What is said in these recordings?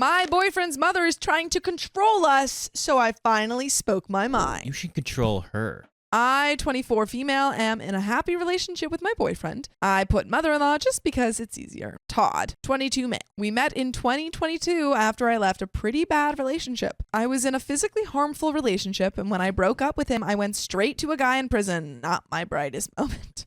My boyfriend's mother is trying to control us, so I finally spoke my mind. You should control her. I, 24 female, am in a happy relationship with my boyfriend. I put mother-in-law just because it's easier. Todd, 22 male. We met in 2022 after I left a pretty bad relationship. I was in a physically harmful relationship, and when I broke up with him, I went straight to a guy in prison. Not my brightest moment.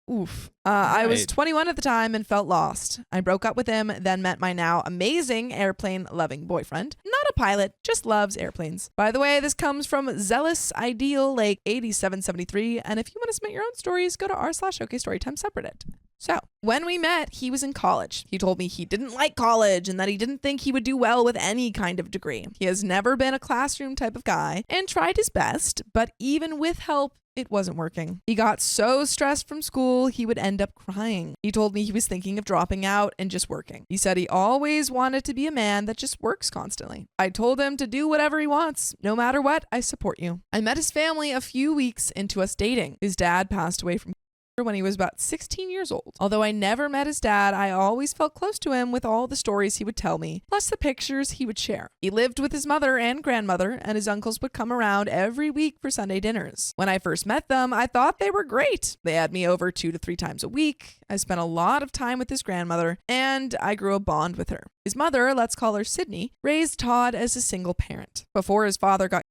Oof. I was 21 at the time and felt lost. I broke up with him, then met my now amazing airplane-loving boyfriend. Not a pilot, just loves airplanes. By the way, this comes from Zealous Ideal Lake 8773, and if you want to submit your own stories, go to r/OKStorytime subreddit. So, when we met, he was in college. He told me he didn't like college and that he didn't think he would do well with any kind of degree. He has never been a classroom type of guy and tried his best, but even with help, it wasn't working. He got so stressed from school, he would end up crying. He told me he was thinking of dropping out and just working. He said he always wanted to be a man that just works constantly. I told him to do whatever he wants. No matter what, I support you. I met his family a few weeks into us dating. His dad passed away from when he was about 16 years old. Although I never met his dad, I always felt close to him with all the stories he would tell me, plus the pictures he would share. He lived with his mother and grandmother, and his uncles would come around every week for Sunday dinners. When I first met them, I thought they were great. They had me over 2 to 3 times a week. I spent a lot of time with his grandmother, and I grew a bond with her. His mother, let's call her Sydney, raised Todd as a single parent. Before his father got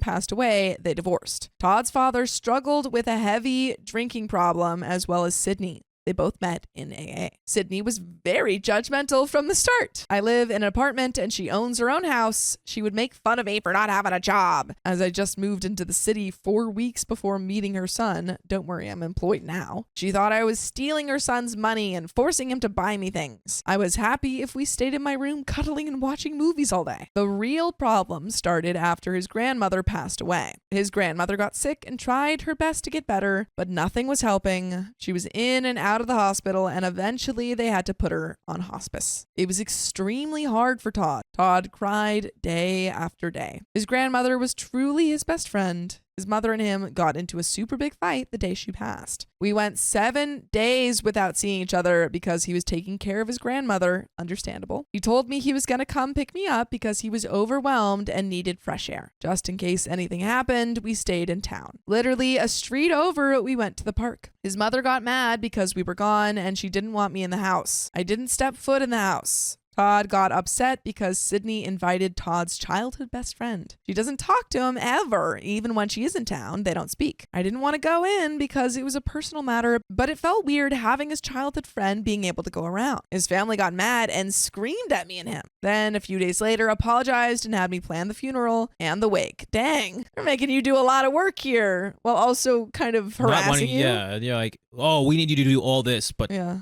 passed away, they divorced. Todd's father struggled with a heavy drinking problem as well as Sydney. They both met in AA. Sydney was very judgmental from the start. I live in an apartment and she owns her own house. She would make fun of me for not having a job, as I just moved into the city 4 weeks before meeting her son. Don't worry, I'm employed now. She thought I was stealing her son's money and forcing him to buy me things. I was happy if we stayed in my room cuddling and watching movies all day. The real problem started after his grandmother passed away. His grandmother got sick and tried her best to get better, but nothing was helping. She was in and out of the hospital, and eventually they had to put her on hospice. It was extremely hard for Todd. Todd cried day after day. His grandmother was truly his best friend. His mother and him got into a super big fight the day she passed. We went 7 days without seeing each other because he was taking care of his grandmother. Understandable. He told me he was going to come pick me up because he was overwhelmed and needed fresh air. Just in case anything happened, we stayed in town. Literally a street over, we went to the park. His mother got mad because we were gone and she didn't want me in the house. I didn't step foot in the house. Todd got upset because Sydney invited Todd's childhood best friend. She doesn't talk to him ever, even when she is in town. They don't speak. I didn't want to go in because it was a personal matter, but it felt weird having his childhood friend being able to go around. His family got mad and screamed at me and him. Then a few days later, apologized and had me plan the funeral and the wake. Dang, they're making you do a lot of work here while also kind of harassing you. Yeah, you're like, oh, we need you to do all this, but yeah,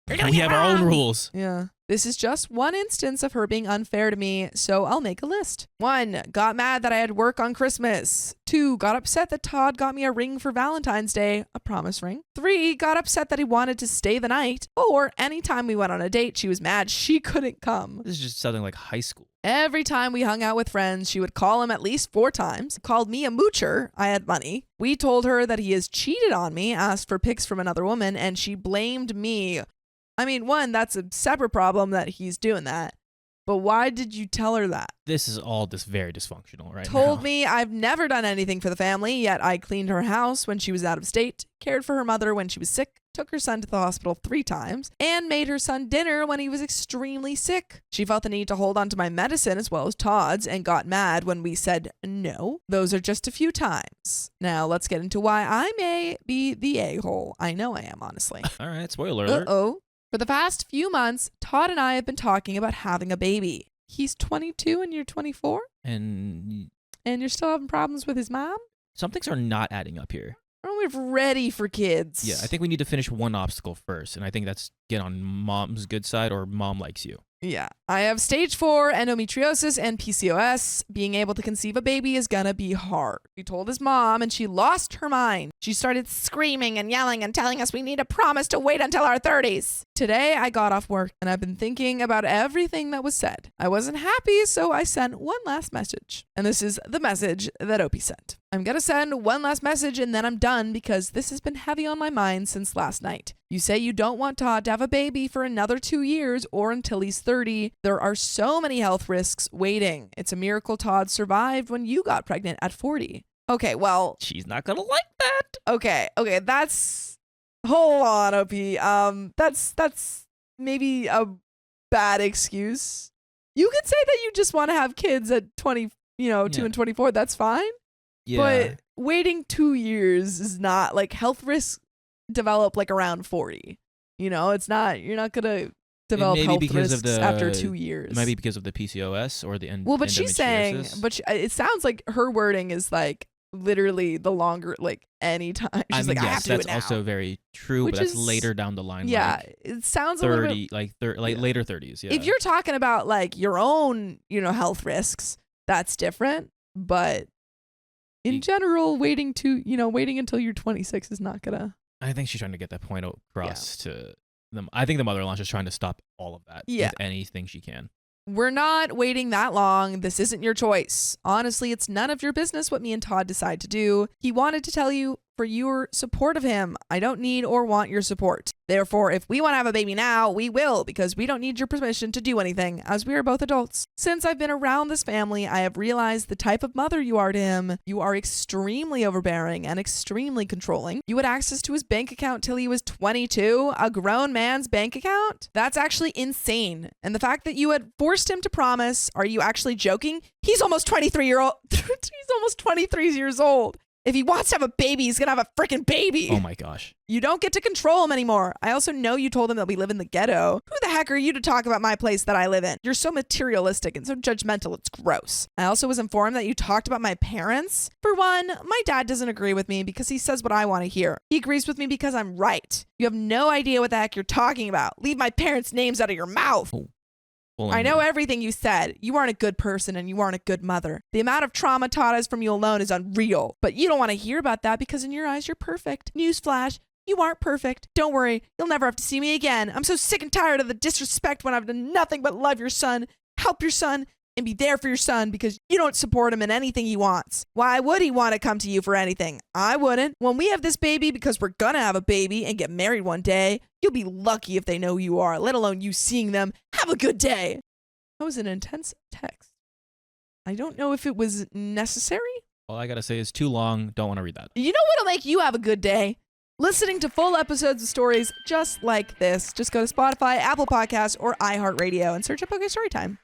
we have our own rules. Yeah. This is just one instance of her being unfair to me, so I'll make a list. 1, got mad that I had work on Christmas. 2, got upset that Todd got me a ring for Valentine's Day, a promise ring. 3, got upset that he wanted to stay the night. 4, anytime we went on a date, she was mad she couldn't come. This is just something like high school. Every time we hung out with friends, she would call him at least 4 times, called me a moocher. I had money. We told her that he has cheated on me, asked for pics from another woman, and she blamed me. I mean, 1, that's a separate problem that he's doing that. But why did you tell her that? This is all just very dysfunctional right now. Told me I've never done anything for the family, yet I cleaned her house when she was out of state, cared for her mother when she was sick, took her son to the hospital 3 times, and made her son dinner when he was extremely sick. She felt the need to hold on to my medicine as well as Todd's and got mad when we said no. Those are just a few times. Now let's get into why I may be the a-hole. I know I am, honestly. All right, spoiler alert. Uh-oh. For the past few months, Todd and I have been talking about having a baby. He's 22 and you're 24? And you're still having problems with his mom? Some things are not adding up here. Aren't we ready for kids? Yeah, I think we need to finish one obstacle first, and I think that's get on mom's good side or mom likes you. Yeah. I have stage 4 endometriosis and PCOS. Being able to conceive a baby is gonna be hard. We told his mom and she lost her mind. She started screaming and yelling and telling us we need a promise to wait until our 30s. Today I got off work and I've been thinking about everything that was said. I wasn't happy, so I sent one last message. And this is the message that Opie sent. I'm gonna send one last message and then I'm done because this has been heavy on my mind since last night. You say you don't want Todd to have a baby for another 2 years or until he's 30. There are so many health risks waiting. It's a miracle Todd survived when you got pregnant at 40. Okay, well. She's not going to like that. Okay, that's. Hold on, OP. That's maybe a bad excuse. You could say that you just want to have kids at 2 and 24. That's fine. Yeah. But waiting 2 years is not like health risks develop like around 40. It's not, you're not going to develop health risks after 2 years. It might be because of the PCOS or the but she's saying, it sounds like her wording is like literally the longer, like any time. She's I have to do it now. That's also very true, but that's later down the line. Yeah. Like it sounds 30, later 30s. Yeah. If you're talking about like your own, health risks, that's different. But in general, waiting until you're 26 is not gonna. I think she's trying to get that point across to them. I think the mother-in-law is just trying to stop all of that with anything she can. We're not waiting that long. This isn't your choice. Honestly, it's none of your business what me and Todd decide to do. He wanted to tell you for your support of him. I don't need or want your support. Therefore, if we want to have a baby now, we will, because we don't need your permission to do anything, as we are both adults. Since I've been around this family, I have realized the type of mother you are to him. You are extremely overbearing and extremely controlling. You had access to his bank account till he was 22, a grown man's bank account? That's actually insane. And the fact that you had forced him to promise, are you actually joking? He's almost 23 years old. If he wants to have a baby, he's going to have a freaking baby. Oh my gosh. You don't get to control him anymore. I also know you told him that we live in the ghetto. Who the heck are you to talk about my place that I live in? You're so materialistic and so judgmental. It's gross. I also was informed that you talked about my parents. For one, my dad doesn't agree with me because he says what I want to hear. He agrees with me because I'm right. You have no idea what the heck you're talking about. Leave my parents' names out of your mouth. Oh. I know everything you said. You aren't a good person and you aren't a good mother. The amount of trauma Todd has from you alone is unreal. But you don't want to hear about that because in your eyes, you're perfect. Newsflash, you aren't perfect. Don't worry, you'll never have to see me again. I'm so sick and tired of the disrespect when I've done nothing but love your son, help your son, and be there for your son because you don't support him in anything he wants. Why would he want to come to you for anything? I wouldn't. When we have this baby, because we're gonna have a baby and get married one day, you'll be lucky if they know who you are, let alone you seeing them. Have a good day. That was an intense text. I don't know if it was necessary. All I gotta say is too long. Don't want to read that. You know what'll make you have a good day? Listening to full episodes of stories just like this. Just go to Spotify, Apple Podcasts, or iHeartRadio and search up OK Storytime.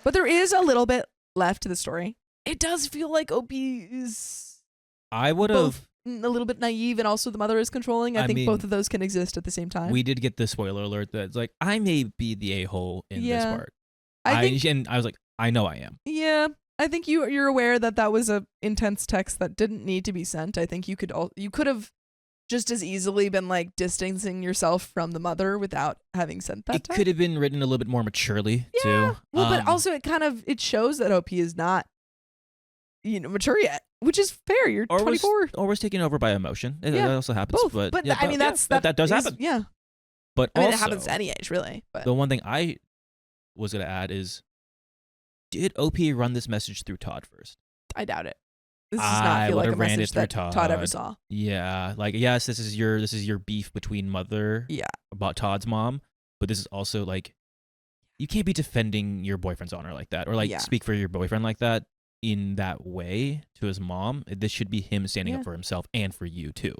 But there is a little bit left to the story. It does feel like OP is I would have a little bit naive and also the mother is controlling. I think both of those can exist at the same time. We did get the spoiler alert that's like, I may be the a-hole in this part. And I was like, I know I am. Yeah. I think you're aware that was a intense text that didn't need to be sent. I think you could have just as easily been like distancing yourself from the mother without having sent that. It could have been written a little bit more maturely too. Well, but also it shows that OP is not, mature yet, which is fair. You're 24. Or was taken over by emotion. That also happens. Both. But I mean, that does happen. Yeah. But I mean, it happens to any age, really. But the one thing I was going to add is, did OP run this message through Todd first? I doubt it. This does not feel like a message that Todd ever saw. Yeah, like yes, this is your beef between mother. Yeah. About Todd's mom, but this is also like, you can't be defending your boyfriend's honor like that, or like speak for your boyfriend like that in that way to his mom. This should be him standing up for himself and for you too.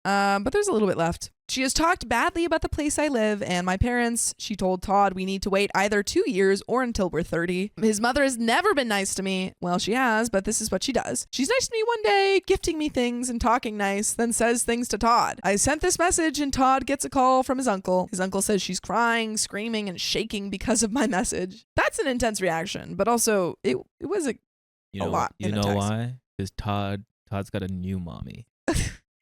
But there's a little bit left. She has talked badly about the place I live and my parents. She told Todd we need to wait either 2 years or until we're 30. His mother has never been nice to me. Well, she has, but this is what she does. She's nice to me one day, gifting me things and talking nice, then says things to Todd. I sent this message and Todd gets a call from his uncle. His uncle says she's crying, screaming, and shaking because of my message. That's an intense reaction, but also it was a lot. You know why? Because Todd's got a new mommy.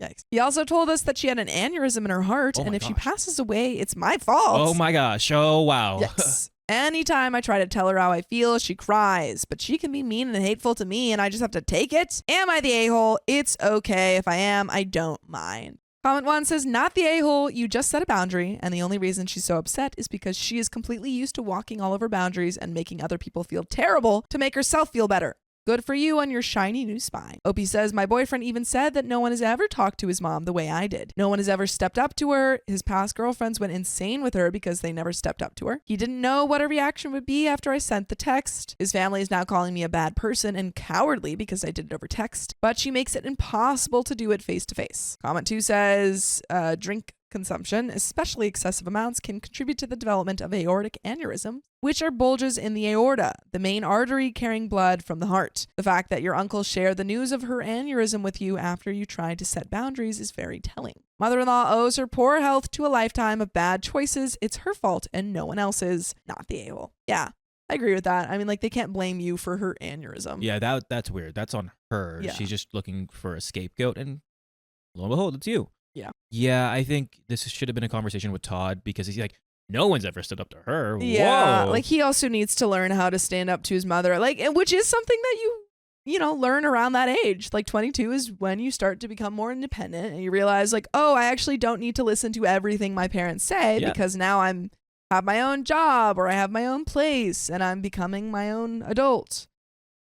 Yikes. He also told us that she had an aneurysm in her heart, and if she passes away, it's my fault. Oh my gosh. Oh, wow. Yes. Anytime I try to tell her how I feel, she cries, but she can be mean and hateful to me, and I just have to take it. Am I the a-hole? It's okay. If I am, I don't mind. Comment 1 says, not the a-hole, you just set a boundary, and the only reason she's so upset is because she is completely used to walking all over boundaries and making other people feel terrible to make herself feel better. Good for you on your shiny new spine. Opie says, my boyfriend even said that no one has ever talked to his mom the way I did. No one has ever stepped up to her. His past girlfriends went insane with her because they never stepped up to her. He didn't know what her reaction would be after I sent the text. His family is now calling me a bad person and cowardly because I did it over text, but she makes it impossible to do it face to face. Comment 2 says, drink consumption, especially excessive amounts, can contribute to the development of aortic aneurysm, which are bulges in the aorta, the main artery carrying blood from the heart. The fact that your uncle shared the news of her aneurysm with you after you tried to set boundaries is very telling. Mother-in-law owes her poor health to a lifetime of bad choices. It's her fault and no one else's, not the a-hole. Yeah, I agree with that. I mean, like, they can't blame you for her aneurysm. Yeah, that's weird. That's on her. Yeah. She's just looking for a scapegoat, and lo and behold, it's you. Yeah. Yeah, I think this should have been a conversation with Todd because he's like, no one's ever stood up to her. Yeah, Whoa. like he also needs to learn how to stand up to his mother, like, which is something that you know, learn around that age. Like 22 is when you start to become more independent and you realize like, oh, I actually don't need to listen to everything my parents say because now have my own job or I have my own place and I'm becoming my own adult.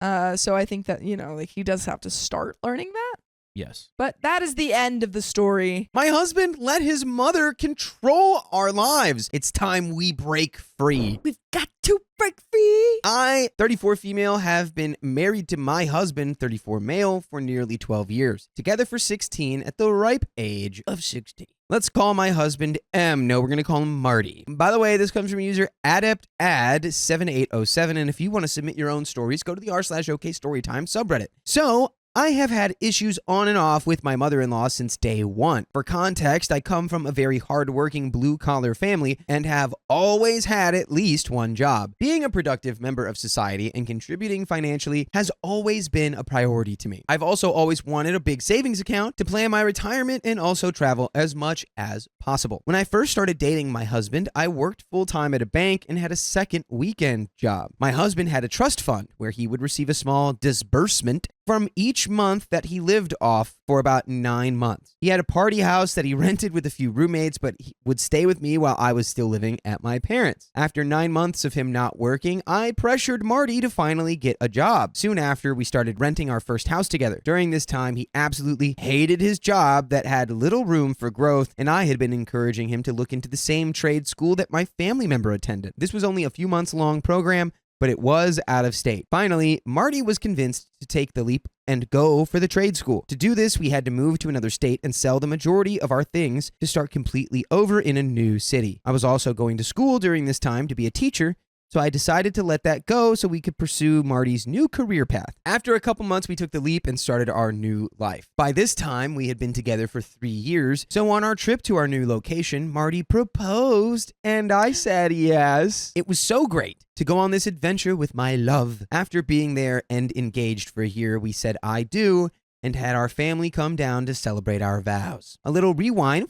So I think that, you know, like he does have to start learning that. Yes. But that is the end of the story. My husband let his mother control our lives. It's time we break free. We've got to break free. I, 34 female, have been married to my husband, 34 male, for nearly 12 years. Together for 16 at the ripe age of 16. Let's call my husband M. No, we're going to call him Marty. By the way, this comes from user AdeptAd7807. And if you want to submit your own stories, go to the r/OK Storytime subreddit. So, I have had issues on and off with my mother-in-law since day one. For context, I come from a very hardworking blue-collar family and have always had at least one job. Being a productive member of society and contributing financially has always been a priority to me. I've also always wanted a big savings account to plan my retirement and also travel as much as possible. When I first started dating my husband, I worked full-time at a bank and had a second weekend job. My husband had a trust fund where he would receive a small disbursement from each month that he lived off for about 9 months. He had a party house that he rented with a few roommates, but he would stay with me while I was still living at my parents'. After 9 months of him not working, I pressured Marty to finally get a job. Soon after, we started renting our first house together. During this time, he absolutely hated his job that had little room for growth, and I had been encouraging him to look into the same trade school that my family member attended. This was only a few months long program, but it was out of state. Finally, Marty was convinced to take the leap and go for the trade school. To do this, we had to move to another state and sell the majority of our things to start completely over in a new city. I was also going to school during this time to be a teacher, so I decided to let that go so we could pursue Marty's new career path. After a couple months, we took the leap and started our new life. By this time, we had been together for 3 years, so on our trip to our new location, Marty proposed, and I said yes. It was so great to go on this adventure with my love. After being there and engaged for a year, we said I do, and had our family come down to celebrate our vows. A little rewind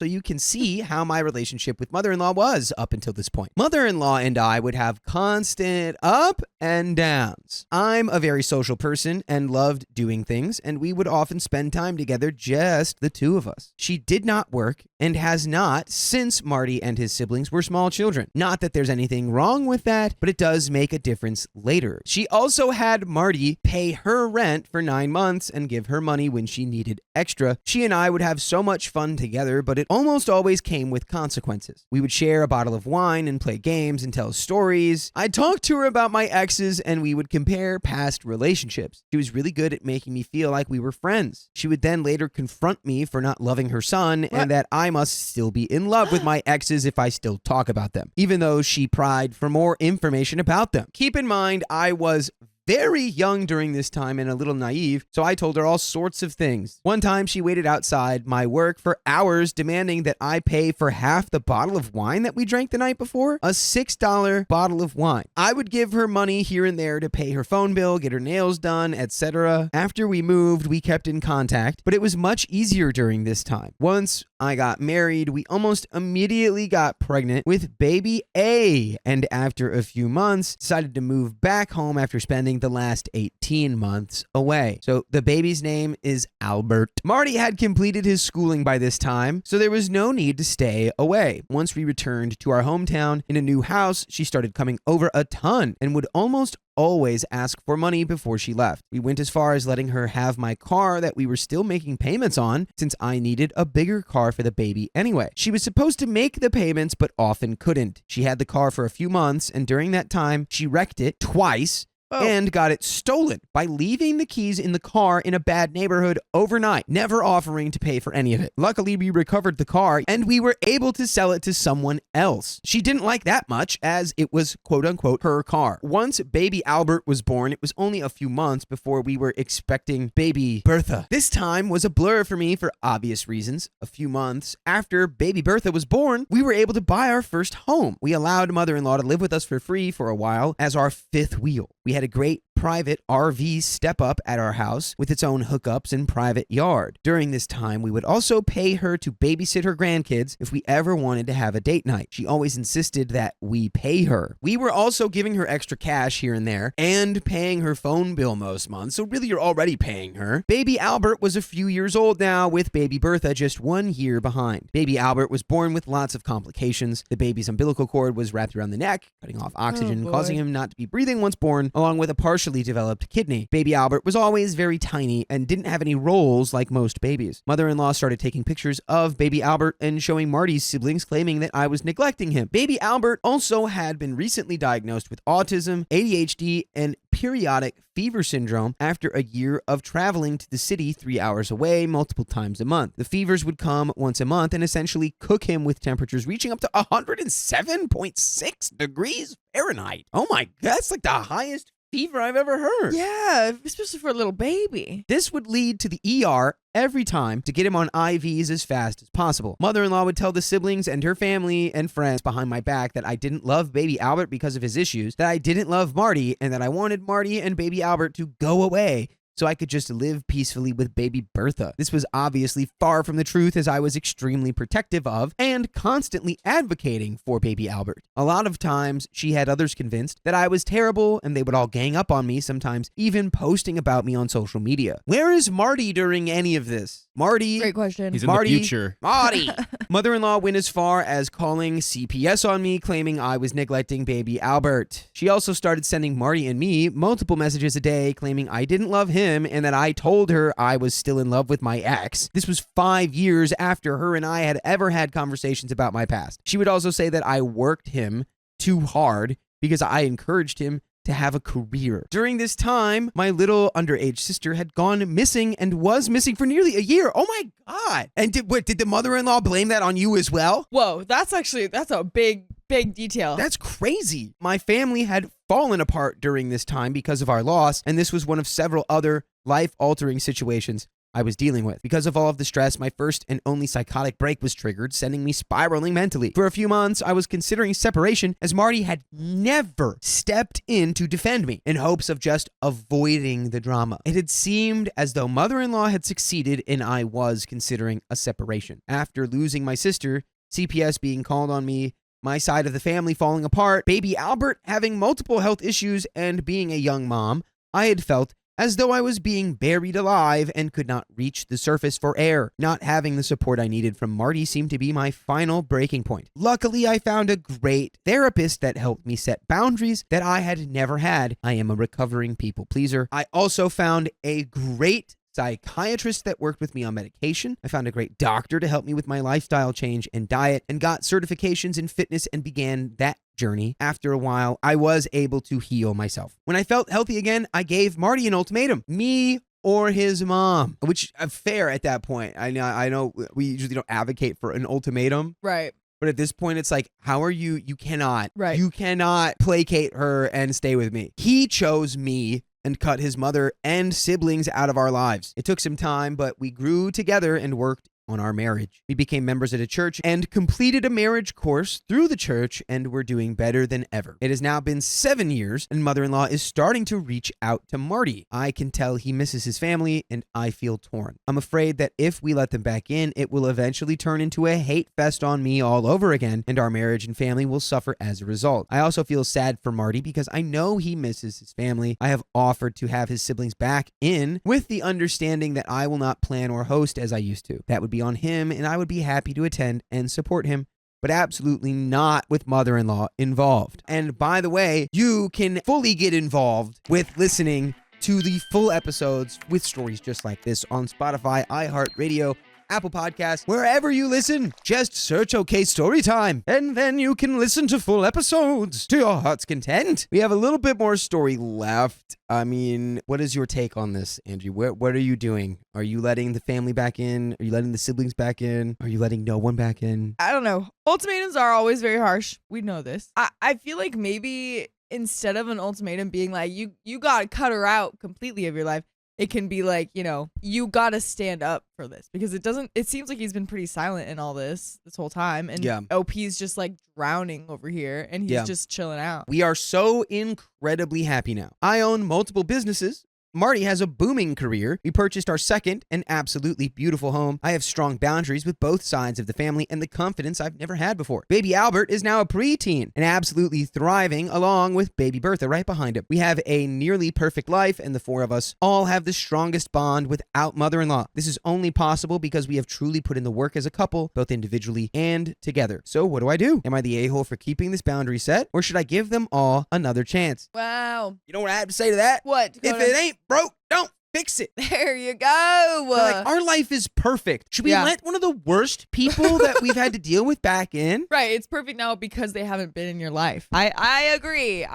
so you can see how my relationship with mother-in-law was up until this point. Mother-in-law and I would have constant up and downs. I'm a very social person and loved doing things, and we would often spend time together, just the two of us. She did not work and has not since Marty and his siblings were small children. Not that there's anything wrong with that, but it does make a difference later. She also had Marty pay her rent for 9 months and give her money when she needed extra. She and I would have so much fun together, but it almost always came with consequences. We would share a bottle of wine and play games and tell stories. I'd talk to her about my exes and we would compare past relationships. She was really good at making me feel like we were friends. She would then later confront me for not loving her son and that I must still be in love with my exes if I still talk about them, even though she pried for more information about them. Keep in mind, I was very young during this time and a little naive, so I told her all sorts of things. One time, she waited outside my work for hours, demanding that I pay for half the bottle of wine that we drank the night before, a $6 bottle of wine. I would give her money here and there to pay her phone bill, get her nails done, etc. After we moved, we kept in contact, but it was much easier during this time. Once I got married, we almost immediately got pregnant with baby A, and after a few months, decided to move back home after spending spending the last 18 months away. So the baby's name is Albert. Marty had completed his schooling by this time, so there was no need to stay away. Once we returned to our hometown in a new house, she started coming over a ton and would almost always ask for money before she left. We went as far as letting her have my car that we were still making payments on, since I needed a bigger car for the baby anyway. She was supposed to make the payments but often couldn't. She had the car for a few months, and during that time she wrecked it twice and got it stolen by leaving the keys in the car in a bad neighborhood overnight, never offering to pay for any of it. Luckily, we recovered the car and we were able to sell it to someone else. She didn't like that much, as it was quote unquote her car. Once baby Albert was born, it was only a few months before we were expecting baby Bertha. This time was a blur for me for obvious reasons. A few months after baby Bertha was born, we were able to buy our first home. We allowed mother-in-law to live with us for free for a while as our fifth wheel. We had a great private RV step up at our house with its own hookups and private yard. During this time, we would also pay her to babysit her grandkids if we ever wanted to have a date night. She always insisted that we pay her. We were also giving her extra cash here and there and paying her phone bill most months, so really you're already paying her. Baby Albert was a few years old now, with baby Bertha just 1 year behind. Baby Albert was born with lots of complications. The baby's umbilical cord was wrapped around the neck, cutting off oxygen, causing him not to be breathing once born, along with a partially developed kidney. Baby Albert was always very tiny and didn't have any rolls like most babies. Mother-in-law started taking pictures of baby Albert and showing Marty's siblings, claiming that I was neglecting him. Baby Albert also had been recently diagnosed with autism, ADHD, and periodic fever syndrome after a year of traveling to the city 3 hours away multiple times a month. The fevers would come once a month and essentially cook him with temperatures reaching up to 107.6 degrees Fahrenheit. Oh my, that's like the highest fever I've ever heard. Yeah, especially for a little baby. This would lead to the ER every time to get him on IVs as fast as possible. Mother-in-law would tell the siblings and her family and friends behind my back that I didn't love baby Albert because of his issues, that I didn't love Marty, and that I wanted Marty and baby Albert to go away so I could just live peacefully with baby Bertha. This was obviously far from the truth, as I was extremely protective of and constantly advocating for baby Albert. A lot of times, she had others convinced that I was terrible, and they would all gang up on me, sometimes even posting about me on social media. Where is Marty during any of this? Marty. Great question. He's Marty, in the future. Marty. Mother-in-law went as far as calling CPS on me, claiming I was neglecting baby Albert. She also started sending Marty and me multiple messages a day, claiming I didn't love him and that I told her I was still in love with my ex. This was 5 years after her and I had ever had conversations about my past. She would also say that I worked him too hard because I encouraged him to have a career. During this time, my little underage sister had gone missing and was missing for nearly a year. Oh my God. And did the mother-in-law blame that on you as well? Whoa, that's a big detail. That's crazy. My family had fallen apart during this time because of our loss, and this was one of several other life-altering situations I was dealing with. Because of all of the stress, my first and only psychotic break was triggered, sending me spiraling mentally. For a few months, I was considering separation, as Marty had never stepped in to defend me in hopes of just avoiding the drama. It had seemed as though mother-in-law had succeeded and I was considering a separation. After losing my sister, CPS being called on me, my side of the family falling apart, baby Albert having multiple health issues, and being a young mom, I had felt as though I was being buried alive and could not reach the surface for air. Not having the support I needed from Marty seemed to be my final breaking point. Luckily, I found a great therapist that helped me set boundaries that I had never had. I am a recovering people pleaser. I also found a great psychiatrist that worked with me on medication. I found a great doctor to help me with my lifestyle change and diet, and got certifications in fitness and began that journey. After a while, I was able to heal myself. When I felt healthy again, I gave Marty an ultimatum: me or his mom, which fair at that point. I know we usually don't advocate for an ultimatum. Right. But at this point, it's like, how are you? You cannot. Right. You cannot placate her and stay with me. He chose me and cut his mother and siblings out of our lives. It took some time, but we grew together and worked on our marriage. We became members at a church and completed a marriage course through the church, and we're doing better than ever. It has now been 7 years, and mother-in-law is starting to reach out to Marty. I can tell he misses his family, and I feel torn. I'm afraid that if we let them back in, it will eventually turn into a hate fest on me all over again, and our marriage and family will suffer as a result. I also feel sad for Marty because I know he misses his family. I have offered to have his siblings back in with the understanding that I will not plan or host as I used to. That would be on him, and I would be happy to attend and support him, but absolutely not with mother-in-law involved. And by the way, you can fully get involved with listening to the full episodes with stories just like this on Spotify, iHeartRadio, Apple Podcasts, wherever you listen. Just search OK Storytime, and then you can listen to full episodes to your heart's content. We have a little bit more story left. I mean, what is your take on this, Andrew? What are you doing? Are you letting the family back in? Are you letting the siblings back in? Are you letting no one back in? I don't know. Ultimatums are always very harsh. We know this. I feel like maybe instead of an ultimatum being like, you gotta cut her out completely of your life, it can be like, you gotta stand up for this, because it seems like he's been pretty silent in all this whole time. And OP's just like drowning over here, and he's just chilling out. We are so incredibly happy now. I own multiple businesses. Marty has a booming career. We purchased our second and absolutely beautiful home. I have strong boundaries with both sides of the family and the confidence I've never had before. Baby Albert is now a preteen and absolutely thriving, along with baby Bertha right behind him. We have a nearly perfect life, and the four of us all have the strongest bond without mother-in-law. This is only possible because we have truly put in the work as a couple, both individually and together. So what do? Am I the a-hole for keeping this boundary set, or should I give them all another chance? Wow. You know what I have to say to that? What? If it ain't broke, don't fix it. There you go. Like, our life is perfect. Should we let one of the worst people that we've had to deal with back in? Right. It's perfect now because they haven't been in your life. I agree.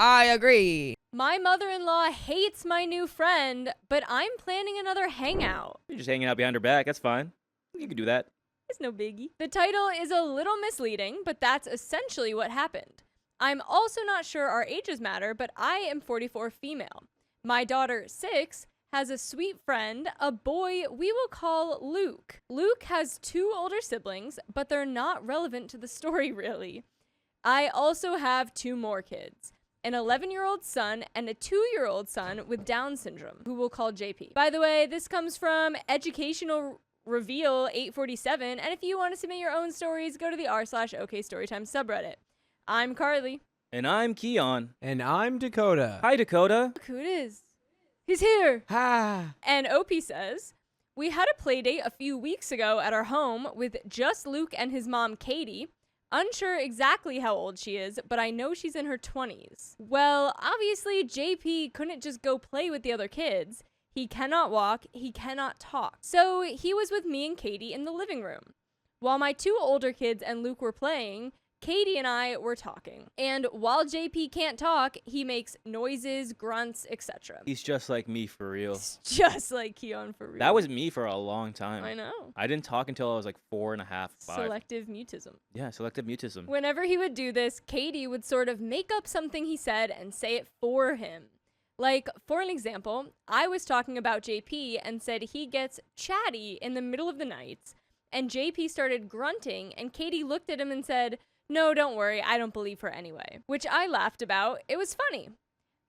My mother-in-law hates my new friend, but I'm planning another hangout. You're just hanging out behind her back. That's fine. You can do that. It's no biggie. The title is a little misleading, but that's essentially what happened. I'm also not sure our ages matter, but I am 44 female. My daughter, 6, has a sweet friend, a boy we will call Luke. Luke has 2 older siblings, but they're not relevant to the story, really. I also have 2 more kids, an 11-year-old son and a 2-year-old son with Down syndrome, who we'll call JP. By the way, this comes from Educational Reveal 847, and if you want to submit your own stories, go to the r/OK Storytime subreddit. I'm Carly. And I'm Keon. And I'm Dakota. Hi, Dakota. Look who it is. He's here. Ha. And OP says, we had a play date a few weeks ago at our home with just Luke and his mom, Katie. Unsure exactly how old she is, but I know she's in her 20s. Well, obviously, JP couldn't just go play with the other kids. He cannot walk. He cannot talk. So he was with me and Katie in the living room. While my 2 older kids and Luke were playing, Katie and I were talking. And while JP can't talk, he makes noises, grunts, etc. He's just like me for real. He's just like Keon for real. That was me for a long time. I know. I didn't talk until I was like 4.5, 5. Selective mutism. Yeah, selective mutism. Whenever he would do this, Katie would sort of make up something he said and say it for him. Like, for an example, I was talking about JP and said he gets chatty in the middle of the night, and JP started grunting, and Katie looked at him and said, "No, don't worry, I don't believe her anyway," which I laughed about. It was funny.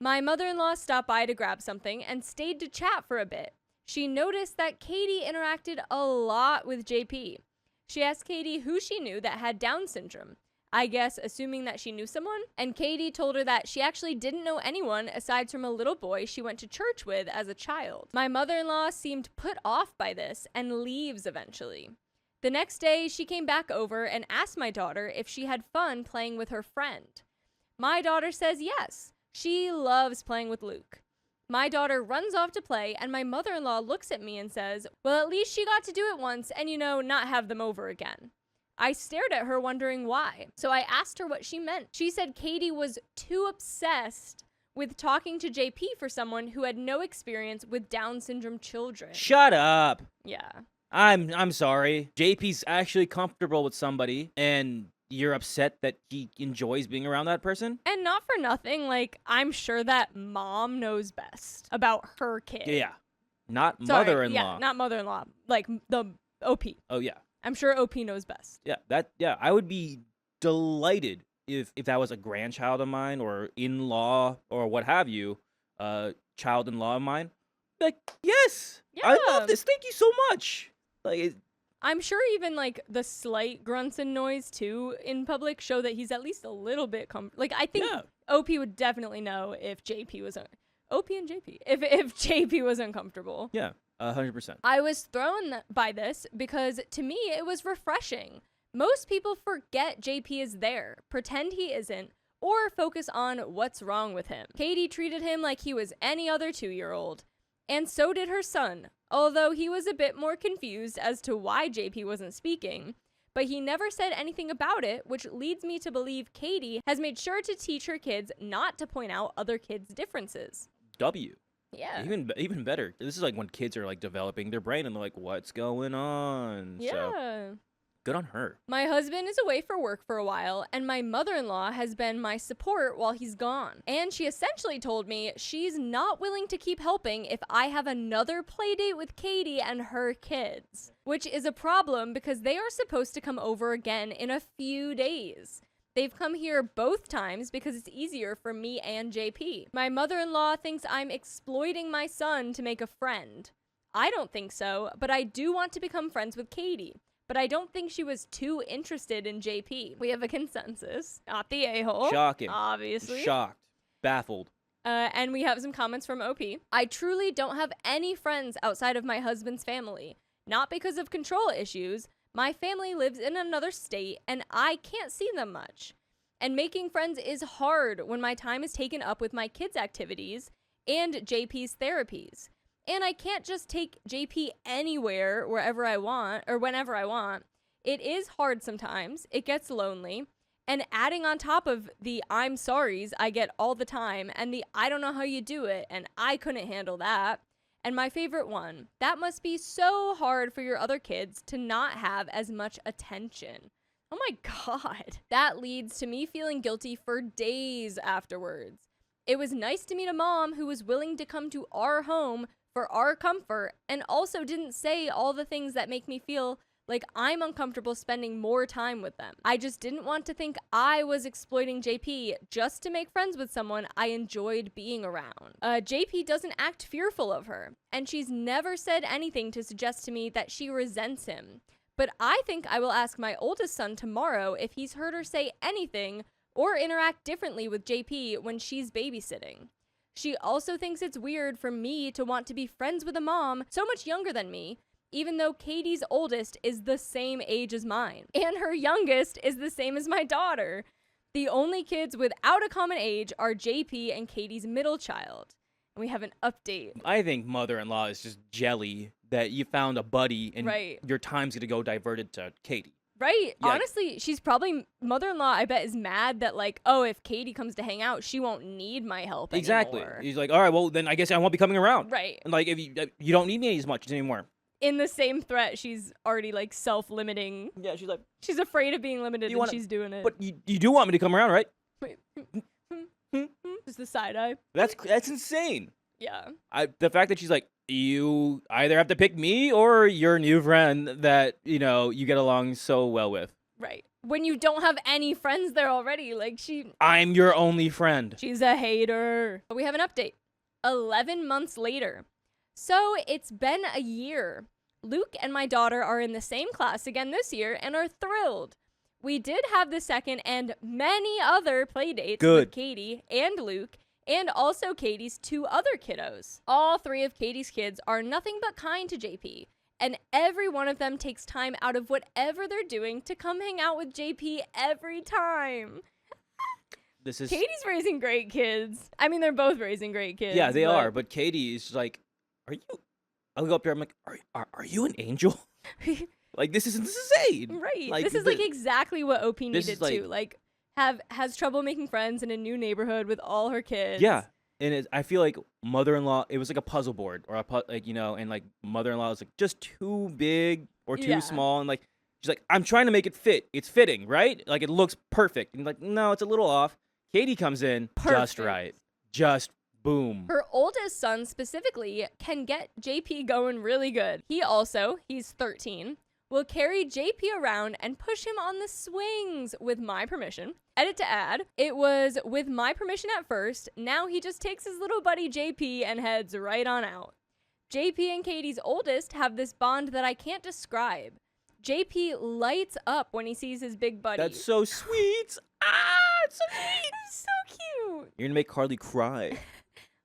My mother-in-law stopped by to grab something and stayed to chat for a bit. She noticed that Katie interacted a lot with JP. She asked Katie who she knew that had Down syndrome, I guess assuming that she knew someone, and Katie told her that she actually didn't know anyone aside from a little boy she went to church with as a child. My mother-in-law seemed put off by this and leaves eventually. The next day, she came back over and asked my daughter if she had fun playing with her friend. My daughter says yes. She loves playing with Luke. My daughter runs off to play, and my mother-in-law looks at me and says, well, at least she got to do it once and, not have them over again. I stared at her wondering why. So I asked her what she meant. She said Katie was too obsessed with talking to JP for someone who had no experience with Down syndrome children. Shut up. Yeah. I'm sorry. JP's actually comfortable with somebody, and you're upset that he enjoys being around that person? And not for nothing, I'm sure that mom knows best about her kid. Yeah. Not Sorry, mother-in-law. Yeah, not mother-in-law. Like the OP. Oh, yeah. I'm sure OP knows best. Yeah, I would be delighted if that was a grandchild of mine or in-law or what have you, child-in-law of mine. Like, yes, I love this. Thank you so much. Like, I'm sure even like the slight grunts and noise too in public show that he's at least a little bit like I think OP would definitely know if JP was OP and JP if JP was uncomfortable. Yeah, 100%. I was thrown by this because to me it was refreshing. Most people forget JP is there, pretend he isn't, or focus on what's wrong with him. Katie treated him like he was any other 2-year-old, and so did her son, although he was a bit more confused as to why JP wasn't speaking. But he never said anything about it, which leads me to believe Katie has made sure to teach her kids not to point out other kids' differences. Yeah. Even better. This is like when kids are like developing their brain and they're like, what's going on? Yeah. So, good on her. My husband is away for work for a while, and my mother-in-law has been my support while he's gone. And she essentially told me she's not willing to keep helping if I have another play date with Katie and her kids, which is a problem because they are supposed to come over again in a few days. They've come here both times because it's easier for me and JP. My mother-in-law thinks I'm exploiting my son to make a friend. I don't think so, but I do want to become friends with Katie. But I don't think she was too interested in JP. We have a consensus. Not the a-hole. Shocking. Obviously. Shocked. Baffled. And we have some comments from OP. I truly don't have any friends outside of my husband's family. Not because of control issues. My family lives in another state, and I can't see them much. And making friends is hard when my time is taken up with my kids' activities and JP's therapies. And I can't just take JP anywhere, wherever I want, or whenever I want. It is hard sometimes. It gets lonely. And adding on top of the I'm sorries I get all the time, and the I don't know how you do it, and I couldn't handle that. And my favorite one, that must be so hard for your other kids to not have as much attention. Oh my God. That leads to me feeling guilty for days afterwards. It was nice to meet a mom who was willing to come to our home for our comfort, and also didn't say all the things that make me feel like I'm uncomfortable spending more time with them. I just didn't want to think I was exploiting JP just to make friends with someone I enjoyed being around. JP doesn't act fearful of her, and she's never said anything to suggest to me that she resents him. But I think I will ask my oldest son tomorrow if he's heard her say anything or interact differently with JP when she's babysitting. She also thinks it's weird for me to want to be friends with a mom so much younger than me, even though Katie's oldest is the same age as mine, and her youngest is the same as my daughter. The only kids without a common age are JP and Katie's middle child. And we have an update. I think mother-in-law is just jelly that you found a buddy and your time's going to go diverted to Katie. Right. Yeah. Honestly, she's probably, mother-in-law, I bet, is mad that, like, oh, if Katie comes to hang out, she won't need my help anymore. He's like, all right, well, then I guess I won't be coming around. Right. And, like, if you don't need me as much anymore. In the same threat, she's already, like, self-limiting. Yeah, she's like, she's afraid of being limited, and she's doing it. But you do want me to come around, right? Just the side eye. That's insane. Yeah. The fact that she's like, you either have to pick me or your new friend that, you get along so well with. Right. When you don't have any friends there already, like I'm your only friend. She's a hater. But we have an update. 11 months later. So it's been a year. Luke and my daughter are in the same class again this year and are thrilled. We did have the second and many other play dates with Katie and Luke, and also Katie's 2 other kiddos. All 3 of Katie's kids are nothing but kind to JP, and every one of them takes time out of whatever they're doing to come hang out with JP every time. Katie's raising great kids. I mean, they're both raising great kids. Yeah, they are, but Katie is like, I'll go up there, I'm like, are you an angel? Like, this is insane. Right. Like, this is like exactly what OP needed to. Like, has trouble making friends in a new neighborhood with all her kids. Yeah, and I feel like mother-in-law, it was like a puzzle board, or and like mother-in-law was like just too big or too small, and like she's like, I'm trying to make it fit. It's fitting, right? Like it looks perfect, and like no, it's a little off. Katie comes in just right, just boom. Her oldest son specifically can get JP going really good. He's 13. will carry JP around and push him on the swings with my permission. Edit to add, it was with my permission at first. Now he just takes his little buddy JP and heads right on out. JP and Katie's oldest have this bond that I can't describe. JP lights up when he sees his big buddy. That's so sweet. It's so sweet. It's so cute. You're gonna make Carly cry.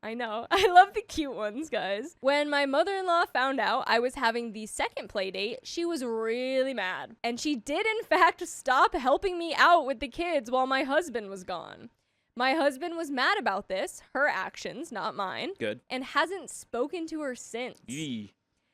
I know. I love the cute ones, guys. When my mother-in-law found out I was having the second play date, she was really mad. And she did, in fact, stop helping me out with the kids while my husband was gone. My husband was mad about this, her actions, not mine. Good. And hasn't spoken to her since. Yee.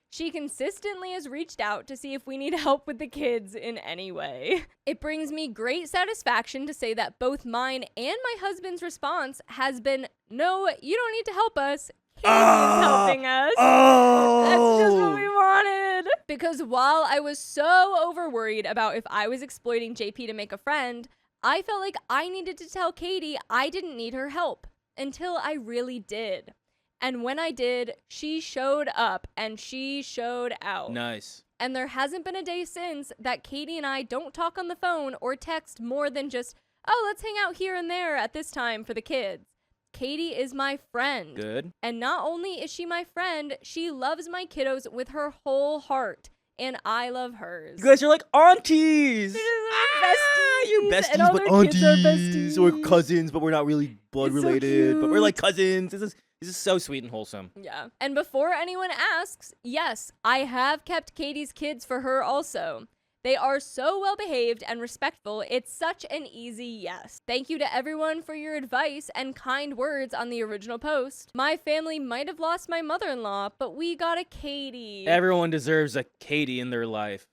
She consistently has reached out to see if we need help with the kids in any way. It brings me great satisfaction to say that both mine and my husband's response has been, no, you don't need to help us. Katie's helping us. That's just what we wanted. Because while I was so over-worried about if I was exploiting JP to make a friend, I felt like I needed to tell Katie I didn't need her help until I really did. And when I did, she showed up and she showed out. Nice. And there hasn't been a day since that Katie and I don't talk on the phone or text more than just, oh, let's hang out here and there at this time for the kids. Katie is my friend. Good. And not only is she my friend, she loves my kiddos with her whole heart. And I love hers. You guys are like aunties. They're just besties. You're besties, and all but their kids are aunties. besties. We're cousins, but we're not really blood It's so related. But we're like cute. cousins. This is so sweet and wholesome. Yeah. And before anyone asks, yes, I have kept Katie's kids for her also. They are so well behaved and respectful. It's such an easy yes. Thank you to everyone for your advice and kind words on the original post. My family might have lost my mother-in-law, but we got a Katie. Everyone deserves a Katie in their life.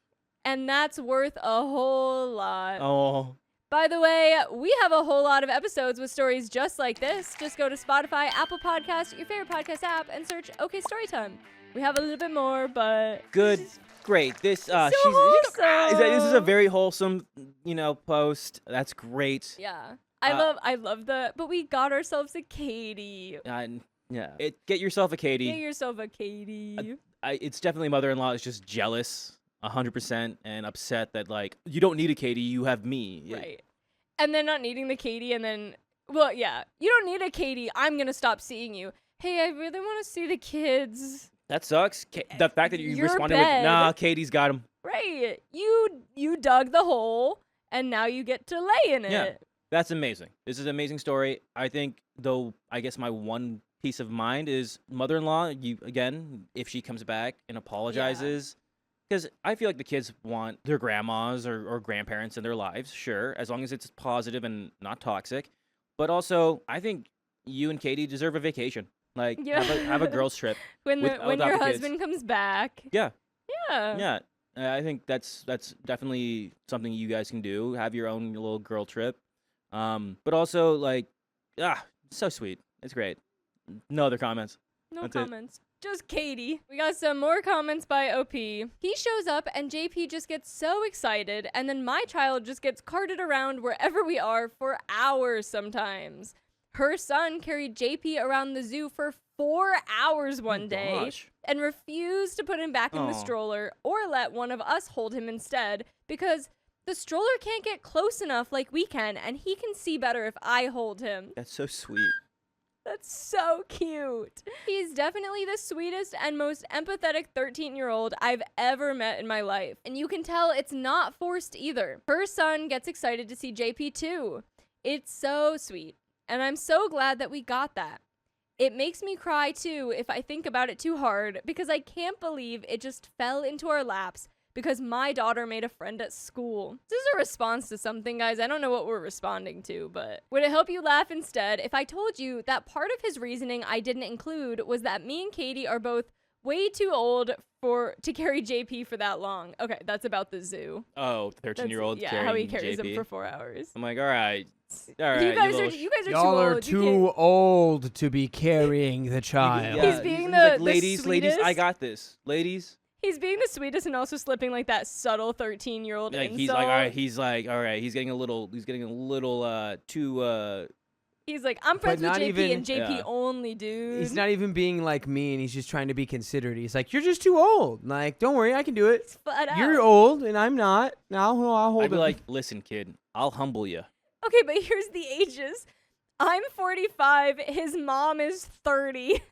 And that's worth a whole lot. Oh. By the way, we have a whole lot of episodes with stories just like this. Just go to Spotify, Apple Podcasts, your favorite podcast app, and search OK Storytime. We have a little bit more, but... Good. Great. This so this is a very wholesome, post. That's great. Yeah. I love but we got ourselves a Katie. Yeah. Get yourself a Katie. Get yourself a Katie. It's definitely mother-in-law is just jealous 100% and upset that you don't need a Katie, you have me. Right. And then not needing the Katie and then, well, yeah, you don't need a Katie. I'm going to stop seeing you. Hey, I really want to see the kids. That sucks. The fact that you Your responded bed. with, nah, Katie's got him. Right. You dug the hole and now you get to lay in it. Yeah. That's amazing. This is an amazing story. I think, though, I guess my one piece of mind is mother-in-law, if she comes back and apologizes, because I feel like the kids want their grandmas or grandparents in their lives, sure, as long as it's positive and not toxic. But also, I think you and Katie deserve a vacation. Have a girls' trip. when without your the husband comes back. Yeah. Yeah. Yeah. I think that's definitely something you guys can do. Have your own little girl trip. But also, so sweet. It's great. No other comments. No That's comments. Just Katie. We got some more comments by OP. He shows up and JP just gets so excited, and then my child just gets carted around wherever we are for hours sometimes. Her son carried JP around the zoo for 4 hours one day Gosh. and refused to put him back in the Aw. stroller or let one of us hold him instead because the stroller can't get close enough like we can, and he can see better if I hold him. That's so sweet. That's so cute. He's definitely the sweetest and most empathetic 13-year-old I've ever met in my life. And you can tell it's not forced either. Her son gets excited to see JP too. It's so sweet. And I'm so glad that we got that. It makes me cry too if I think about it too hard because I can't believe it just fell into our laps because my daughter made a friend at school. This is a response to something, guys. I don't know what we're responding to, but would it help you laugh instead if I told you that part of his reasoning I didn't include was that me and Katie are both way too old to carry JP for that long? Okay, that's about the zoo. Oh, 13-year-old Yeah, carrying how he carries JP. him for 4 hours. I'm like, all right. You guys are Y'all are too old. too old to be carrying the child. He's being like, the ladies, sweetest. I got this. Ladies. He's being the sweetest and also slipping like that subtle 13-year-old Like insult. he's like, all right. He's getting a little too He's like, I'm friends with not JP even- and JP Yeah. only, dude. He's not even being like mean. He's just trying to be considerate. He's like, you're just too old. Like, don't worry, I can do it. He's flat out. You're old and I'm not. Now I'll hold I'd be it. like, listen, kid, I'll humble you. Okay, but here's the ages. I'm 45. His mom is 30.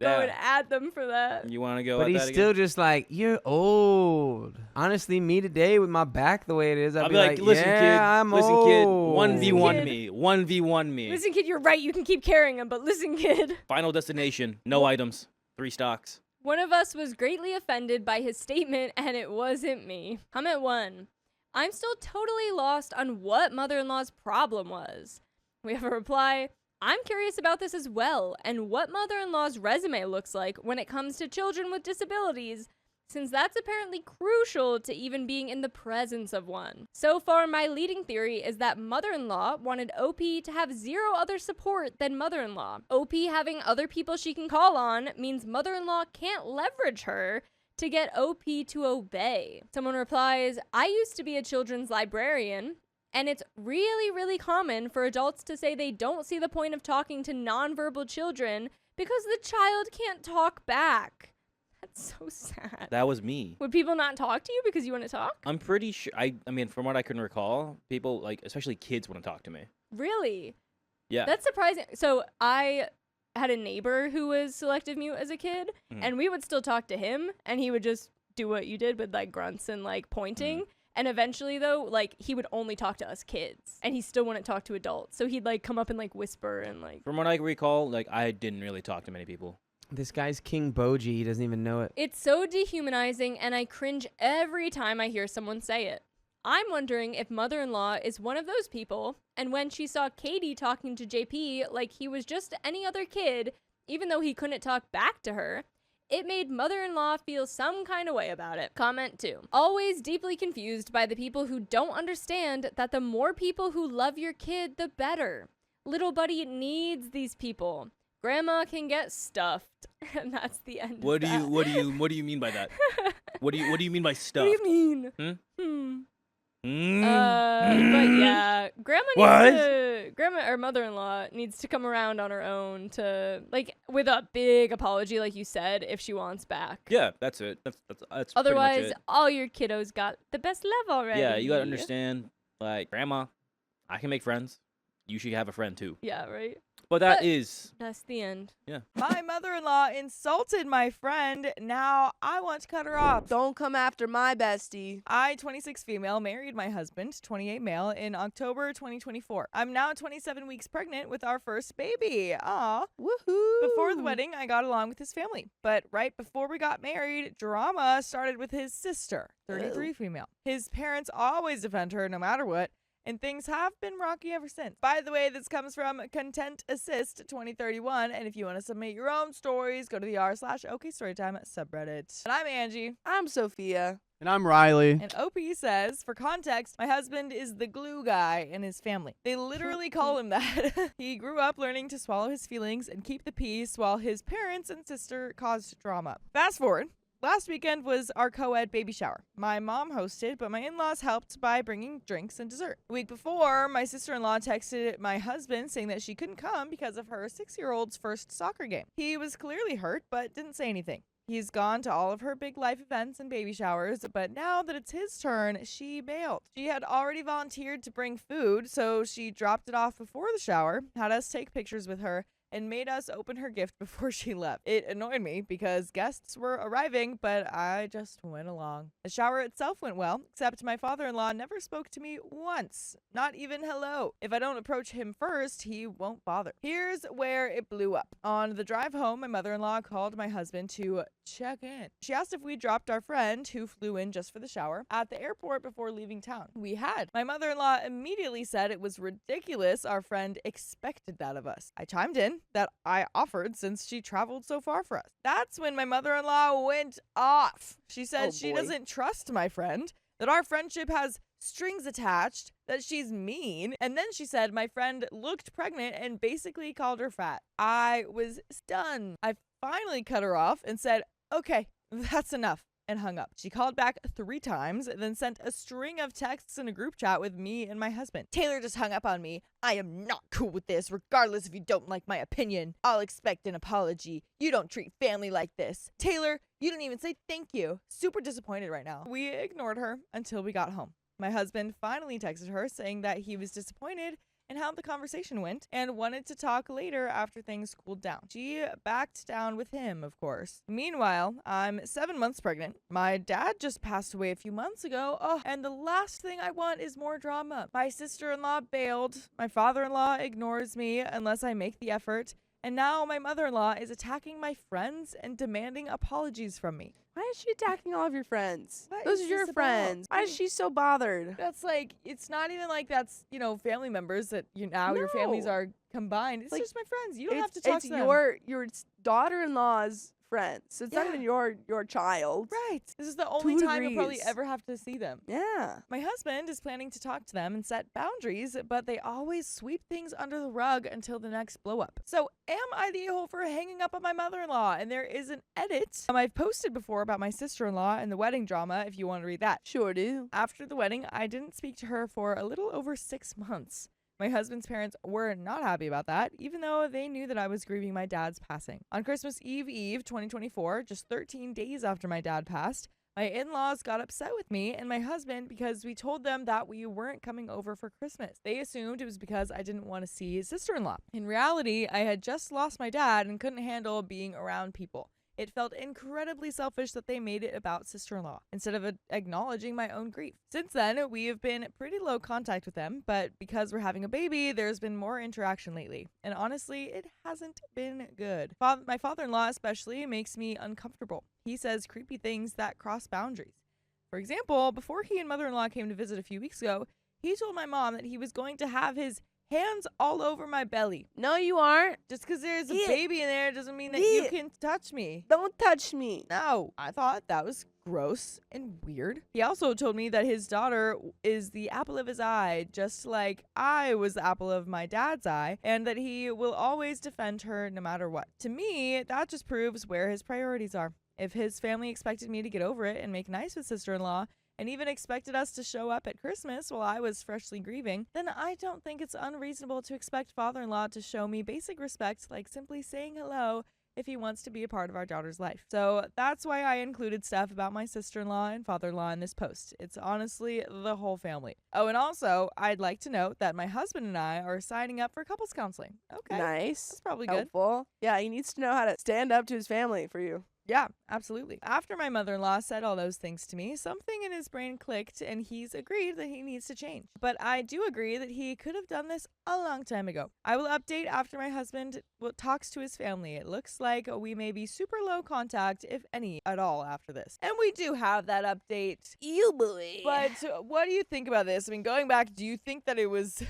Going at them for that. You want to go but at he's that still again? just like, you're old. Honestly, me today with my back the way it is, I'd I'll be be like, listen, yeah, kid. I'm Listen, old. kid. 1v1 Kid. me. 1v1 me. Listen, kid, you're right. You can keep carrying him, but listen, kid. Final destination. No items. 3 stocks. One of us was greatly offended by his statement, and it wasn't me. Comment 1. I'm still totally lost on what mother-in-law's problem was. We have a reply. I'm curious about this as well, and what mother-in-law's resume looks like when it comes to children with disabilities, since that's apparently crucial to even being in the presence of one. So far, my leading theory is that mother-in-law wanted OP to have zero other support than mother-in-law. OP having other people she can call on means mother-in-law can't leverage her to get OP to obey. Someone replies, I used to be a children's librarian, and it's really, really common for adults to say they don't see the point of talking to nonverbal children because the child can't talk back. That's so sad. That was me. Would people not talk to you because you want to talk? I'm pretty sure. I mean, from what I can recall, people, like, especially kids, want to talk to me. Really? Yeah. That's surprising. So I had a neighbor who was selective mute as a kid, and we would still talk to him, and he would just do what you did with like grunts and like pointing. And eventually, though, like, he would only talk to us kids, and he still wouldn't talk to adults. So he'd like come up and like whisper and like. From what I recall, like, I didn't really talk to many people. This guy's King Boji. He doesn't even know it. It's so dehumanizing, and I cringe every time I hear someone say it. I'm wondering if mother-in-law is one of those people, and when she saw Katie talking to JP like he was just any other kid, even though he couldn't talk back to her, it made mother-in-law feel some kind of way about it. Comment 2. Always deeply confused by the people who don't understand that the more people who love your kid, the better. Little buddy needs these people. Grandma can get stuffed. And that's the end What of do that. what do you mean by that? What do you mean by stuff? What do you mean? Mm. But yeah, grandma or mother-in-law needs to come around on her own to, like, with a big apology, like you said, if she wants back. Yeah, that's it. That's Otherwise, pretty much it. all your kiddos got the best love already. Yeah, you gotta understand, like, grandma, I can make friends. You should have a friend too. Yeah, right? But that But- is, That's the end. My mother-in-law insulted my friend. Now I want to cut her off. Don't come after my bestie. I, 26 female, married my husband, 28 male, in October 2024. I'm now 27 weeks pregnant with our first baby. Aw. Woohoo. Before the wedding, I got along with his family. But right before we got married, drama started with his sister, 33 female. His parents always defend her no matter what. And things have been rocky ever since. By the way, this comes from Content Assist 2031. And if you want to submit your own stories, go to the r/OK Storytime subreddit. And I'm Angie. I'm Sophia. And I'm Riley. And OP says, for context, my husband is the glue guy in his family. They literally call him that. He grew up learning to swallow his feelings and keep the peace while his parents and sister caused drama. Fast forward. Last weekend was our co-ed baby shower. My mom hosted, but my in-laws helped by bringing drinks and dessert. The week before, my sister-in-law texted my husband saying that she couldn't come because of her 6-year-old's first soccer game. He was clearly hurt, but didn't say anything. He's gone to all of her big life events and baby showers, but now that it's his turn, she bailed. She had already volunteered to bring food, so she dropped it off before the shower, had us take pictures with her, and made us open her gift before she left. It annoyed me because guests were arriving, but I just went along. The shower itself went well, except my father-in-law never spoke to me once. Not even hello. If I don't approach him first, he won't bother. Here's where it blew up. On the drive home, my mother-in-law called my husband to check in. She asked if we dropped our friend, who flew in just for the shower, at the airport before leaving town. We had. My mother-in-law immediately said it was ridiculous our friend expected that of us. I chimed in that I offered since she traveled so far for us. That's when my mother-in-law went off. She said she doesn't trust my friend, that our friendship has strings attached, that she's mean, and then she said my friend looked pregnant and basically called her fat. I was stunned. I finally cut her off and said, okay, that's enough. and hung up. She called back 3 times, then sent a string of texts in a group chat with me and my husband. Taylor just hung up on me. I am not cool with this, regardless if you don't like my opinion. I'll expect an apology. You don't treat family like this. Taylor, you didn't even say thank you. Super disappointed right now. We ignored her until we got home. My husband finally texted her saying that he was disappointed and how the conversation went and wanted to talk later after things cooled down. She backed down with him, of course. Meanwhile, I'm 7 months pregnant. My dad just passed away a few months ago. Oh, and the last thing I want is more drama. My sister-in-law bailed. My father-in-law ignores me unless I make the effort. And now my mother-in-law is attacking my friends and demanding apologies from me. Why is she attacking all of your friends? What Those is are your this about? friends. Why is she so bothered? That's like, it's not even like that's, family members that your families No. are combined. It's Like, just my friends. You don't have to It's talk to them. your daughter-in-law's friends. So it's not Yeah. even your child. Right. This is the only Two time you'll probably degrees. ever have to see them. Yeah. My husband is planning to talk to them and set boundaries, but they always sweep things under the rug until the next blow up. So am I the a-hole for hanging up on my mother-in-law? And there is an edit I've posted before about my sister-in-law and the wedding drama if you want to read that. Sure do. After the wedding, I didn't speak to her for a little over 6 months. My husband's parents were not happy about that, even though they knew that I was grieving my dad's passing. On Christmas Eve 2024, just 13 days after my dad passed, my in-laws got upset with me and my husband because we told them that we weren't coming over for Christmas. They assumed it was because I didn't want to see his sister-in-law. In reality, I had just lost my dad and couldn't handle being around people. It felt incredibly selfish that they made it about sister-in-law instead of acknowledging my own grief. Since then, we have been pretty low contact with them, but because we're having a baby, there's been more interaction lately. And honestly, it hasn't been good. My father-in-law especially makes me uncomfortable. He says creepy things that cross boundaries. For example, before he and mother-in-law came to visit a few weeks ago, he told my mom that he was going to have his hands all over my belly. No, you aren't. Just because there's a Yeah. baby in there doesn't mean that Yeah. you can touch me. Don't touch me. No, I thought that was gross and weird. He also told me that his daughter is the apple of his eye, just like I was the apple of my dad's eye, and that he will always defend her no matter what. To me, that just proves where his priorities are. If his family expected me to get over it and make nice with sister-in-law, and even expected us to show up at Christmas while I was freshly grieving, then I don't think it's unreasonable to expect father-in-law to show me basic respect like simply saying hello if he wants to be a part of our daughter's life. So that's why I included stuff about my sister-in-law and father-in-law in this post. It's honestly the whole family. Oh, and also, I'd like to note that my husband and I are signing up for couples counseling. Okay. Nice. That's probably good. Helpful. Yeah, he needs to know how to stand up to his family for you. Yeah, absolutely. After my mother-in-law said all those things to me, something in his brain clicked and he's agreed that he needs to change. But I do agree that he could have done this a long time ago. I will update after my husband talks to his family. It looks like we may be super low contact, if any at all, after this. And we do have that update. You boy. But what do you think about this? I mean, going back, do you think that it was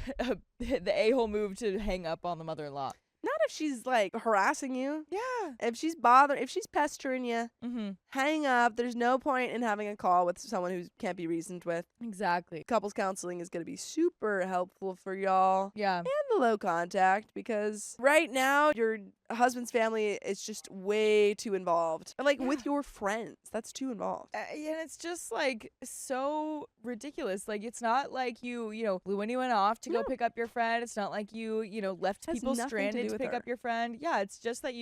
the a-hole move to hang up on the mother-in-law? Not if she's like harassing you. Yeah. If she's pestering you, Mm-hmm. hang up. There's no point in having a call with someone who can't be reasoned with. Exactly. Couples counseling is going to be super helpful for y'all. Yeah. And the low contact, because right now your husband's family is just way too involved. Like with your friends, that's too involved. And it's just like so ridiculous. Like it's not like you blew anyone off to go No. pick up your friend. It's not like you left Has people nothing to stranded do to with pick her. up your friend. Yeah, it's just that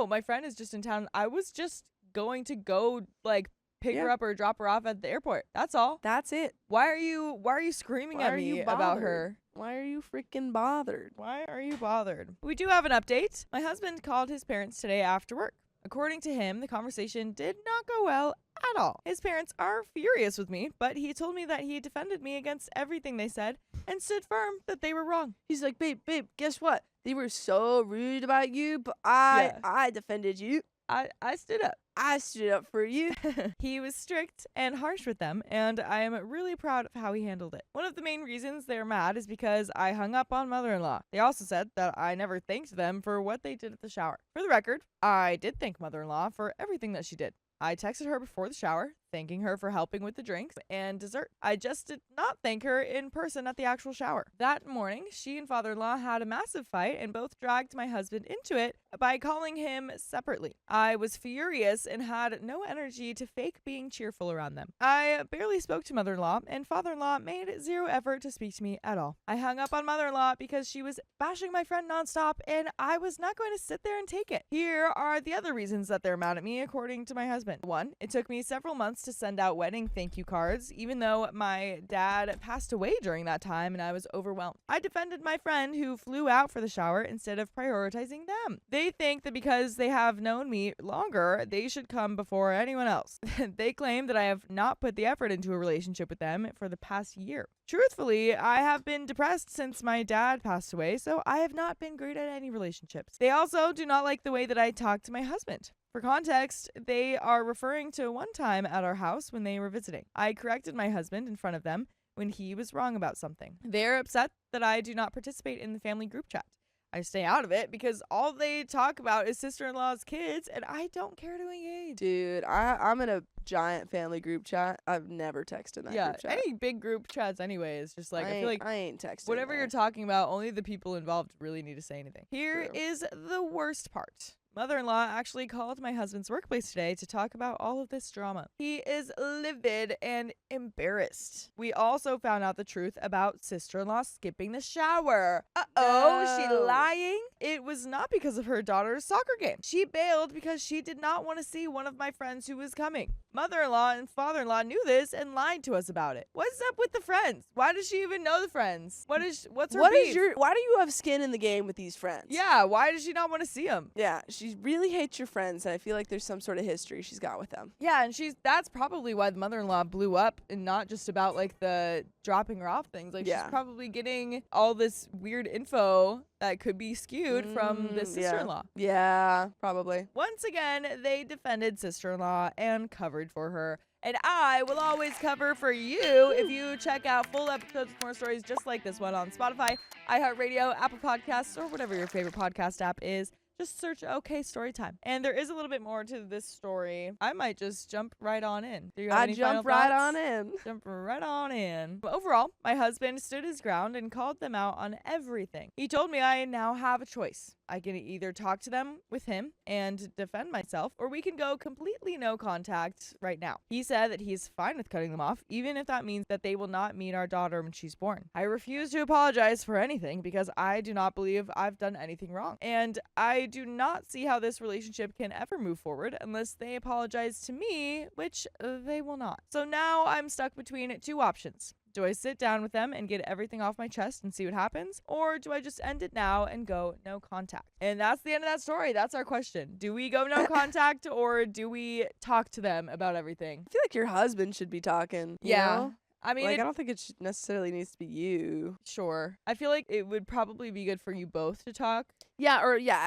my friend is just in town. I was just going to go like pick her Yeah. up or drop her off at the airport. That's all. That's it. Why are you screaming Why at are me you about bothered? her? Why are you freaking bothered? Why are you bothered? We do have an update. My husband called his parents today after work. According to him, the conversation did not go well at all. His parents are furious with me, but he told me that he defended me against everything they said and stood firm that they were wrong. He's like, babe, guess what? They were so rude about you, but I defended you. I stood up. I stood up for you. He was strict and harsh with them, and I am really proud of how he handled it. One of the main reasons they're mad is because I hung up on mother-in-law. They also said that I never thanked them for what they did at the shower. For the record, I did thank mother-in-law for everything that she did. I texted her before the shower, thanking her for helping with the drinks and dessert. I just did not thank her in person at the actual shower. That morning, she and father-in-law had a massive fight and both dragged my husband into it by calling him separately. I was furious and had no energy to fake being cheerful around them. I barely spoke to mother-in-law, and father-in-law made zero effort to speak to me at all. I hung up on mother-in-law because she was bashing my friend nonstop, and I was not going to sit there and take it. Here are the other reasons that they're mad at me, according to my husband. 1, it took me several months to send out wedding thank you cards, even though my dad passed away during that time and I was overwhelmed. I defended my friend who flew out for the shower instead of prioritizing them. They think that because they have known me longer, they should come before anyone else. They claim that I have not put the effort into a relationship with them for the past year. Truthfully, I have been depressed since my dad passed away, so I have not been great at any relationships. They also do not like the way that I talk to my husband. For context, they are referring to one time at our house when they were visiting. I corrected my husband in front of them when he was wrong about something. They're upset that I do not participate in the family group chat. I stay out of it because all they talk about is sister-in-law's kids, and I don't care to engage. Dude, I'm in a giant family group chat. I've never texted that group chat. Any big group chats anyway is just like, I feel like I ain't texting. whatever you're talking about, only the people involved really need to say anything. Here True. is the worst part. Mother-in-law actually called my husband's workplace today to talk about all of this drama. He is livid and embarrassed. We also found out the truth about sister-in-law skipping the shower. Uh-oh, she lying? It was not because of her daughter's soccer game. She bailed because she did not want to see one of my friends who was coming. Mother-in-law and father-in-law knew this and lied to us about it. What's up with the friends? Why does she even know the friends? What's her beef? Why do you have skin in the game with these friends? Yeah, why does she not want to see them? Yeah, she really hates your friends, and I feel like there's some sort of history she's got with them. Yeah, and that's probably why the mother-in-law blew up, and not just about like the dropping her off things. Like she's probably getting all this weird info that could be skewed from this sister-in-law. Yeah, probably. Once again, they defended sister-in-law and covered for her. And I will always cover for you if you check out full episodes with more stories just like this one on Spotify, iHeartRadio, Apple Podcasts, or whatever your favorite podcast app is. Just search OK Storytime. And there is a little bit more to this story. I might just jump right on in. Do you have any final thoughts? Jump right on in. Overall, my husband stood his ground and called them out on everything. He told me I now have a choice. I can either talk to them with him and defend myself, or we can go completely no contact right now. He said that he's fine with cutting them off, even if that means that they will not meet our daughter when she's born. I refuse to apologize for anything because I do not believe I've done anything wrong. And I do not see how this relationship can ever move forward unless they apologize to me, which they will not. So now I'm stuck between two options. Do I sit down with them and get everything off my chest and see what happens? Or do I just end it now and go no contact? And that's the end of that story. That's our question. Do we go no contact or do we talk to them about everything? I feel like your husband should be talking. You know? I mean, I don't think it necessarily needs to be you. Sure. I feel like it would probably be good for you both to talk. Yeah,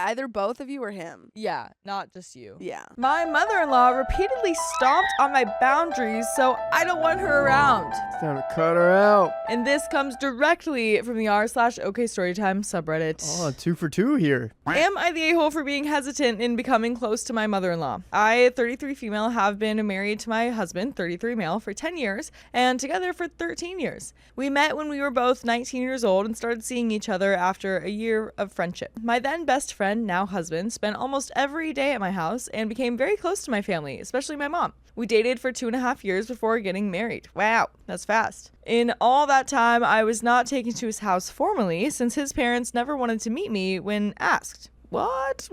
either both of you or him. Yeah, not just you. Yeah. My mother-in-law repeatedly stomped on my boundaries, so I don't want her around. It's time to cut her out. And this comes directly from the r/OK Storytime subreddit. Oh, 2 for 2 here. Am I the a-hole for being hesitant in becoming close to my mother-in-law? I, 33 female, have been married to my husband, 33 male, for 10 years, and together for 13 years. We met when we were both 19 years old and started seeing each other after a year of friendship. My then best friend, now husband, spent almost every day at my house and became very close to my family, especially my mom. We dated for 2.5 years before getting married. Wow, that's fast. In all that time, I was not taken to his house formally since his parents never wanted to meet me when asked. What?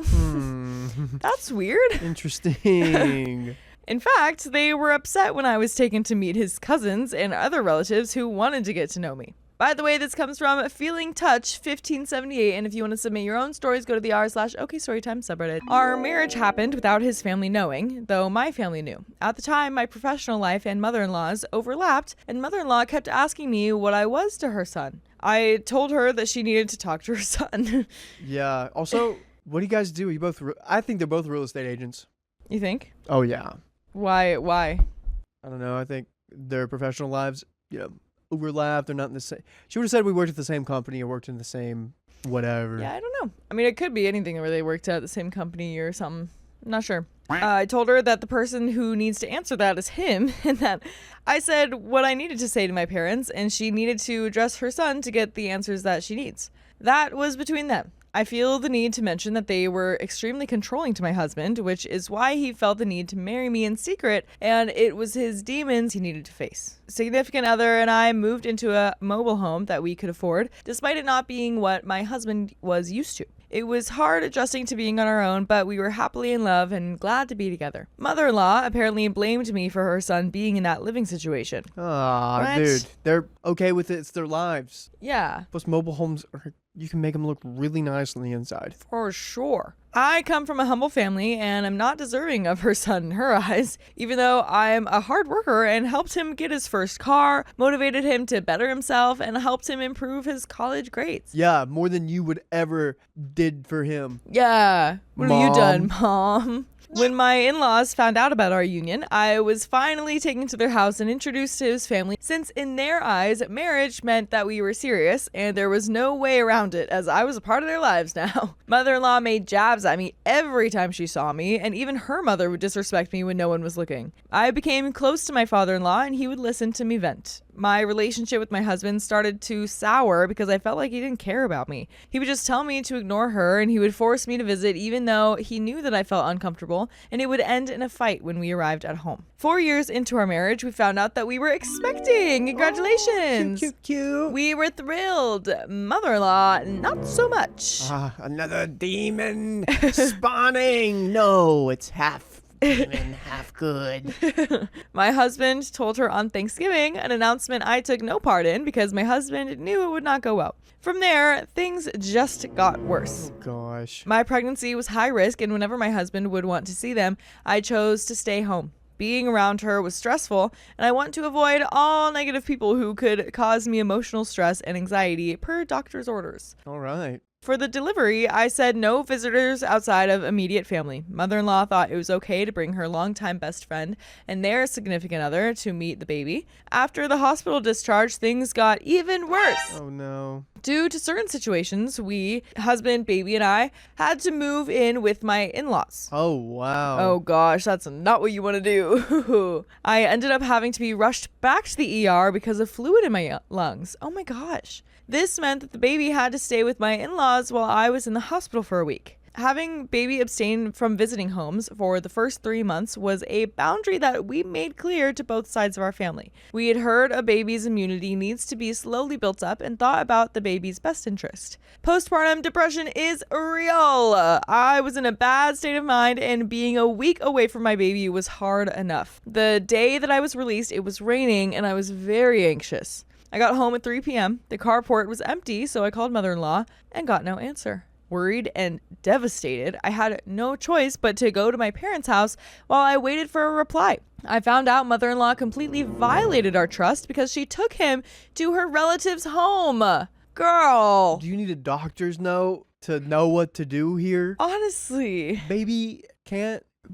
That's weird. Interesting. In fact, they were upset when I was taken to meet his cousins and other relatives who wanted to get to know me. By the way, this comes from Feeling Touch 1578, and if you want to submit your own stories, go to the r/OK Storytime subreddit. Our marriage happened without his family knowing, though my family knew. At the time, my professional life and mother-in-law's overlapped, and mother-in-law kept asking me what I was to her son. I told her that she needed to talk to her son. Yeah. Also, what do you guys do? You both? I think they're both real estate agents. You think? Oh yeah. Why? I don't know. I think their professional lives, overlap. They're not in the same. She would have said we worked at the same company or worked in the same whatever. Yeah, I don't know. I mean, it could be anything where they worked at the same company or something. Not sure. I told her that the person who needs to answer that is him, and that I said what I needed to say to my parents, and she needed to address her son to get the answers that she needs. That was between them. I feel the need to mention that they were extremely controlling to my husband, which is why he felt the need to marry me in secret, and it was his demons he needed to face. Significant other and I moved into a mobile home that we could afford, despite it not being what my husband was used to. It was hard adjusting to being on our own, but we were happily in love and glad to be together. Mother-in-law apparently blamed me for her son being in that living situation. Aw, What? dude. They're okay with it. It's their lives. Yeah, Plus, mobile homes, you can make them look really nice on the inside. for sure. I come from a humble family and I'm not deserving of her son in her eyes, even though I'm a hard worker and helped him get his first car, motivated him to better himself, and helped him improve his college grades. Yeah, more than you would ever did for him. Yeah. What have you done, Mom. Mom? When my in-laws found out about our union, I was finally taken to their house and introduced to his family, since in their eyes, marriage meant that we were serious, and there was no way around it, as I was a part of their lives now. Mother-in-law made jabs at me every time she saw me, and even her mother would disrespect me when no one was looking. I became close to my father-in-law, and he would listen to me vent. My relationship with my husband started to sour because I felt like he didn't care about me. He would just tell me to ignore her, and he would force me to visit even though he knew that I felt uncomfortable, and it would end in a fight when we arrived at home. 4 years into our marriage, we found out that we were expecting. Congratulations! Cute. We were thrilled. Mother-in-law, not so much. Another demon spawning. No, it's half demon, half good. My husband told her on Thanksgiving, an announcement I took no part in because my husband knew it would not go well. From there, things just got worse. Oh, gosh. My pregnancy was high risk, and whenever my husband would want to see them, I chose to stay home. Being around her was stressful, and I want to avoid all negative people who could cause me emotional stress and anxiety per doctor's orders. All right. For the delivery, I said no visitors outside of immediate family. Mother-in-law thought it was okay to bring her longtime best friend and their significant other to meet the baby. After the hospital discharge, things got even worse. Oh, no. Due to certain situations, we, husband, baby, and I, had to move in with my in-laws. Oh, wow. Oh gosh, that's not what you want to do. I ended up having to be rushed back to the ER because of fluid in my lungs. Oh my gosh. This meant that the baby had to stay with my in-laws while I was in the hospital for a week. Having baby abstain from visiting homes for the first 3 months was a boundary that we made clear to both sides of our family. We had heard a baby's immunity needs to be slowly built up and thought about the baby's best interest. Postpartum depression is real. I was in a bad state of mind, and being a week away from my baby was hard enough. The day that I was released, it was raining, and I was very anxious. I got home at 3 p.m. The carport was empty, so I called mother-in-law and got no answer. Worried and devastated, I had no choice but to go to my parents' house while I waited for a reply. I found out mother-in-law completely violated our trust because she took him to her relative's home. Girl. Do you need a doctor's note to know what to do here? Honestly.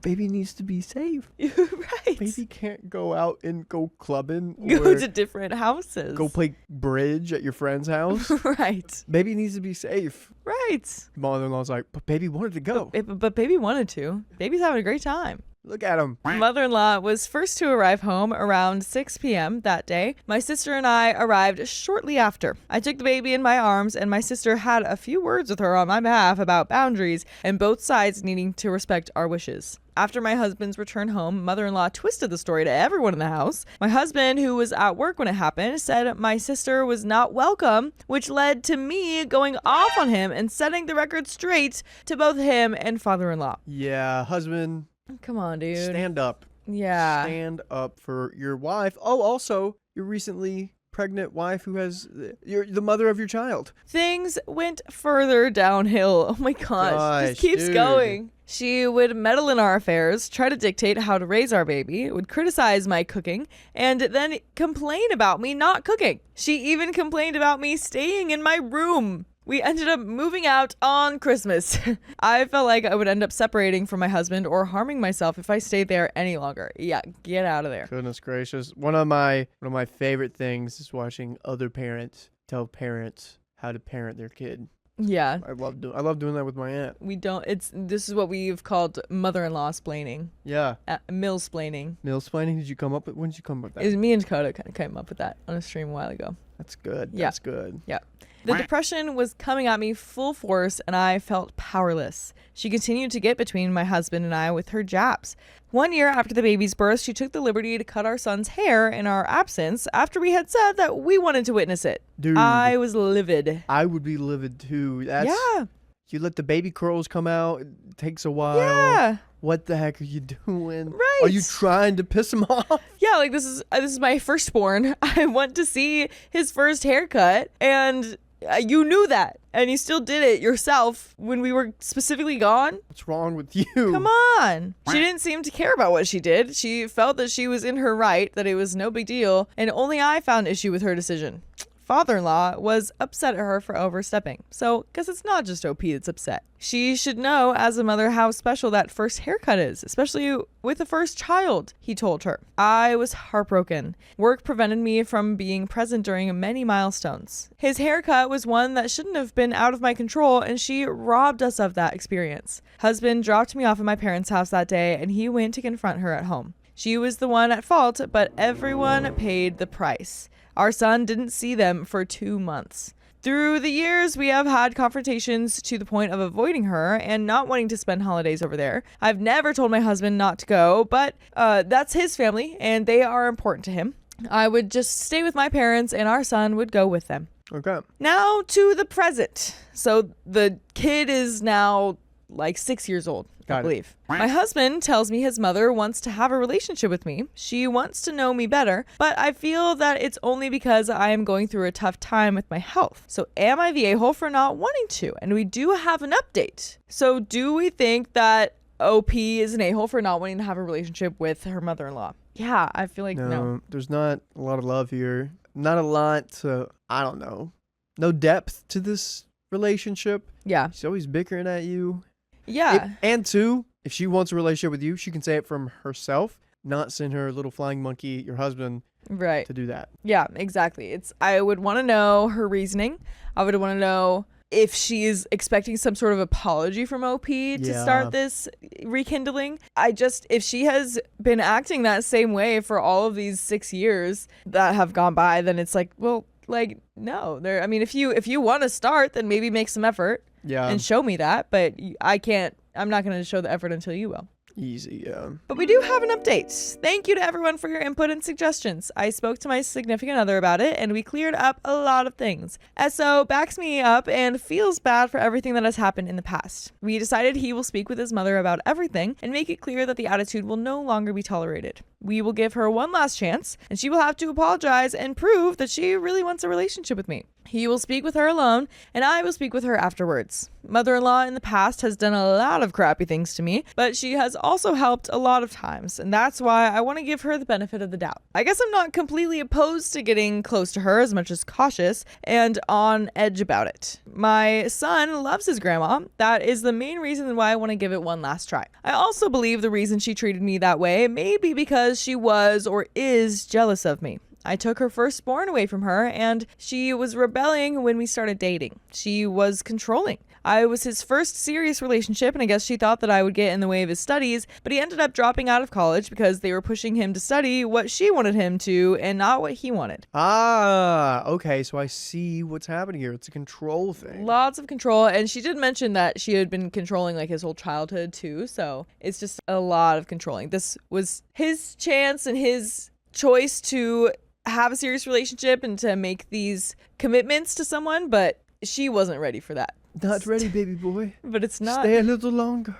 Baby needs to be safe. Right. Baby can't go out and go clubbing Go or to different houses. go play bridge at your friend's house. Right. Baby needs to be safe. Right. Mother-in-law's like, but baby wanted to go. But baby wanted to. Baby's having a great time. Look at him. Mother-in-law was first to arrive home around 6 p.m. that day. My sister and I arrived shortly after. I took the baby in my arms, and my sister had a few words with her on my behalf about boundaries and both sides needing to respect our wishes. After my husband's return home, mother-in-law twisted the story to everyone in the house. My husband, who was at work when it happened, said my sister was not welcome, which led to me going off on him and setting the record straight to both him and father-in-law. Yeah, husband, Come on, dude. stand up. Yeah. Stand up for your wife. Oh, also, your recently pregnant wife who has you're the mother of your child. Things went further downhill. Oh my gosh. Just keeps dude. going. She would meddle in our affairs, try to dictate how to raise our baby, would criticize my cooking, and then complain about me not cooking. She even complained about me staying in my room. We ended up moving out on Christmas. I felt like I would end up separating from my husband or harming myself if I stayed there any longer. Yeah, get out of there. Goodness gracious. One of my favorite things is watching other parents tell parents how to parent their kid. Yeah. I love doing that with my aunt. We don't. This is what we've called mother-in-law splaining. Yeah. Mill-splaining. When did you come up with that? It was me and Dakota kind of came up with that on a stream a while ago. That's good. Yeah. That's good. Yeah. The depression was coming at me full force, and I felt powerless. She continued to get between my husband and I with her jabs. 1 year after the baby's birth, she took the liberty to cut our son's hair in our absence after we had said that we wanted to witness it. Dude. I was livid. I would be livid too. Yeah. You let the baby curls come out. It takes a while. Yeah. What the heck are you doing? Right. Are you trying to piss him off? Yeah, like this is my firstborn. I went to see his first haircut, and you knew that, and you still did it yourself when we were specifically gone. What's wrong with you? Come on. She didn't seem to care about what she did. She felt that she was in her right, that it was no big deal, and only I found issue with her decision. Father-in-law was upset at her for overstepping. So, guess it's not just OP that's upset. She should know as a mother how special that first haircut is, especially with the first child, he told her. I was heartbroken. Work prevented me from being present during many milestones. His haircut was one that shouldn't have been out of my control, and she robbed us of that experience. Husband dropped me off at my parents' house that day, and he went to confront her at home. She was the one at fault, but everyone paid the price. Our son didn't see them for 2 months. Through the years, we have had confrontations to the point of avoiding her and not wanting to spend holidays over there. I've never told my husband not to go, but that's his family, and they are important to him. I would just stay with my parents, and our son would go with them. Okay. Now to the present. So the kid is now like 6 years old. I believe. My husband tells me his mother wants to have a relationship with me. She wants to know me better, but I feel that it's only because I am going through a tough time with my health. So am I the a-hole for not wanting to? And we do have an update. So do we think that OP is an a-hole for not wanting to have a relationship with her mother-in-law? Yeah, I feel like no. There's not a lot of love here. Not a lot I don't know. No depth to this relationship. Yeah. She's always bickering at you. Yeah. And two, if she wants a relationship with you, she can say it from herself, not send her little flying monkey, your husband, right, to do that. Yeah, exactly. I would want to know her reasoning. I would want to know if she is expecting some sort of apology from OP to start this rekindling. If she has been acting that same way for all of these 6 years that have gone by, then it's like, well, like, no. I mean, if you want to start, then maybe make some effort. Yeah. And show me that, but I'm not going to show the effort until you will. Easy, yeah. But we do have an update. Thank you to everyone for your input and suggestions. I spoke to my significant other about it, and we cleared up a lot of things. SO backs me up and feels bad for everything that has happened in the past. We decided he will speak with his mother about everything and make it clear that the attitude will no longer be tolerated. We will give her one last chance, and she will have to apologize and prove that she really wants a relationship with me. He will speak with her alone, and I will speak with her afterwards. Mother-in-law in the past has done a lot of crappy things to me, but she has also helped a lot of times, and that's why I want to give her the benefit of the doubt. I guess I'm not completely opposed to getting close to her, as much as cautious and on edge about it. My son loves his grandma. That is the main reason why I want to give it one last try. I also believe the reason she treated me that way may be because she was or is jealous of me. I took her firstborn away from her, and she was rebelling when we started dating. She was controlling. I was his first serious relationship, and I guess she thought that I would get in the way of his studies, but he ended up dropping out of college because they were pushing him to study what she wanted him to and not what he wanted. Ah, okay, so I see what's happening here. It's a control thing. Lots of control, and she did mention that she had been controlling like his whole childhood too, so it's just a lot of controlling. This was his chance and his choice to have a serious relationship and to make these commitments to someone, but she wasn't ready for that. Not ready, baby boy. But it's not. Stay a little longer.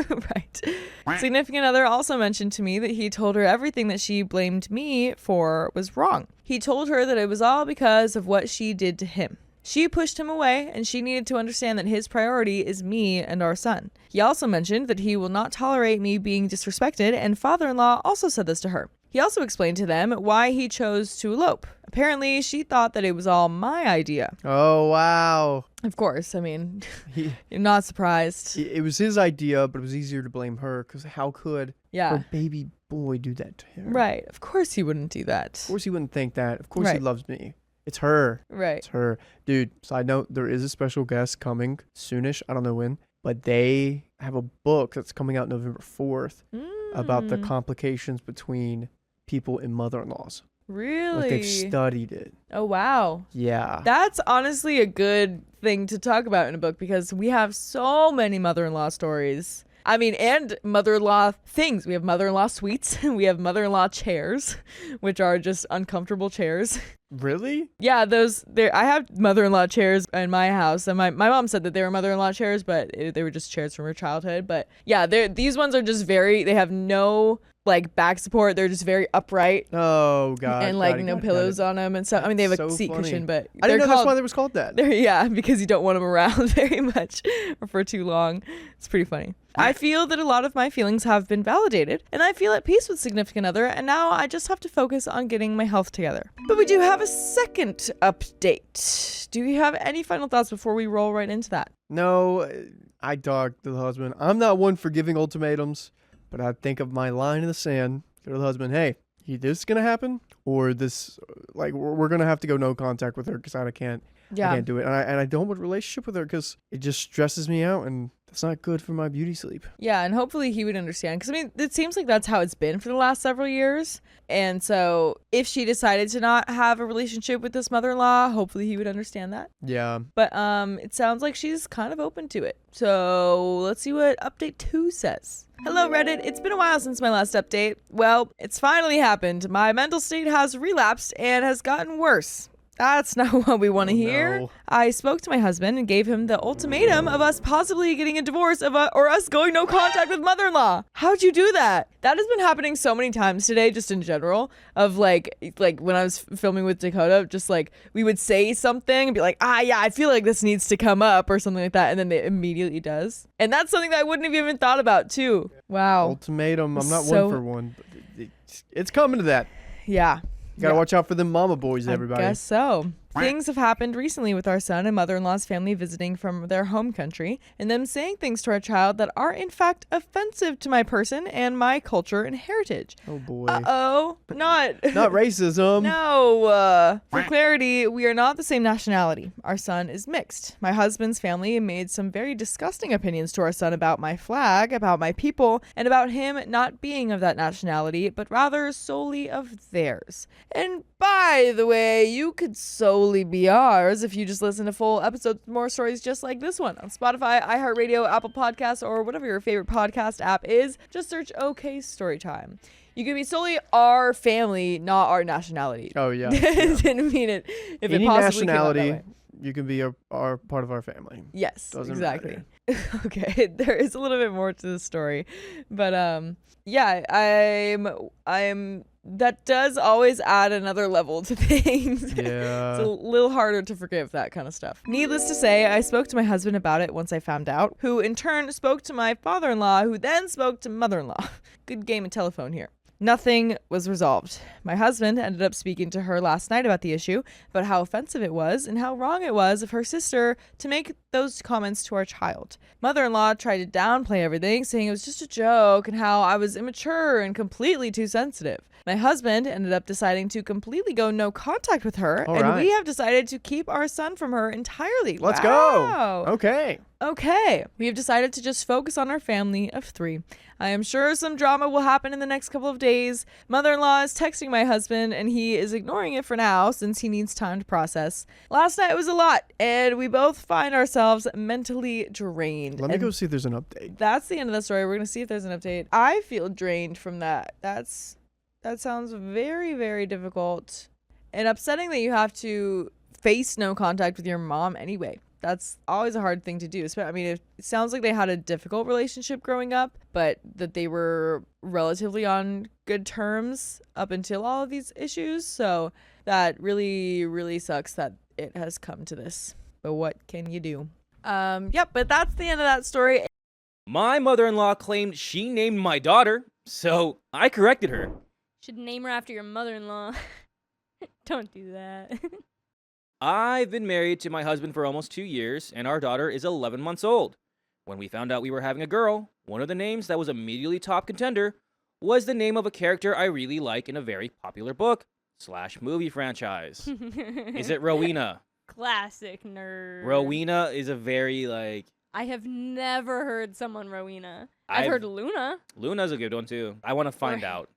Right. Significant other also mentioned to me that he told her everything that she blamed me for was wrong. He told her that it was all because of what she did to him. She pushed him away, and she needed to understand that his priority is me and our son. He also mentioned that he will not tolerate me being disrespected, and father-in-law also said this to her. He also explained to them why he chose to elope. Apparently, she thought that it was all my idea. Oh, wow. Of course, I mean, you're not surprised. It was his idea, but it was easier to blame her, because how could her baby boy do that to him? Right. Of course he wouldn't do that. Of course he wouldn't think that. Of course he loves me. It's her. Right. It's her. Dude, side note, there is a special guest coming soonish. I don't know when, but they have a book that's coming out November 4th about the complications between people and mother-in-laws. Really? Like they've studied it. Oh, wow. Yeah. That's honestly a good thing to talk about in a book because we have so many mother-in-law stories. I mean, and mother-in-law things. We have mother-in-law suites. We have mother-in-law chairs, which are just uncomfortable chairs. Really? Yeah, I have mother-in-law chairs in my house, and my mom said that they were mother-in-law chairs, but they were just chairs from her childhood. But yeah, these ones are just they have no like back support. They're just very upright. Oh god. And like no pillows on them and stuff. I mean, they have a So seat funny. cushion, but I didn't know called, that's why they was called that. yeah, because you don't want them around very much or for too long. It's pretty funny. I feel that a lot of my feelings have been validated, and I feel at peace with significant other, and now I just have to focus on getting my health together. But we do have a second update. Do you have any final thoughts before we roll right into that? No, I talked to the husband. I'm not one for giving ultimatums, but I think of my line in the sand. Go to the husband, hey, this is going to happen, or this, like, we're going to have to go no contact with her because I can't do it. And I don't want a relationship with her because it just stresses me out, and that's not good for my beauty sleep. Yeah, and hopefully he would understand. Because, I mean, it seems like that's how it's been for the last several years. And so if she decided to not have a relationship with this mother-in-law, hopefully he would understand that. Yeah. But it sounds like she's kind of open to it. So let's see what update 2 says. Hello, Reddit. It's been a while since my last update. Well, it's finally happened. My mental state has relapsed and has gotten worse. That's not what we want to hear. No. I spoke to my husband and gave him the ultimatum of us possibly getting a divorce or us going no contact with mother-in-law. How'd you do that? That has been happening so many times today, just in general, of like when I was filming with Dakota, just like we would say something and be like, yeah, I feel like this needs to come up or something like that. And then it immediately does. And that's something that I wouldn't have even thought about too. Wow. Ultimatum. I'm not So- one for one. But it's coming to that. Yeah. You gotta watch out for them mama boys, everybody. I guess so. Things have happened recently with our son and mother-in-law's family visiting from their home country and them saying things to our child that are in fact offensive to my person and my culture and heritage. Oh boy. Uh-oh. Not racism. No. For clarity, we are not the same nationality. Our son is mixed. My husband's family made some very disgusting opinions to our son about my flag, about my people, and about him not being of that nationality, but rather solely of theirs. And by the way, you could solely be ours if you just listen to full episodes with more stories just like this one on Spotify, iHeartRadio, Apple Podcasts, or whatever your favorite podcast app is. Just search OK Storytime. You can be solely our family, not our nationality. Oh yeah. Didn't mean it. If Any it possibly came out that nationality, way. you can be our part of our family. Yes, Doesn't exactly. matter. Okay, there is a little bit more to the story, but yeah, I'm. That does always add another level to things. Yeah. It's a little harder to forgive that kind of stuff. Needless to say, I spoke to my husband about it once I found out, who in turn spoke to my father-in-law, who then spoke to mother-in-law. Good game of telephone here. Nothing was resolved. My husband ended up speaking to her last night about the issue, about how offensive it was and how wrong it was of her sister to make those comments to our child. Mother-in-law tried to downplay everything, saying it was just a joke and how I was immature and completely too sensitive. My husband ended up deciding to completely go no contact with her, All and right. we have decided to keep our son from her entirely. Let's Wow. go. Okay. Okay, we have decided to just focus on our family of 3. I am sure some drama will happen in the next couple of days. Mother-in-law is texting my husband, and he is ignoring it for now since he needs time to process. Last night was a lot, and we both find ourselves mentally drained. Let me And go see if there's an update. that's the end of the story. We're going to see if there's an update. I feel drained from that. That sounds very, very difficult and upsetting that you have to face no contact with your mom anyway. That's always a hard thing to do. I mean, it sounds like they had a difficult relationship growing up, but that they were relatively on good terms up until all of these issues. So that really, really sucks that it has come to this. But what can you do? Yep, but that's the end of that story. My mother-in-law claimed she named my daughter, so I corrected her. Should name her after your mother-in-law. Don't do that. I've been married to my husband for almost 2 years, and our daughter is 11 months old. When we found out we were having a girl, one of the names that was immediately top contender was the name of a character I really like in a very popular book, / movie franchise? Is it Rowena? Classic nerd. Rowena is a very, like... I have never heard someone Rowena. I've heard Luna. Luna's a good one, too. I want to find out.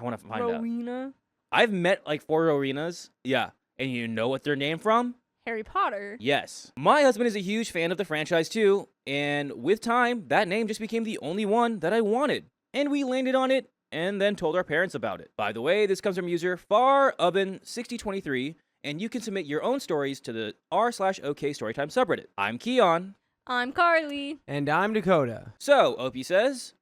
Rowena. I've met, like, 4 Rowenas. Yeah. And you know what they're named from? Harry Potter. Yes. My husband is a huge fan of the franchise, too. And with time, that name just became the only one that I wanted. And we landed on it and then told our parents about it. By the way, this comes from user FarOven6023. And you can submit your own stories to the r/OK Storytime subreddit. I'm Keon. I'm Carly. And I'm Dakota. So, Opie says,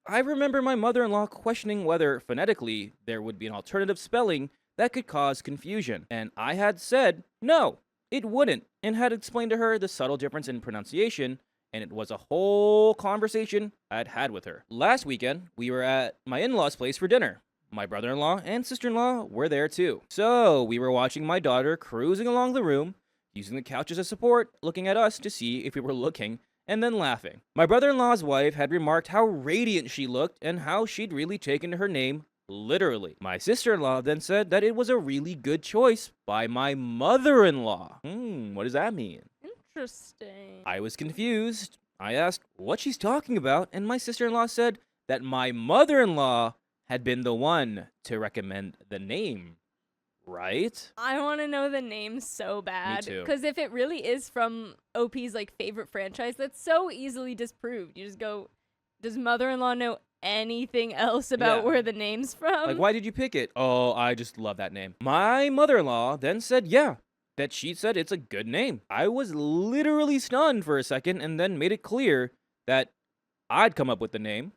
I remember my mother-in-law questioning whether, phonetically, there would be an alternative spelling that could cause confusion. And I had said, no, it wouldn't, and had explained to her the subtle difference in pronunciation, and it was a whole conversation I'd had with her. Last weekend, we were at my in-laws' place for dinner. My brother-in-law and sister-in-law were there too. So we were watching my daughter cruising along the room, using the couch as a support, looking at us to see if we were looking, and then laughing. My brother-in-law's wife had remarked how radiant she looked and how she'd really taken to her name literally. My sister-in-law then said that it was a really good choice by my mother-in-law. What does that mean? Interesting. I was confused. I asked what she's talking about, and my sister-in-law said that my mother-in-law had been the one to recommend the name, right? I want to know the name so bad. Me too. Because if it really is from OP's like favorite franchise, that's so easily disproved. You just go, does mother-in-law know anything else about where the name's from? Like, why did you pick it? Oh, I just love that name. My mother-in-law then said, yeah, that she said it's a good name. I was literally stunned for a second and then made it clear that I'd come up with the name,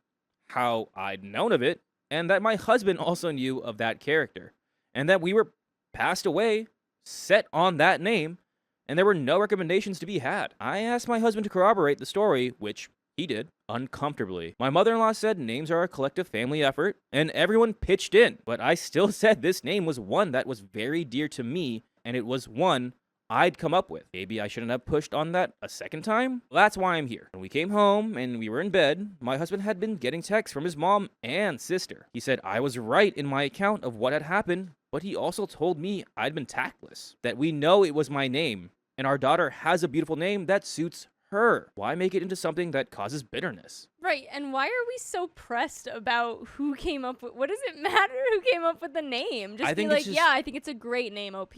how I'd known of it, and that my husband also knew of that character, and that we were passed away, set on that name, and there were no recommendations to be had. I asked my husband to corroborate the story, which he did, uncomfortably. My mother-in-law said names are a collective family effort, and everyone pitched in, but I still said this name was one that was very dear to me, and it was one I'd come up with. Maybe I shouldn't have pushed on that a second time? Well, that's why I'm here. When we came home and we were in bed, my husband had been getting texts from his mom and sister. He said I was right in my account of what had happened, but he also told me I'd been tactless, that we know it was my name, and our daughter has a beautiful name that suits her. Why make it into something that causes bitterness? Right, and why are we so pressed about who came up with... What does it matter who came up with the name? Just be like, yeah, I think it's a great name, OP.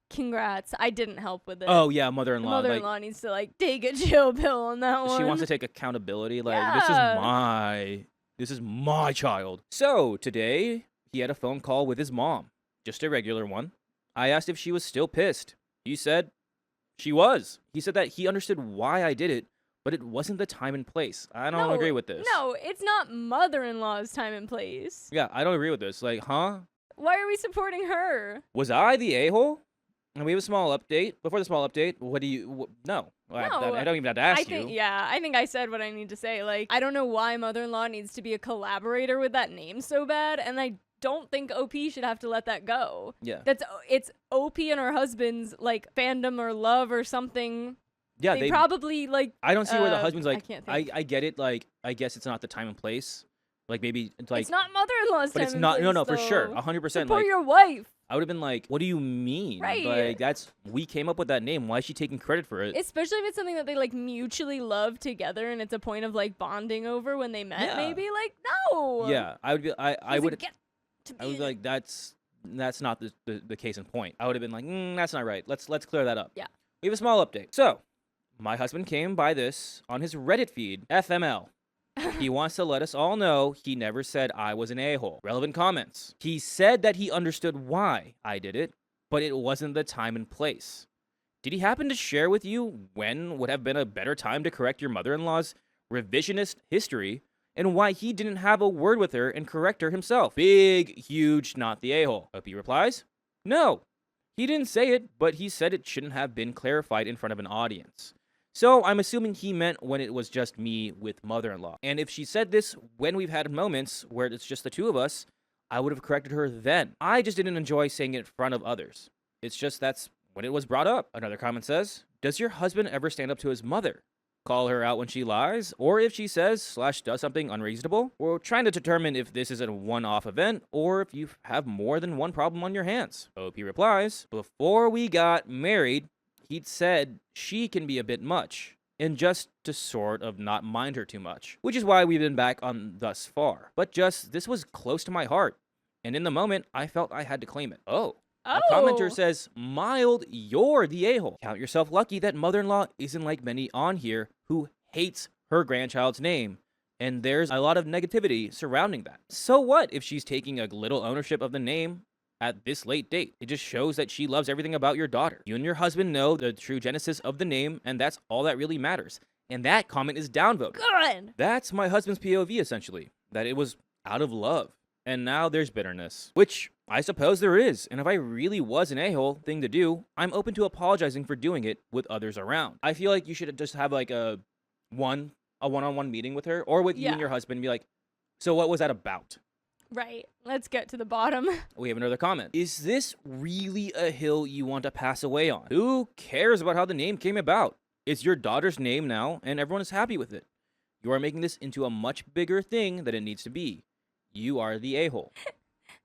Congrats. I didn't help with it. Oh, yeah, mother-in-law. Mother-in-law needs to, like, take a chill pill on that one. She wants to take accountability. Like, this is my child. So, today, he had a phone call with his mom. Just a regular one. I asked if she was still pissed. He said she was. He said that he understood why I did it, but it wasn't the time and place. I don't agree with this. No, it's not mother-in-law's time and place. Yeah, I don't agree with this. Like, huh? Why are we supporting her? Was I the a-hole? And we have a small update. Before the small update, what do you... No. I don't even have to ask you. Yeah, I think I said what I need to say. Like, I don't know why mother-in-law needs to be a collaborator with that name so bad, and I don't think OP should have to let that go. Yeah. It's OP and her husband's, like, fandom or love or something. Yeah, they probably, like... I don't see where the husband's like... I can't think. I get it, like, I guess it's not the time and place. Like, maybe it's like... It's not mother-in-law's time But it's not... and place, No, for sure. though. 100%. Support Like, your wife. I would have been like, what do you mean? Right. Like, we came up with that name. Why is she taking credit for it? Especially if it's something that they, like, mutually love together and it's a point of, like, bonding over when they met, maybe. Like, no. Yeah, I would be... I would be like, that's not the case in point. I would have been like, that's not right. Let's clear that up. Yeah. We have a small update. So, my husband came by this on his Reddit feed, FML. He wants to let us all know he never said I was an a-hole. Relevant comments. He said that he understood why I did it, but it wasn't the time and place. Did he happen to share with you when would have been a better time to correct your mother-in-law's revisionist history and why he didn't have a word with her and correct her himself? Big, huge, not the a-hole. Hope he replies, no. He didn't say it, but he said it shouldn't have been clarified in front of an audience. So I'm assuming he meant when it was just me with mother-in-law. And if she said this when we've had moments where it's just the two of us, I would have corrected her then. I just didn't enjoy saying it in front of others. It's just that's when it was brought up. Another comment says, does your husband ever stand up to his mother? call her out when she lies, or if she says / does something unreasonable. We're trying to determine if this is a one-off event or if you have more than one problem on your hands. OP replies, before we got married, he'd said she can be a bit much, and just to sort of not mind her too much, which is why we've been back on thus far. But just, this was close to my heart, and in the moment, I felt I had to claim it. A commenter says, mild, you're the a-hole. Count yourself lucky that mother-in-law isn't like many on here who hates her grandchild's name, and there's a lot of negativity surrounding that. So what if she's taking a little ownership of the name at this late date? It just shows that she loves everything about your daughter. You and your husband know the true genesis of the name, and that's all that really matters. And that comment is downvoted. Good. That's my husband's POV, essentially, that it was out of love. And now there's bitterness, which I suppose there is. And if I really was an a-hole thing to do, I'm open to apologizing for doing it with others around. I feel like you should just have like a one-on-one meeting with her or with you and your husband and be like, so what was that about? Right. Let's get to the bottom. We have another comment. Is this really a hill you want to pass away on? Who cares about how the name came about? It's your daughter's name now, and everyone is happy with it. You are making this into a much bigger thing than it needs to be. You are the a-hole.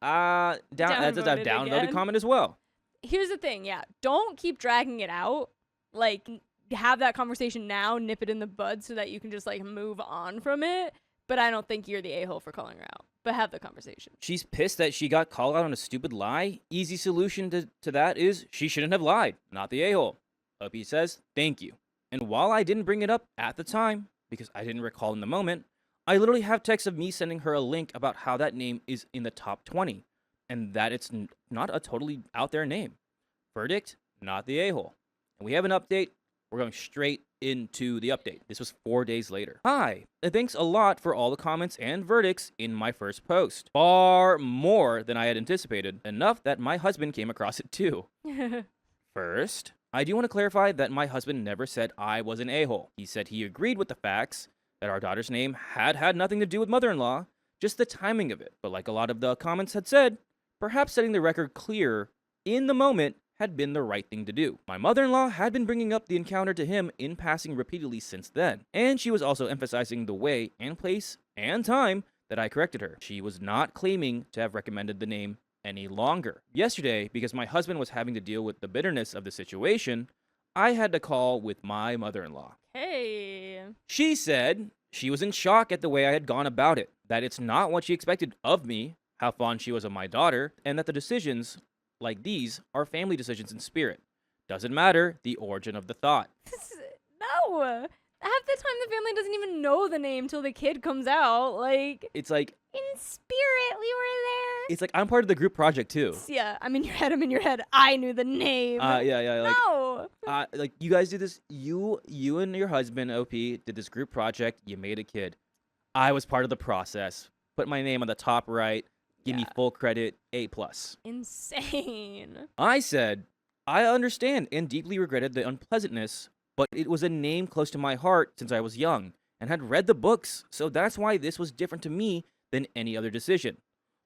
That's a downvoted comment as well. Here's the thing, don't keep dragging it out. Like, have that conversation now, nip it in the bud so that you can just, like, move on from it. But I don't think you're the a-hole for calling her out. But have the conversation. She's pissed that she got called out on a stupid lie. Easy solution to that is she shouldn't have lied, not the a-hole. Uppy says, thank you. And while I didn't bring it up at the time, because I didn't recall in the moment, I literally have texts of me sending her a link about how that name is in the top 20, and that it's not a totally out there name. Verdict, not the a-hole. And we have an update. We're going straight into the update. This was 4 days later. Hi, and thanks a lot for all the comments and verdicts in my first post. Far more than I had anticipated, enough that my husband came across it too. First, I do want to clarify that my husband never said I was an a-hole. He said he agreed with the facts, that our daughter's name had nothing to do with mother-in-law, just the timing of it. But like a lot of the comments had said, perhaps setting the record clear in the moment had been the right thing to do. My mother-in-law had been bringing up the encounter to him in passing repeatedly since then, and she was also emphasizing the way and place and time that I corrected her. She was not claiming to have recommended the name any longer. Yesterday, because my husband was having to deal with the bitterness of the situation, I had to call with my mother-in-law. Hey. She said she was in shock at the way I had gone about it, that it's not what she expected of me, how fond she was of my daughter, and that the decisions like these are family decisions in spirit. Doesn't matter the origin of the thought. No. Half the time the family doesn't even know the name till the kid comes out. Like, it's like, in spirit, we were there. It's like I'm part of the group project too. Yeah, I'm in your head. I knew the name. Yeah. Like, no. Like you guys did this. You and your husband OP did this group project. You made a kid. I was part of the process. Put my name on the top right. Give me full credit. A+. Insane. I said I understand and deeply regretted the unpleasantness, but it was a name close to my heart since I was young and had read the books, so that's why this was different to me than any other decision.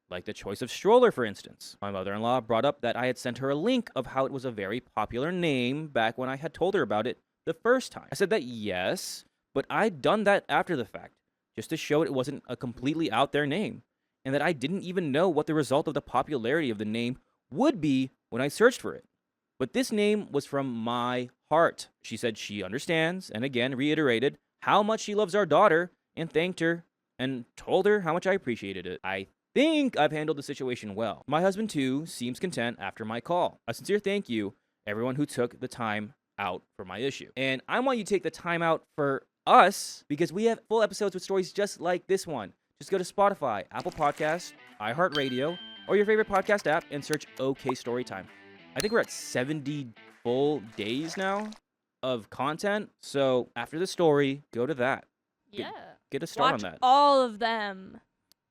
Like the choice of stroller, for instance. My mother-in-law brought up that I had sent her a link of how it was a very popular name back when I had told her about it the first time. I said that yes, but I'd done that after the fact, just to show it wasn't a completely out there name, and that I didn't even know what the result of the popularity of the name would be when I searched for it. But this name was from my heart. She said she understands, and again reiterated how much she loves our daughter, and thanked her, and told her how much I appreciated it. I think I've handled the situation well. My husband, too, seems content after my call. A sincere thank you, everyone who took the time out for my issue. And I want you to take the time out for us, because we have full episodes with stories just like this one. Just go to Spotify, Apple Podcasts, iHeartRadio, or your favorite podcast app and search OK Storytime. I think we're at 70 full days now of content. So after the story, go to that. Yeah. Get a start Watch on that. all of them.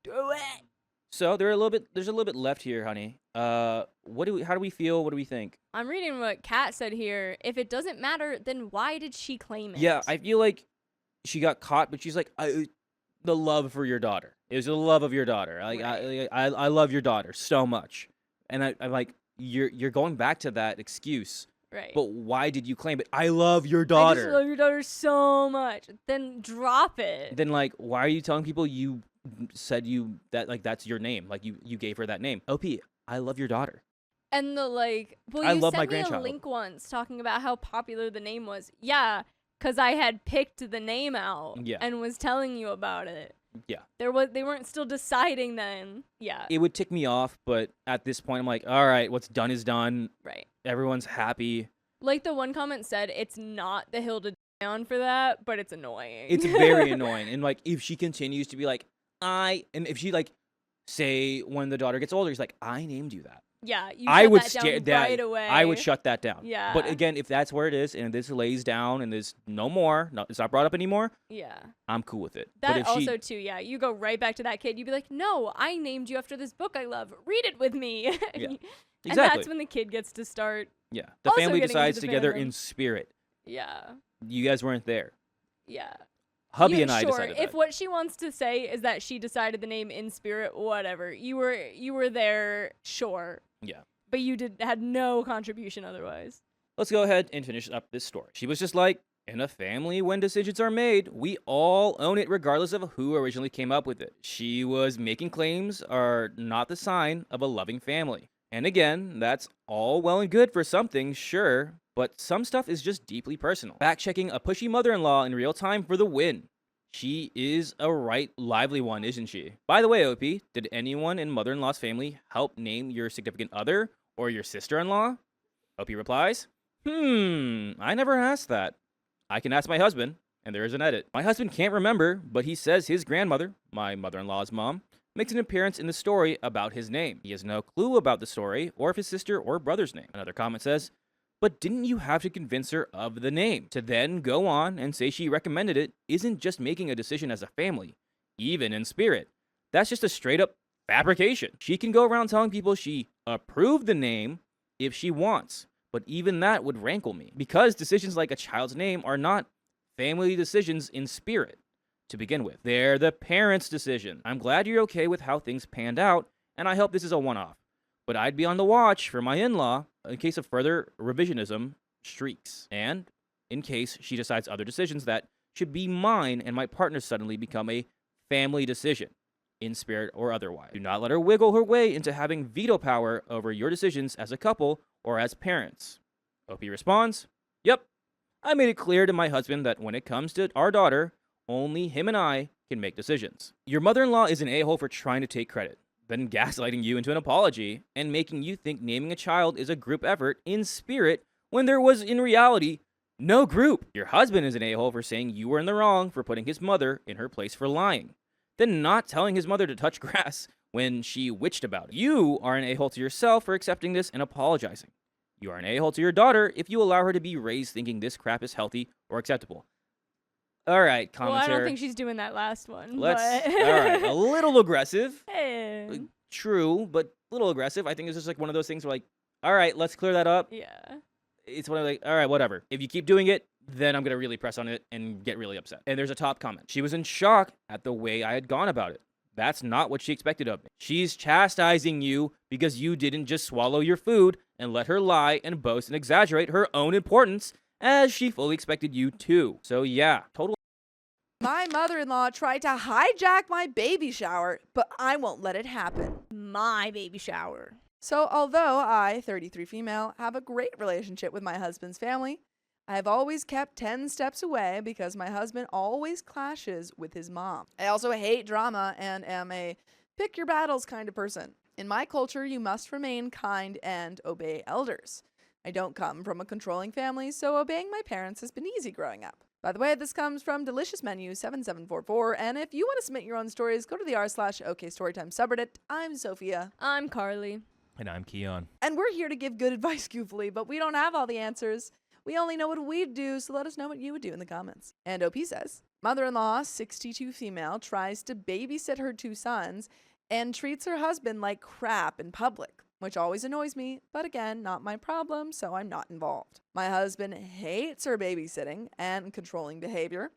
Do it. So there's a little bit left here, honey. How do we feel? What do we think? I'm reading what Kat said here. If it doesn't matter, then why did she claim it? Yeah, I feel like she got caught, but she's like, the love for your daughter. It was the love of your daughter. Like, Right. I love your daughter so much, and I'm like, you're going back to that excuse Right. But why did you claim it? I love your I daughter. just love your daughter so much. Then drop it. Then like, why are you telling people you said that's your name? Like you gave her that name. OP, I love your daughter. And the like, well, I you love sent my me grandchild. a link once talking about how popular the name was. Yeah, because I had picked the name out Yeah. and was telling you about it. Yeah. They weren't still deciding then. Yeah. It would tick me off, but at this point I'm like, all right, what's done is done. Right. Everyone's happy. Like the one comment said, it's not the hill to die on for that, but it's annoying. It's very annoying. And like, if she continues to be like, and if she like, say when the daughter gets older, he's like, I named you that. Yeah, you I shut would that stare down right away. I would shut that down. Yeah. But again, if that's where it is and this lays down and there's no more, it's not brought up anymore, Yeah. I'm cool with it. That but if also too, yeah. You go right back to that kid. You'd be like, no, I named you after this book I love. Read it with me. Yeah. And Exactly. that's when the kid gets to start. Yeah. The also family getting into decides the together fandom. in spirit. Yeah. You guys weren't there. Yeah. Hubby and I sure. decided If that. what she wants to say is that she decided the name in spirit, whatever. You were there, sure. Yeah. But you had no contribution otherwise. Let's go ahead and finish up this story. She was just like, in a family, when decisions are made, we all own it regardless of who originally came up with it. She was making claims are not the sign of a loving family. And again, that's all well and good for some things, sure, but some stuff is just deeply personal. Fact-checking a pushy mother-in-law in real time for the win. She is a right lively one, isn't she? By the way, OP, did anyone in mother-in-law's family help name your significant other or your sister-in-law? OP replies, I never asked that. I can ask my husband, and there is an edit. My husband can't remember, but he says his grandmother, my mother-in-law's mom, makes an appearance in the story about his name. He has no clue about the story or of his sister or brother's name. Another comment says, but didn't you have to convince her of the name? To then go on and say she recommended it isn't just making a decision as a family, even in spirit. That's just a straight up fabrication. She can go around telling people she approved the name if she wants, but even that would rankle me because decisions like a child's name are not family decisions in spirit to begin with. They're the parents' decision. I'm glad you're okay with how things panned out, and I hope this is a one-off. But I'd be on the watch for my in-law in case of further revisionism streaks, and in case she decides other decisions that should be mine and my partner's suddenly become a family decision, in spirit or otherwise. Do not let her wiggle her way into having veto power over your decisions as a couple or as parents. OP responds, yep, I made it clear to my husband that when it comes to our daughter, only him and I can make decisions. Your mother-in-law is an a-hole for trying to take credit, then gaslighting you into an apology, and making you think naming a child is a group effort in spirit when there was, in reality, no group. Your husband is an a-hole for saying you were in the wrong for putting his mother in her place for lying, then not telling his mother to touch grass when she witched about it. You are an a-hole to yourself for accepting this and apologizing. You are an a-hole to your daughter if you allow her to be raised thinking this crap is healthy or acceptable. All right, commentator. Well, I don't think she's doing that last one. Let's. But All right, a little aggressive. Hey. True, but a little aggressive. I think it's just like one of those things where like, all right, let's clear that up. Yeah. It's one of like, all right, whatever. If you keep doing it, then I'm gonna really press on it and get really upset. And there's a top comment. She was in shock at the way I had gone about it. That's not what she expected of me. She's chastising you because you didn't just swallow your food and let her lie and boast and exaggerate her own importance as she fully expected you to. So yeah, total. My mother-in-law tried to hijack my baby shower, but I won't let it happen. My baby shower. So although I, 33 female, have a great relationship with my husband's family, I have always kept 10 steps away because my husband always clashes with his mom. I also hate drama and am a pick your battles kind of person. In my culture, you must remain kind and obey elders. I don't come from a controlling family, so obeying my parents has been easy growing up. By the way, this comes from Delicious Menu 7744, and if you want to submit your own stories, go to the r/OKStorytime subreddit. I'm Sophia. I'm Carly. And I'm Keon. And we're here to give good advice goofily, but we don't have all the answers. We only know what we'd do, so let us know what you would do in the comments. And OP says, mother-in-law, 62 female, tries to babysit her 2 sons and treats her husband like crap in public, which always annoys me, but again, not my problem, so I'm not involved. My husband hates her babysitting and controlling behavior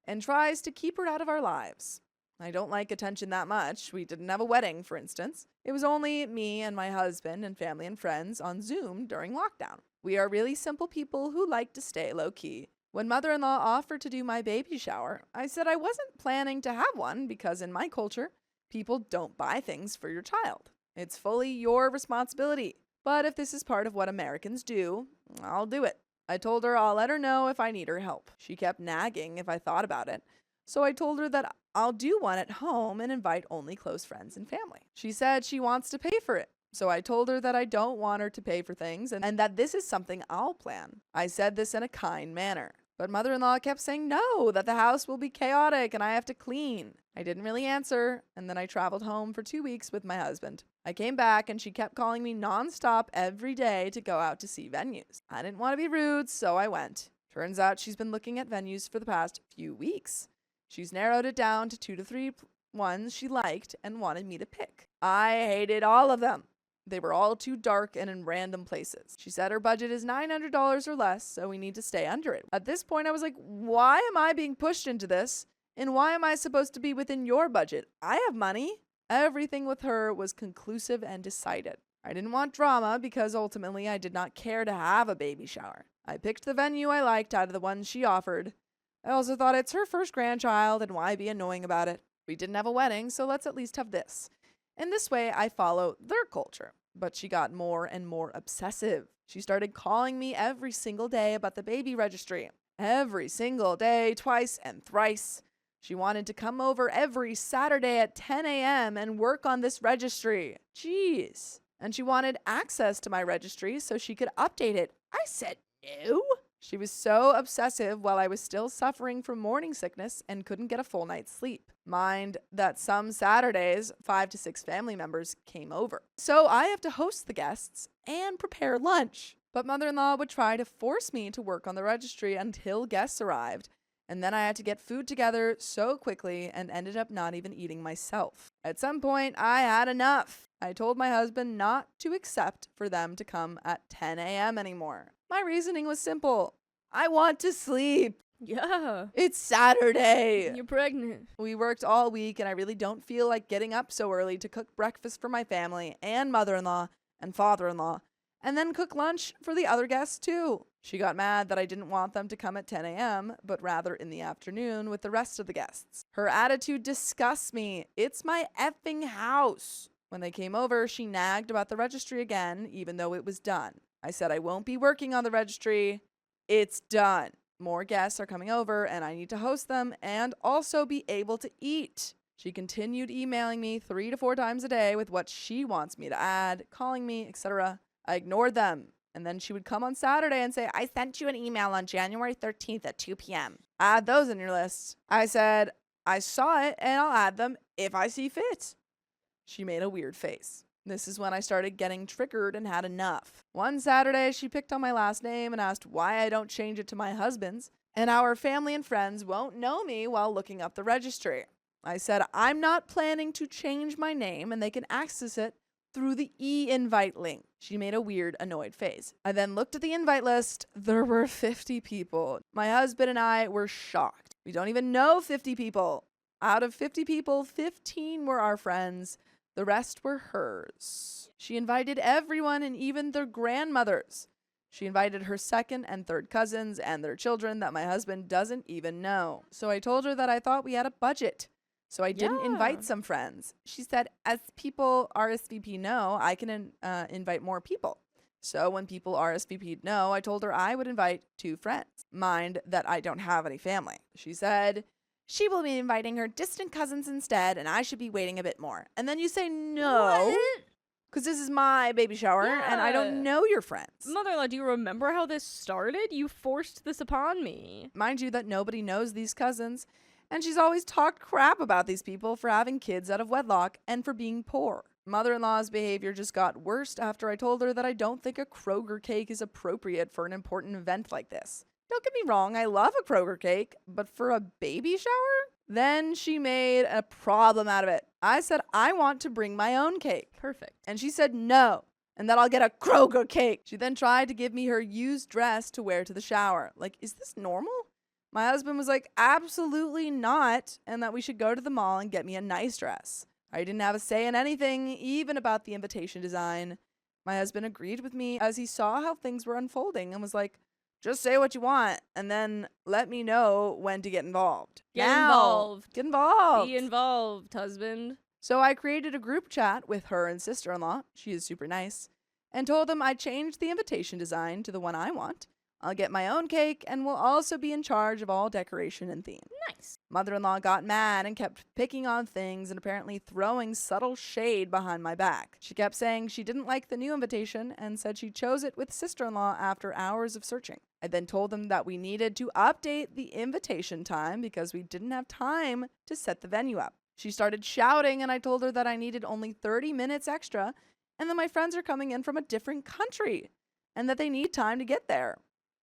and tries to keep her out of our lives. I don't like attention that much. We didn't have a wedding, for instance. It was only me and my husband and family and friends on Zoom during lockdown. We are really simple people who like to stay low-key. When mother-in-law offered to do my baby shower, I said I wasn't planning to have one because in my culture, people don't buy things for your child. It's fully your responsibility. But if this is part of what Americans do, I'll do it. I told her I'll let her know if I need her help. She kept nagging if I thought about it. So I told her that I'll do one at home and invite only close friends and family. She said she wants to pay for it. So I told her that I don't want her to pay for things and that this is something I'll plan. I said this in a kind manner. But mother-in-law kept saying no, that the house will be chaotic and I have to clean. I didn't really answer, and then I traveled home for 2 weeks with my husband. I came back and she kept calling me nonstop every day to go out to see venues. I didn't want to be rude, so I went. Turns out she's been looking at venues for the past few weeks. She's narrowed it down to 2 to 3 ones she liked and wanted me to pick. I hated all of them. They were all too dark and in random places. She said her budget is $900 or less, so we need to stay under it. At this point, I was like, why am I being pushed into this? And why am I supposed to be within your budget? I have money. Everything with her was conclusive and decided. I didn't want drama because ultimately I did not care to have a baby shower. I picked the venue I liked out of the ones she offered. I also thought it's her first grandchild and why be annoying about it? We didn't have a wedding, so let's at least have this. In this way, I follow their culture. But she got more and more obsessive. She started calling me every single day about the baby registry. Every single day, twice and thrice. She wanted to come over every Saturday at 10 a.m. and work on this registry. Jeez. And she wanted access to my registry so she could update it. I said no. She was so obsessive while I was still suffering from morning sickness and couldn't get a full night's sleep. Mind that some Saturdays, 5 to 6 family members came over. So I have to host the guests and prepare lunch. But mother-in-law would try to force me to work on the registry until guests arrived. And then I had to get food together so quickly and ended up not even eating myself. At some point, I had enough. I told my husband not to accept for them to come at 10 a.m. anymore. My reasoning was simple. I want to sleep. Yeah. It's Saturday. You're pregnant. We worked all week and I really don't feel like getting up so early to cook breakfast for my family and mother-in-law and father-in-law and then cook lunch for the other guests too. She got mad that I didn't want them to come at 10 a.m., but rather in the afternoon with the rest of the guests. Her attitude disgusts me. It's my effing house. When they came over, she nagged about the registry again, even though it was done. I said I won't be working on the registry. It's done. More guests are coming over and I need to host them and also be able to eat. She continued emailing me 3 to 4 times a day with what she wants me to add, calling me, etc. I ignored them. And then she would come on Saturday and say, I sent you an email on January 13th at 2 p.m. Add those in your list. I said, I saw it and I'll add them if I see fit. She made a weird face. This is when I started getting triggered and had enough. One Saturday, she picked on my last name and asked why I don't change it to my husband's, and our family and friends won't know me while looking up the registry. I said, I'm not planning to change my name and they can access it through the e-invite link. She made a weird, annoyed face. I then looked at the invite list. There were 50 people. My husband and I were shocked. We don't even know 50 people. Out of 50 people, 15 were our friends. The rest were hers. She invited everyone and even their grandmothers. She invited her second and third cousins and their children that my husband doesn't even know. So I told her that I thought we had a budget. So I didn't invite some friends. She said, as people RSVP no, I can invite more people. So when people RSVP'd no, I told her I would invite 2 friends. Mind that I don't have any family. She said, she will be inviting her distant cousins instead, and I should be waiting a bit more. And then you say no, because this is my baby shower, and I don't know your friends. Mother-in-law, do you remember how this started? You forced this upon me. Mind you that nobody knows these cousins, and she's always talked crap about these people for having kids out of wedlock and for being poor. Mother-in-law's behavior just got worse after I told her that I don't think a Kroger cake is appropriate for an important event like this. Don't get me wrong, I love a Kroger cake, but for a baby shower? Then she made a problem out of it. I said, I want to bring my own cake. Perfect. And she said no, and that I'll get a Kroger cake. She then tried to give me her used dress to wear to the shower. Like, is this normal? My husband was like, absolutely not, and that we should go to the mall and get me a nice dress. I didn't have a say in anything, even about the invitation design. My husband agreed with me as he saw how things were unfolding and was like, just say what you want and then let me know when to get involved. Get involved. Get involved. Be involved, husband. So I created a group chat with her and sister-in-law, she is super nice, and told them I changed the invitation design to the one I want. I'll get my own cake and will also be in charge of all decoration and theme. Nice. Mother-in-law got mad and kept picking on things and apparently throwing subtle shade behind my back. She kept saying she didn't like the new invitation and said she chose it with sister-in-law after hours of searching. I then told them that we needed to update the invitation time because we didn't have time to set the venue up. She started shouting and I told her that I needed only 30 minutes extra and that my friends are coming in from a different country and that they need time to get there.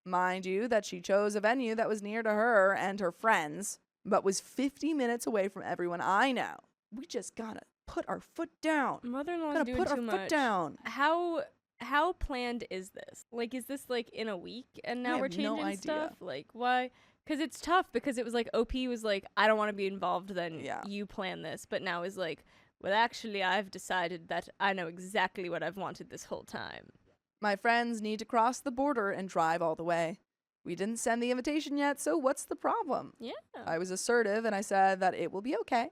Mind you, that she chose a venue that was near to her and her friends, but was 50 minutes away from everyone I know. We just gotta put our foot down. Mother-in-law's Gotta doing put our too foot much. down. How planned is this? Like, is this like in a week and now I we're have no changing idea. stuff? Like, why? Because it's tough because it was like OP was like, I don't want to be involved, then Yeah. you plan this. But now is like, well, actually, I've decided that I know exactly what I've wanted this whole time. My friends need to cross the border and drive all the way. We didn't send the invitation yet, so what's the problem? Yeah. I was assertive and I said that it will be okay.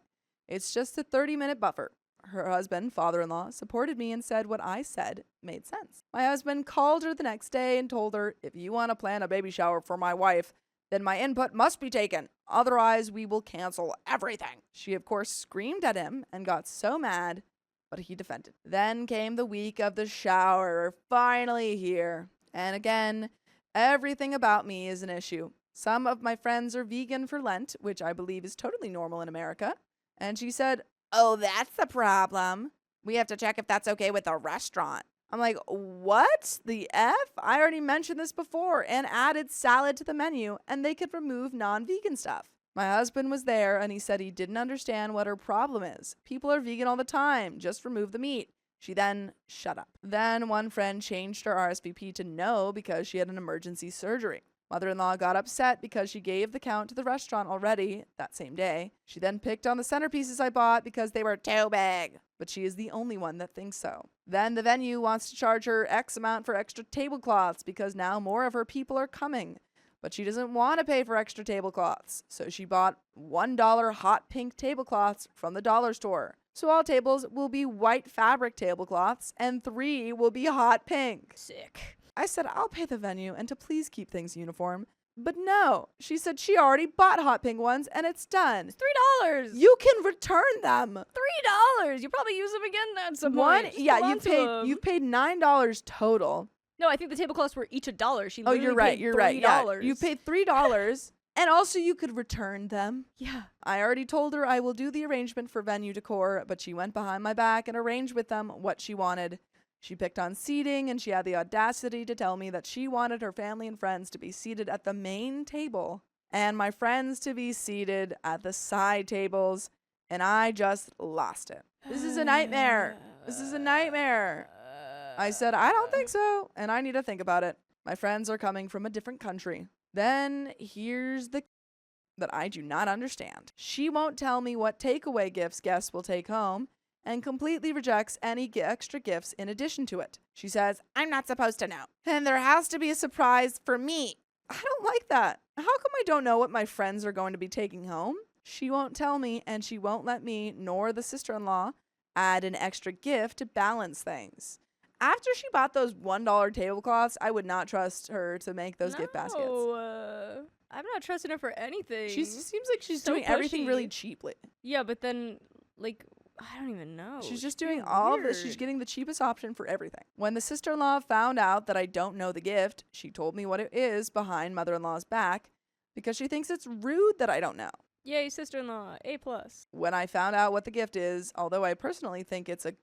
It's just a 30-minute buffer. Her husband, father-in-law, supported me and said what I said made sense. My husband called her the next day and told her, if you want to plan a baby shower for my wife, then my input must be taken. Otherwise, we will cancel everything. She, of course, screamed at him and got so mad, but he defended. Then came the week of the shower, finally here. And again, everything about me is an issue. Some of my friends are vegan for Lent, which I believe is totally normal in America. And she said, oh, that's the problem. We have to check if that's okay with the restaurant. I'm like, what the F? I already mentioned this before and added salad to the menu, and they could remove non-vegan stuff. My husband was there, and he said he didn't understand what her problem is. People are vegan all the time. Just remove the meat. She then shut up. Then one friend changed her RSVP to no because she had an emergency surgery. Mother-in-law got upset because she gave the count to the restaurant already that same day. She then picked on the centerpieces I bought because they were too big, but she is the only one that thinks so. Then the venue wants to charge her X amount for extra tablecloths because now more of her people are coming, but she doesn't want to pay for extra tablecloths, so she bought $1 hot pink tablecloths from the dollar store. So all tables will be white fabric tablecloths and 3 will be hot pink. Sick. I said I'll pay the venue and to please keep things uniform. But no, she said she already bought hot pink ones and it's done. $3. You can return them. $3. You probably use them again at some point. Just Yeah, hold on to 'em. you've paid $9 total. No, I think the tablecloths were each $1. She Oh, you're literally right. paid You're right. Yeah, $3. you paid $3 and also you could return them. Yeah. I already told her I will do the arrangement for venue decor, but she went behind my back and arranged with them what she wanted. She picked on seating, and she had the audacity to tell me that she wanted her family and friends to be seated at the main table and my friends to be seated at the side tables, and I just lost it. This is a nightmare. This is a nightmare. I said, I don't think so, and I need to think about it. My friends are coming from a different country. Then here's the that I do not understand. She won't tell me what takeaway gifts guests will take home, and completely rejects any extra gifts in addition to it. She says, I'm not supposed to know. And there has to be a surprise for me. I don't like that. How come I don't know what my friends are going to be taking home? She won't tell me, and she won't let me, nor the sister-in-law, add an extra gift to balance things. After she bought those $1 tablecloths, I would not trust her to make those gift baskets. I'm not trusting her for anything. She seems like she's So doing everything pushy. really cheaply. Yeah, but then, like, I don't even know. She's It's just doing really all of this. She's weird. getting the cheapest option for everything. When the sister-in-law found out that I don't know the gift, she told me what it is behind mother-in-law's back because she thinks it's rude that I don't know. Yay, sister-in-law, A+. When I found out what the gift is, although I personally think it's a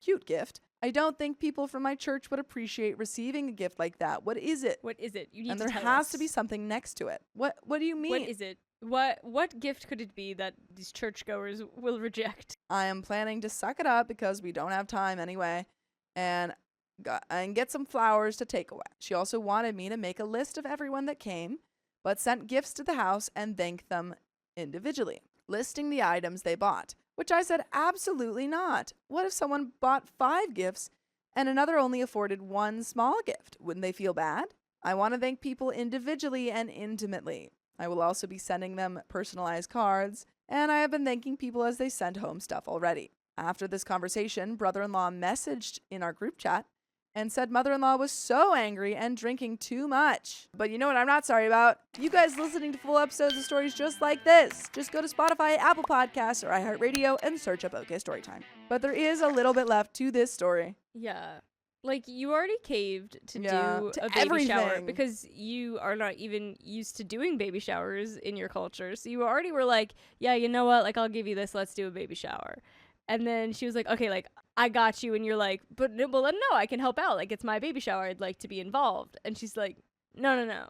cute gift, I don't think people from my church would appreciate receiving a gift like that. What is it? What is it? You need And to there tell has us. to be something next to it. What do you mean? What is it? What gift could it be that these churchgoers will reject? I am planning to suck it up because we don't have time anyway, and get some flowers to take away. She also wanted me to make a list of everyone that came, but sent gifts to the house and thanked them individually, listing the items they bought, which I said absolutely not. What if someone bought 5 gifts and another only afforded 1 small gift? Wouldn't they feel bad? I want to thank people individually and intimately. I will also be sending them personalized cards, and I have been thanking people as they send home stuff already. After this conversation, brother-in-law messaged in our group chat and said mother-in-law was so angry and drinking too much. But you know what I'm not sorry about? You guys listening to full episodes of stories just like this. Just go to Spotify, Apple Podcasts, or iHeartRadio and search up OK Storytime. But there is a little bit left to this story. Yeah. Like, you already caved to do a baby everything. shower because you are not even used to doing baby showers in your culture. So you already were like, yeah, you know what? Like, I'll give you this. Let's do a baby shower. And then she was like, okay, like, I got you. And you're like, but well, no, I can help out. Like, it's my baby shower. I'd like to be involved. And she's like, no.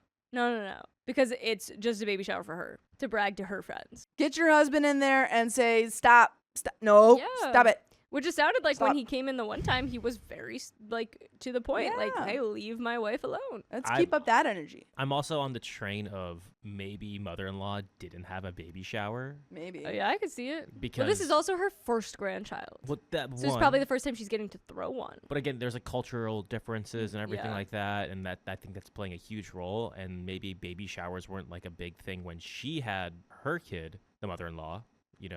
Because it's just a baby shower for her to brag to her friends. Get your husband in there and say, stop. No, Yeah. stop it. Which it sounded like Stop. when he came in the one time, he was very, like, to the point. Yeah. Like, hey, leave my wife alone. Let's keep up that energy. I'm also on the train of maybe mother-in-law didn't have a baby shower Maybe. Oh, yeah, I could see it. because But this is also her first grandchild. well, that So it's one, probably the first time she's getting to throw one. But again, there's like cultural differences and everything Yeah. like that, and that I think that's playing a huge role. And maybe baby showers weren't like a big thing when she had her kid, the mother-in-law,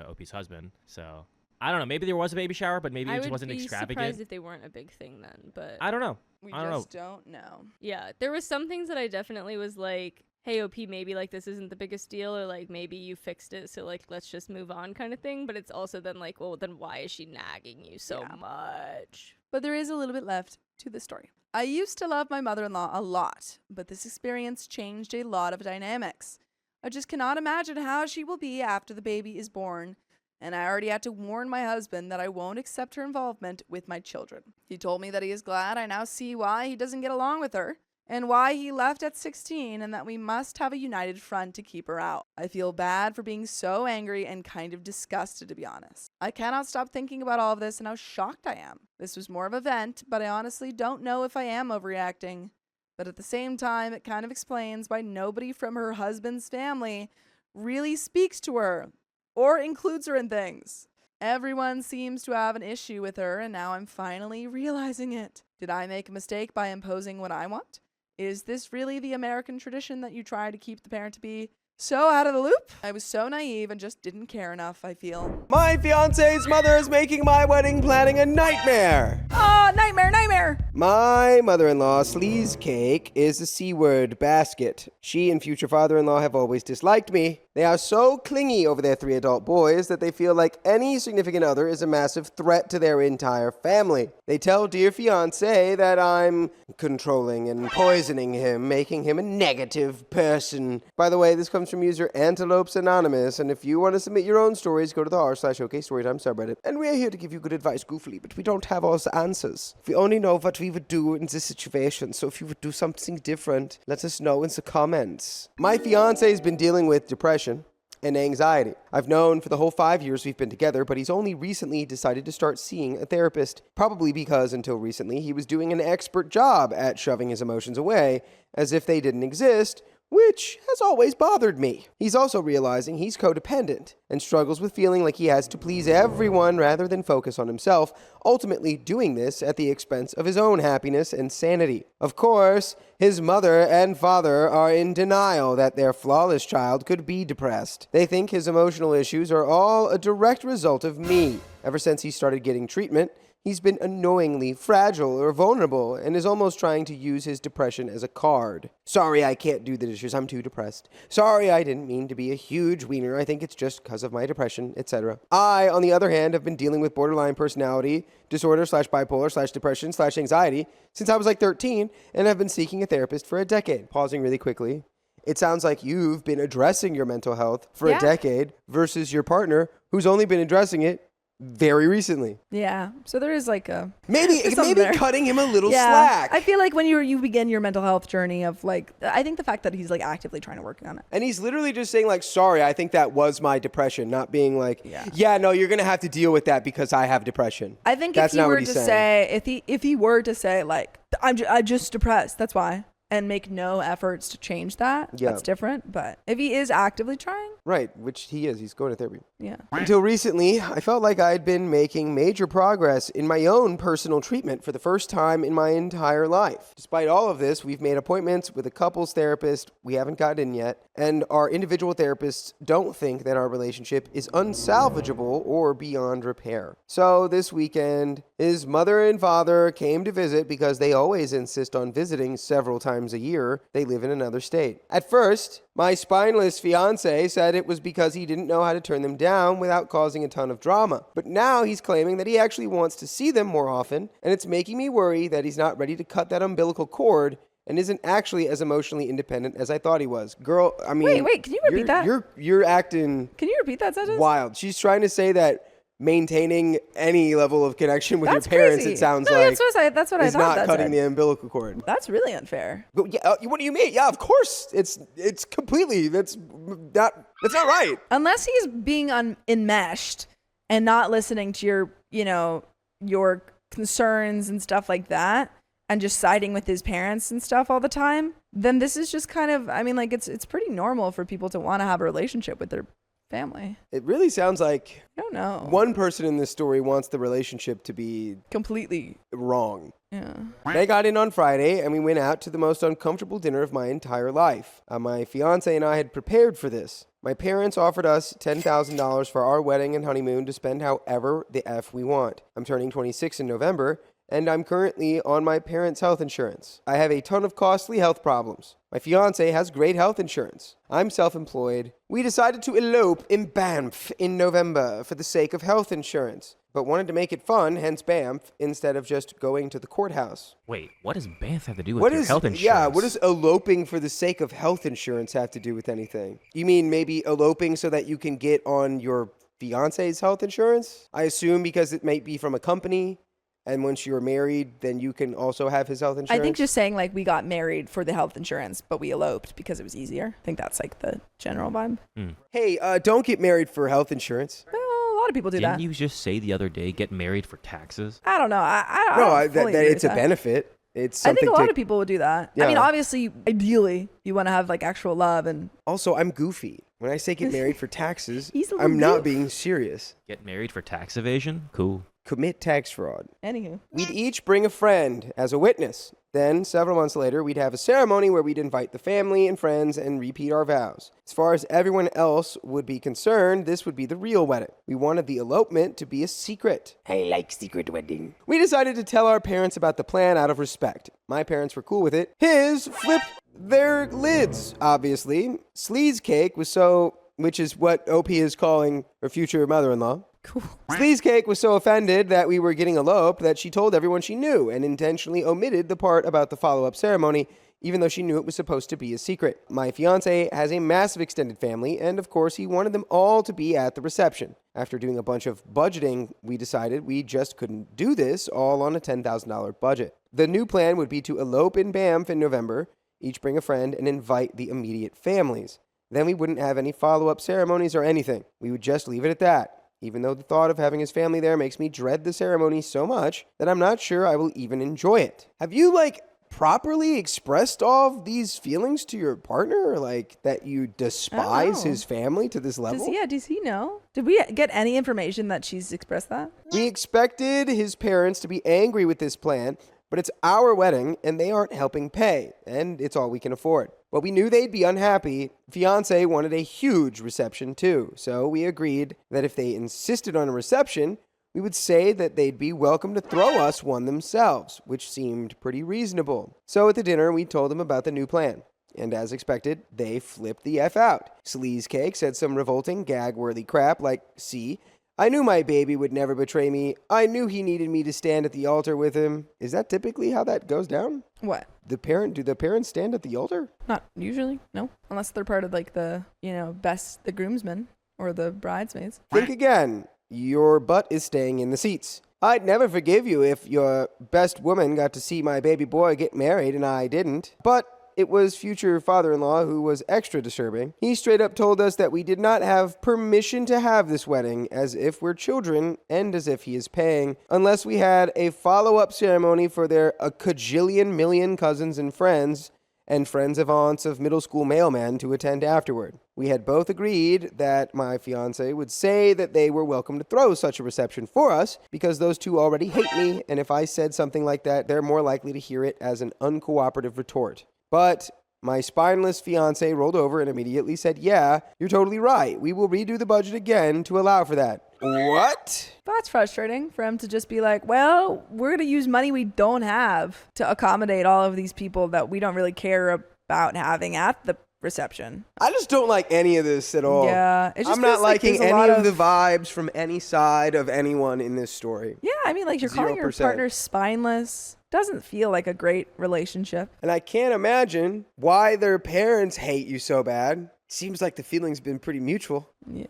Opie's husband. So I don't know. Maybe there was a baby shower, but maybe it just wasn't I would be surprised extravagant. if they weren't a big thing then. But I don't know. We I don't just don't know. yeah, there was some things that I definitely was like, hey, OP, maybe like this isn't the biggest deal, or like maybe you fixed it, so like let's just move on kind of thing. But it's also then like, well, then why is she nagging you so Yeah. much? But there is a little bit left to the story. I used to love my mother-in-law a lot, but this experience changed a lot of dynamics. I just cannot imagine how she will be after the baby is born, and I already had to warn my husband that I won't accept her involvement with my children. He told me that he is glad I now see why he doesn't get along with her, and why he left at 16, and that we must have a united front to keep her out. I feel bad for being so angry and kind of disgusted, to be honest. I cannot stop thinking about all of this and how shocked I am. This was more of a vent, but I honestly don't know if I am overreacting. But at the same time, it kind of explains why nobody from her husband's family really speaks to her or includes her in things. Everyone seems to have an issue with her, and now I'm finally realizing it. Did I make a mistake by imposing what I want? Is this really the American tradition that you try to keep the parent to be so out of the loop? I was so naive and just didn't care enough, I feel. My fiance's mother is making my wedding planning a nightmare. Oh, nightmare! My mother-in-law, Sleazecake, is a C-word basket. She and future father-in-law have always disliked me. They are so clingy over their 3 adult boys that they feel like any significant other is a massive threat to their entire family. They tell dear fiancé that I'm controlling and poisoning him, making him a negative person. By the way, this comes from user Antelopes Anonymous, and if you want to submit your own stories, go to the r/OK Storytime subreddit. And we're here to give you good advice, goofily, but we don't have all the answers. We only know what we would do in this situation, so if you would do something different, let us know in the comments. My fiancé has been dealing with depression and anxiety. I've known for the whole 5 years we've been together, but he's only recently decided to start seeing a therapist. Probably because until recently he was doing an expert job at shoving his emotions away as if they didn't exist, which has always bothered me. He's also realizing he's codependent and struggles with feeling like he has to please everyone rather than focus on himself, ultimately doing this at the expense of his own happiness and sanity. Of course, his mother and father are in denial that their flawless child could be depressed. They think his emotional issues are all a direct result of me. Ever since he started getting treatment, he's been annoyingly fragile or vulnerable and is almost trying to use his depression as a card. Sorry, I can't do the dishes. I'm too depressed. Sorry, I didn't mean to be a huge wiener. I think it's just because of my depression, etc. I, on the other hand, have been dealing with borderline personality disorder /bipolar /depression /anxiety since I was like 13 and have been seeking a therapist for a decade. Pausing really quickly. It sounds like you've been addressing your mental health for a decade versus your partner who's only been addressing it very recently. Yeah. So there is like a maybe there. cutting him a little slack. I feel like when you begin your mental health journey of like, I think the fact that he's like actively trying to work on it. And he's literally just saying like, sorry, I think that was my depression, not being like, yeah, no, you're going to have to deal with that because I have depression. I think that's if he not were what he's to saying. say, if he were to say like, I'm just depressed, that's why. and make no efforts to change that, Yeah. that's different. But if he is actively trying, Right, which he is. He's going to therapy. yeah. Until recently, I felt like I'd been making major progress in my own personal treatment for the first time in my entire life. Despite all of this, we've made appointments with a couples therapist we haven't gotten in yet, and our individual therapists don't think that our relationship is unsalvageable or beyond repair. So this weekend, his mother and father came to visit because they always insist on visiting several times a year. They live in another state. At first, my spineless fiance said it was because he didn't know how to turn them down without causing a ton of drama. But now he's claiming that he actually wants to see them more often, and it's making me worry that he's not ready to cut that umbilical cord and isn't actually as emotionally independent as I thought he was. Girl, I mean... Wait, can you repeat that? You're acting... Can you repeat that sentence? wild. She's trying to say that maintaining any level of connection with That's your parents, crazy. it sounds No, like, that's what I is thought not that cutting said. the umbilical cord. That's really unfair. But yeah, what do you mean? Yeah, of course. It's completely, that's not right. Unless he's being enmeshed and not listening to your concerns and stuff like that, and just siding with his parents and stuff all the time, then this is just kind of, I mean, like, it's pretty normal for people to want to have a relationship with their family. It really sounds like I don't know. one person in this story wants the relationship to be Completely. wrong. Yeah. They got in on Friday, and we went out to the most uncomfortable dinner of my entire life. My fiance and I had prepared for this. My parents offered us $10,000 for our wedding and honeymoon to spend however the F we want. I'm turning 26 in November, and I'm currently on my parents' health insurance. I have a ton of costly health problems. My fiance has great health insurance. I'm self-employed. We decided to elope in Banff in November for the sake of health insurance, but wanted to make it fun, hence Banff, instead of just going to the courthouse. Wait, what does Banff have to do with your health insurance? Yeah, what does eloping for the sake of health insurance have to do with anything? You mean maybe eloping so that you can get on your fiance's health insurance? I assume because it might be from a company. And once you're married, then you can also have his health insurance? I think just saying, like, we got married for the health insurance, but we eloped because it was easier. I think that's, like, the general vibe. Hey, don't get married for health insurance. Well, a lot of people do Didn't that. you just say the other day, get married for taxes? I don't know. I No, don't fully agree it's with a that. benefit. It's I something think a lot to... of people would do that. Yeah. I mean, obviously, ideally, you want to have, like, actual love and... Also, I'm goofy. When I say get married for taxes, He's a little I'm not goof. being serious. Get married for tax evasion? Cool. Commit tax fraud. Anywho. We'd each bring a friend as a witness. Then, several months later, we'd have a ceremony where we'd invite the family and friends and repeat our vows. As far as everyone else would be concerned, this would be the real wedding. We wanted the elopement to be a secret. I like secret wedding. We decided to tell our parents about the plan out of respect. My parents were cool with it. His flipped their lids, obviously. Sleazecake was so... which is what OP is calling her future mother-in-law. Cool. Sleazecake was so offended that we were getting eloped that she told everyone she knew and intentionally omitted the part about the follow-up ceremony, even though she knew it was supposed to be a secret. My fiance has a massive extended family, and of course he wanted them all to be at the reception. After doing a bunch of budgeting, we decided we just couldn't do this all on a $10,000 budget. The new plan would be to elope in Banff in November, each bring a friend, and invite the immediate families. Then we wouldn't have any follow-up ceremonies or anything. We would just leave it at that. Even though the thought of having his family there makes me dread the ceremony so much that I'm not sure I will even enjoy it. Have you, properly expressed all of these feelings to your partner? That you despise his family to this level? Does he know? Did we get any information that she's expressed that? We expected his parents to be angry with this plan, but it's our wedding, and they aren't helping pay, and it's all we can afford. But we knew they'd be unhappy. Fiancé wanted a huge reception too, so we agreed that if they insisted on a reception, we would say that they'd be welcome to throw us one themselves, which seemed pretty reasonable. So at the dinner, we told them about the new plan. And as expected, they flipped the F out. Sleazecake said some revolting, gag-worthy crap like, "See, I knew my baby would never betray me. I knew he needed me to stand at the altar with him." Is that typically how that goes down? What? Do the parents stand at the altar? Not usually, no. Unless they're part of, the groomsmen or the bridesmaids. Think again. Your butt is staying in the seats. I'd never forgive you if your best woman got to see my baby boy get married and I didn't. But it was future father-in-law who was extra disturbing. He straight up told us that we did not have permission to have this wedding, as if we're children and as if he is paying, unless we had a follow-up ceremony for their a cajillion million cousins and friends, and friends of aunts of middle school mailmen to attend afterward. We had both agreed that my fiancé would say that they were welcome to throw such a reception for us because those two already hate me, and if I said something like that, they're more likely to hear it as an uncooperative retort. But my spineless fiancé rolled over and immediately said, yeah, you're totally right. We will redo the budget again to allow for that. What? That's frustrating for him to just be like, well, we're going to use money we don't have to accommodate all of these people that we don't really care about having at the reception. I just don't like any of this at all. Yeah. It just I'm not feels like liking there's a any lot of the vibes from any side of anyone in this story. Yeah, I mean, like, you're calling your 0%. partner spineless. Doesn't feel like a great relationship. And I can't imagine why their parents hate you so bad. Seems like the feeling's been pretty mutual. Yeah.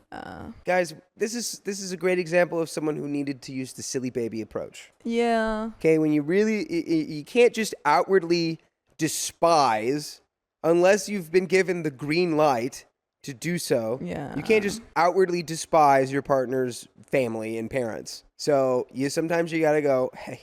Guys, this is a great example of someone who needed to use the silly baby approach. Yeah. Okay, when you really, you can't just outwardly despise unless you've been given the green light to do so. Yeah. You can't just outwardly despise your partner's family and parents. So sometimes you gotta go, hey,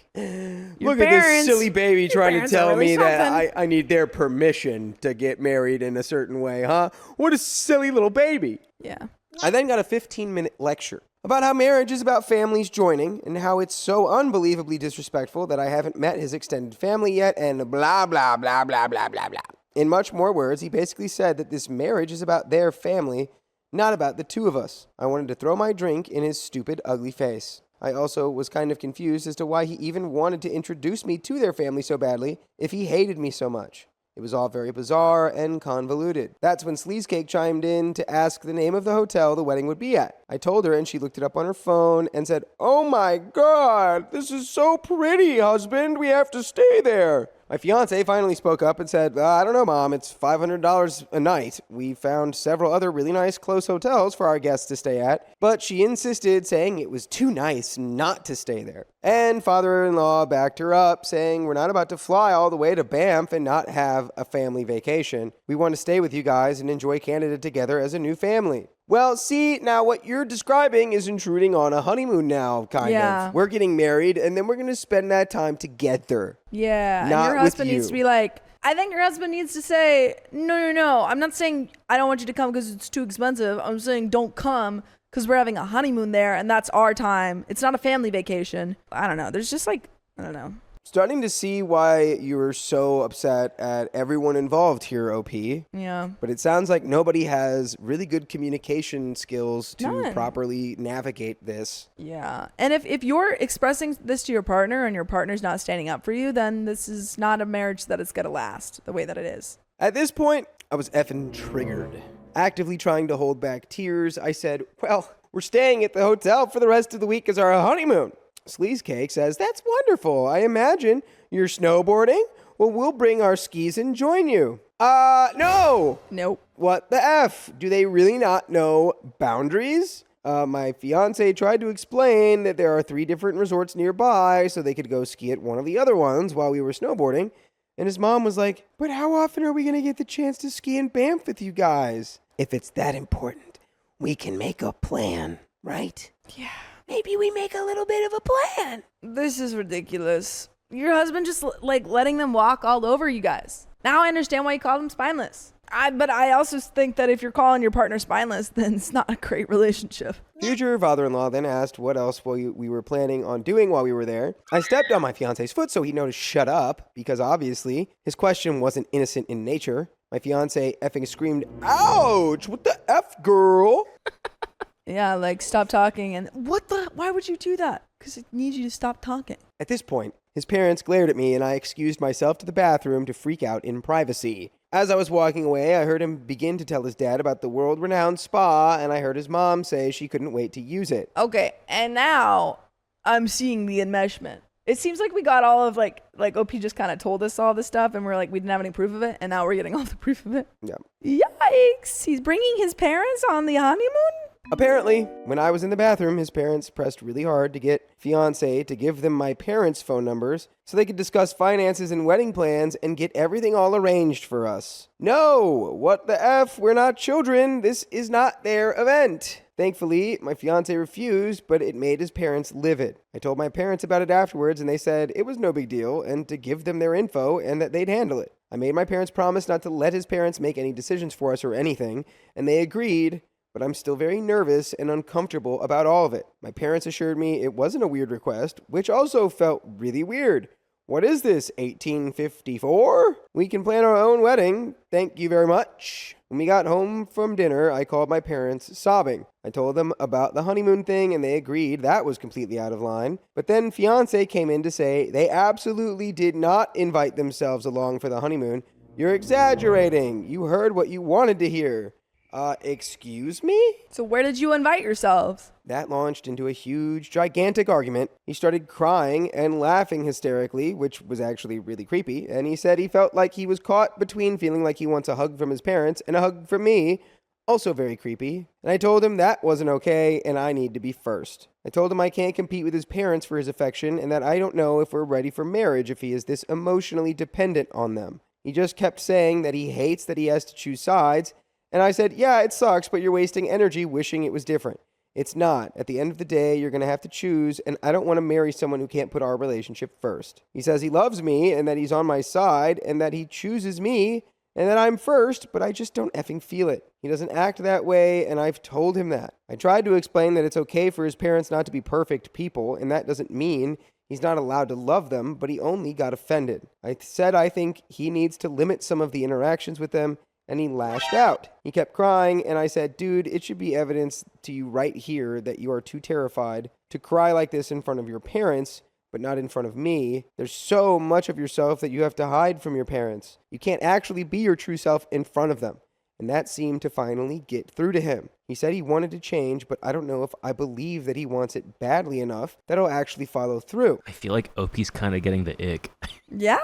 look at this silly baby trying to tell me that I need their permission to get married in a certain way, huh? What a silly little baby. Yeah. I then got a 15-minute lecture about how marriage is about families joining and how it's so unbelievably disrespectful that I haven't met his extended family yet and blah, blah, blah, blah, blah, blah, blah. In much more words, he basically said that this marriage is about their family, not about the two of us. I wanted to throw my drink in his stupid, ugly face. I also was kind of confused as to why he even wanted to introduce me to their family so badly if he hated me so much. It was all very bizarre and convoluted. That's when Sleazecake chimed in to ask the name of the hotel the wedding would be at. I told her and she looked it up on her phone and said, "Oh my God, this is so pretty, husband. We have to stay there." My fiance finally spoke up and said, "I don't know, Mom. It's $500 a night. We found several other really nice close hotels for our guests to stay at." But she insisted, saying it was too nice not to stay there. And father-in-law backed her up, saying, "We're not about to fly all the way to Banff and not have a family vacation. We want to stay with you guys and enjoy Canada together as a new family." Well, see, now what you're describing is intruding on a honeymoon now, kind of. We're getting married, and then we're going to spend that time together. Yeah, not and your husband with you. needs to be like, I think your husband needs to say, no. I'm not saying I don't want you to come because it's too expensive. I'm saying don't come because we're having a honeymoon there, and that's our time. It's not a family vacation. I don't know. There's just like, I don't know. Starting to see why you were so upset at everyone involved here, OP. Yeah. But it sounds like nobody has really good communication skills to None. properly navigate this. Yeah. And if you're expressing this to your partner and your partner's not standing up for you, then this is not a marriage that is going to last the way that it is. At this point, I was effing triggered. Actively trying to hold back tears, I said, "Well, we're staying at the hotel for the rest of the week as our honeymoon." Sleazecake says, "That's wonderful. I imagine you're snowboarding? Well, we'll bring our skis and join you." No. Nope. What the F? Do they really not know boundaries? My fiance tried to explain that there are 3 different resorts nearby so they could go ski at one of the other ones while we were snowboarding. And his mom was like, "But how often are we going to get the chance to ski in Banff with you guys?" If it's that important, we can make a plan, right? Yeah. Maybe we make a little bit of a plan. This is ridiculous. Your husband just like letting them walk all over you guys. Now I understand why you call them spineless. But I also think that if you're calling your partner spineless, then it's not a great relationship. Future father-in-law then asked what else we were planning on doing while we were there. I stepped on my fiance's foot so he know to shut up, because obviously his question wasn't innocent in nature. My fiance effing screamed, "Ouch! What the F, girl?" Yeah, like stop talking. And why would you do that? Because it needs you to stop talking. At this point, his parents glared at me and I excused myself to the bathroom to freak out in privacy. As I was walking away, I heard him begin to tell his dad about the world-renowned spa, and I heard his mom say she couldn't wait to use it. Okay, and now I'm seeing the enmeshment. It seems like we got all of like OP just kind of told us all this stuff and we're like, we didn't have any proof of it. And now we're getting all the proof of it. Yeah. Yikes. He's bringing his parents on the honeymoon? Apparently, when I was in the bathroom, his parents pressed really hard to get fiancé to give them my parents' phone numbers so they could discuss finances and wedding plans and get everything all arranged for us. No! What the F? We're not children. This is not their event. Thankfully, my fiancé refused, but it made his parents livid. I told my parents about it afterwards, and they said it was no big deal and to give them their info and that they'd handle it. I made my parents promise not to let his parents make any decisions for us or anything, and they agreed, but I'm still very nervous and uncomfortable about all of it. My parents assured me it wasn't a weird request, which also felt really weird. What is this, 1854? We can plan our own wedding. Thank you very much. When we got home from dinner, I called my parents, sobbing. I told them about the honeymoon thing, and they agreed that was completely out of line. But then fiancé came in to say they absolutely did not invite themselves along for the honeymoon. You're exaggerating. You heard what you wanted to hear. Excuse me? So where did you invite yourselves? That launched into a huge, gigantic argument. He started crying and laughing hysterically, which was actually really creepy, and he said he felt like he was caught between feeling like he wants a hug from his parents and a hug from me, also very creepy. And I told him that wasn't okay, and I need to be first. I told him I can't compete with his parents for his affection, and that I don't know if we're ready for marriage if he is this emotionally dependent on them. He just kept saying that he hates that he has to choose sides, and I said, yeah, it sucks, but you're wasting energy wishing it was different. It's not. At the end of the day, you're going to have to choose, and I don't want to marry someone who can't put our relationship first. He says he loves me, and that he's on my side, and that he chooses me, and that I'm first, but I just don't effing feel it. He doesn't act that way, and I've told him that. I tried to explain that it's okay for his parents not to be perfect people, and that doesn't mean he's not allowed to love them, but he only got offended. I said I think he needs to limit some of the interactions with them, and he lashed out. He kept crying, and I said, dude, it should be evidence to you right here that you are too terrified to cry like this in front of your parents, but not in front of me. There's so much of yourself that you have to hide from your parents. You can't actually be your true self in front of them. And that seemed to finally get through to him. He said he wanted to change, but I don't know if I believe that he wants it badly enough that he'll actually follow through. I feel like OP's kind of getting the ick. Yeah,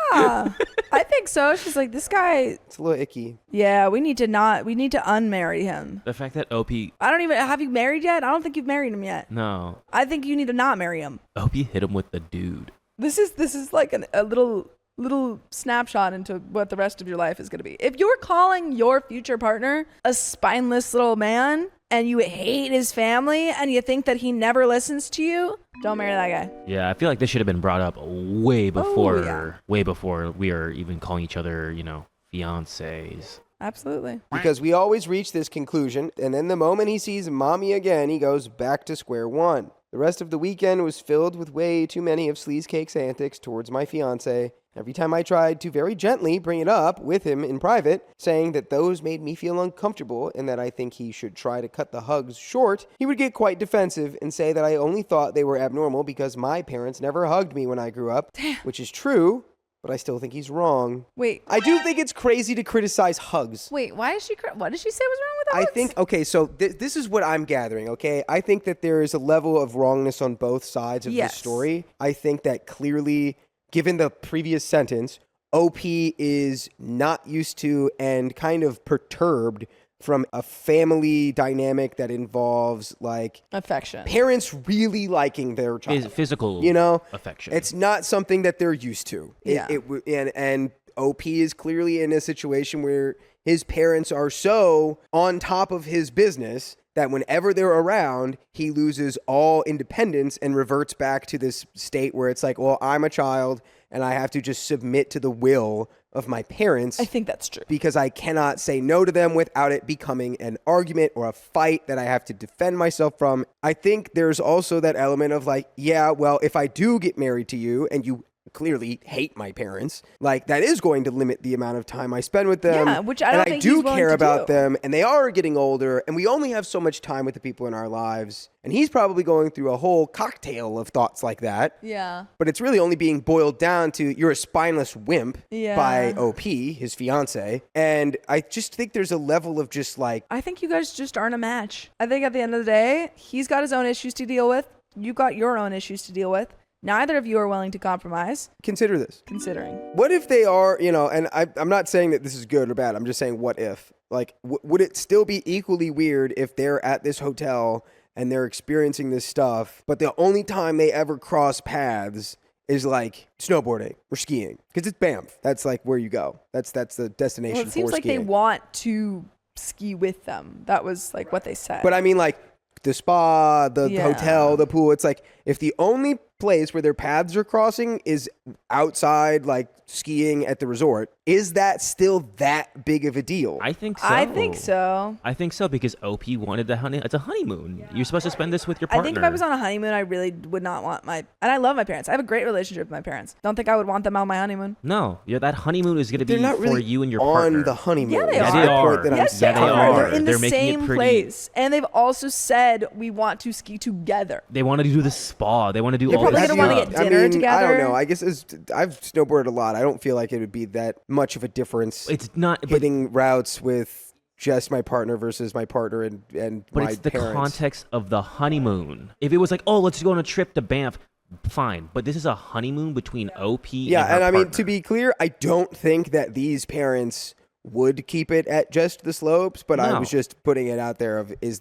I think so. She's like, this guy. It's a little icky. Yeah, we need to unmarry him. The fact that OP... have you married yet? I don't think you've married him yet. No. I think you need to not marry him. OP hit him with the dude. This is like a little snapshot into what the rest of your life is going to be. If you're calling your future partner a spineless little man and you hate his family and you think that he never listens to you, don't marry that guy. Yeah, I feel like this should have been brought up way before we are even calling each other, fiancés. Absolutely. Because we always reach this conclusion, and then the moment he sees mommy again, he goes back to square one. The rest of the weekend was filled with way too many of Sleazecake's antics towards my fiancé. Every time I tried to very gently bring it up with him in private, saying that those made me feel uncomfortable and that I think he should try to cut the hugs short, he would get quite defensive and say that I only thought they were abnormal because my parents never hugged me when I grew up, which is true, but I still think he's wrong. Wait. I do think it's crazy to criticize hugs. Wait, what did she say was wrong with the hugs? I think, okay, so this is what I'm gathering, okay? I think that there is a level of wrongness on both sides of this story. I think that clearly, given the previous sentence, OP is not used to and kind of perturbed from a family dynamic that involves like affection, parents really liking their child, physical, affection. It's not something that they're used to. Yeah. And OP is clearly in a situation where his parents are so on top of his business that whenever they're around, he loses all independence and reverts back to this state where it's like, well, I'm a child and I have to just submit to the will of my parents. I think that's true. Because I cannot say no to them without it becoming an argument or a fight that I have to defend myself from. I think there's also that element of like, yeah, well, if I do get married to you and you clearly hate my parents, like that is going to limit the amount of time I spend with them. Yeah, which I don't think he's willing care to about do. them, and they are getting older, and we only have so much time with the people in our lives. And he's probably going through a whole cocktail of thoughts like that. Yeah. But it's really only being boiled down to you're a spineless wimp by OP, his fiance. And I just think there's a level of just like, I think you guys just aren't a match. I think at the end of the day, he's got his own issues to deal with. You got your own issues to deal with. Neither of you are willing to compromise. Consider this. Considering. What if they are, and I'm not saying that this is good or bad. I'm just saying what if. Like, would it still be equally weird if they're at this hotel and they're experiencing this stuff, but the only time they ever cross paths is like snowboarding or skiing? Because it's Banff. That's like where you go. That's the destination for skiing. Well, it seems like they want to ski with them. That was like what they said. But I mean like the spa, the hotel, the pool. It's like if the only place where their paths are crossing is outside, like skiing at the resort. Is that still that big of a deal? I think so. I think so. I think so because OP wanted it's a honeymoon. You're supposed to spend this with your I partner. think if I was on a honeymoon, I really would not want and I love my parents. I have a great relationship with my parents. Don't think I would want them on my honeymoon. No, that honeymoon is going to be They're not for really you and your on partner. the honeymoon. Yeah, they That's are. the point that I'm Yes, saying. they they are. are. They're in They're the making it same pretty- place. And they've also said we want to ski together. They want to do the spa. They want to do They're all probably this gonna wanna stuff. get dinner I don't together. know. I guess I've snowboarded a lot. I don't feel like it would be that much of a difference It's not. But, hitting routes with just my partner versus my partner and but my it's the parents. context of the honeymoon. If it was like, oh, let's go on a trip to Banff, fine. But this is a honeymoon between OP Yeah, and her and I mean, partner. to be clear, I don't think that these parents would keep it at just the slopes, but I No. was just putting it out there of does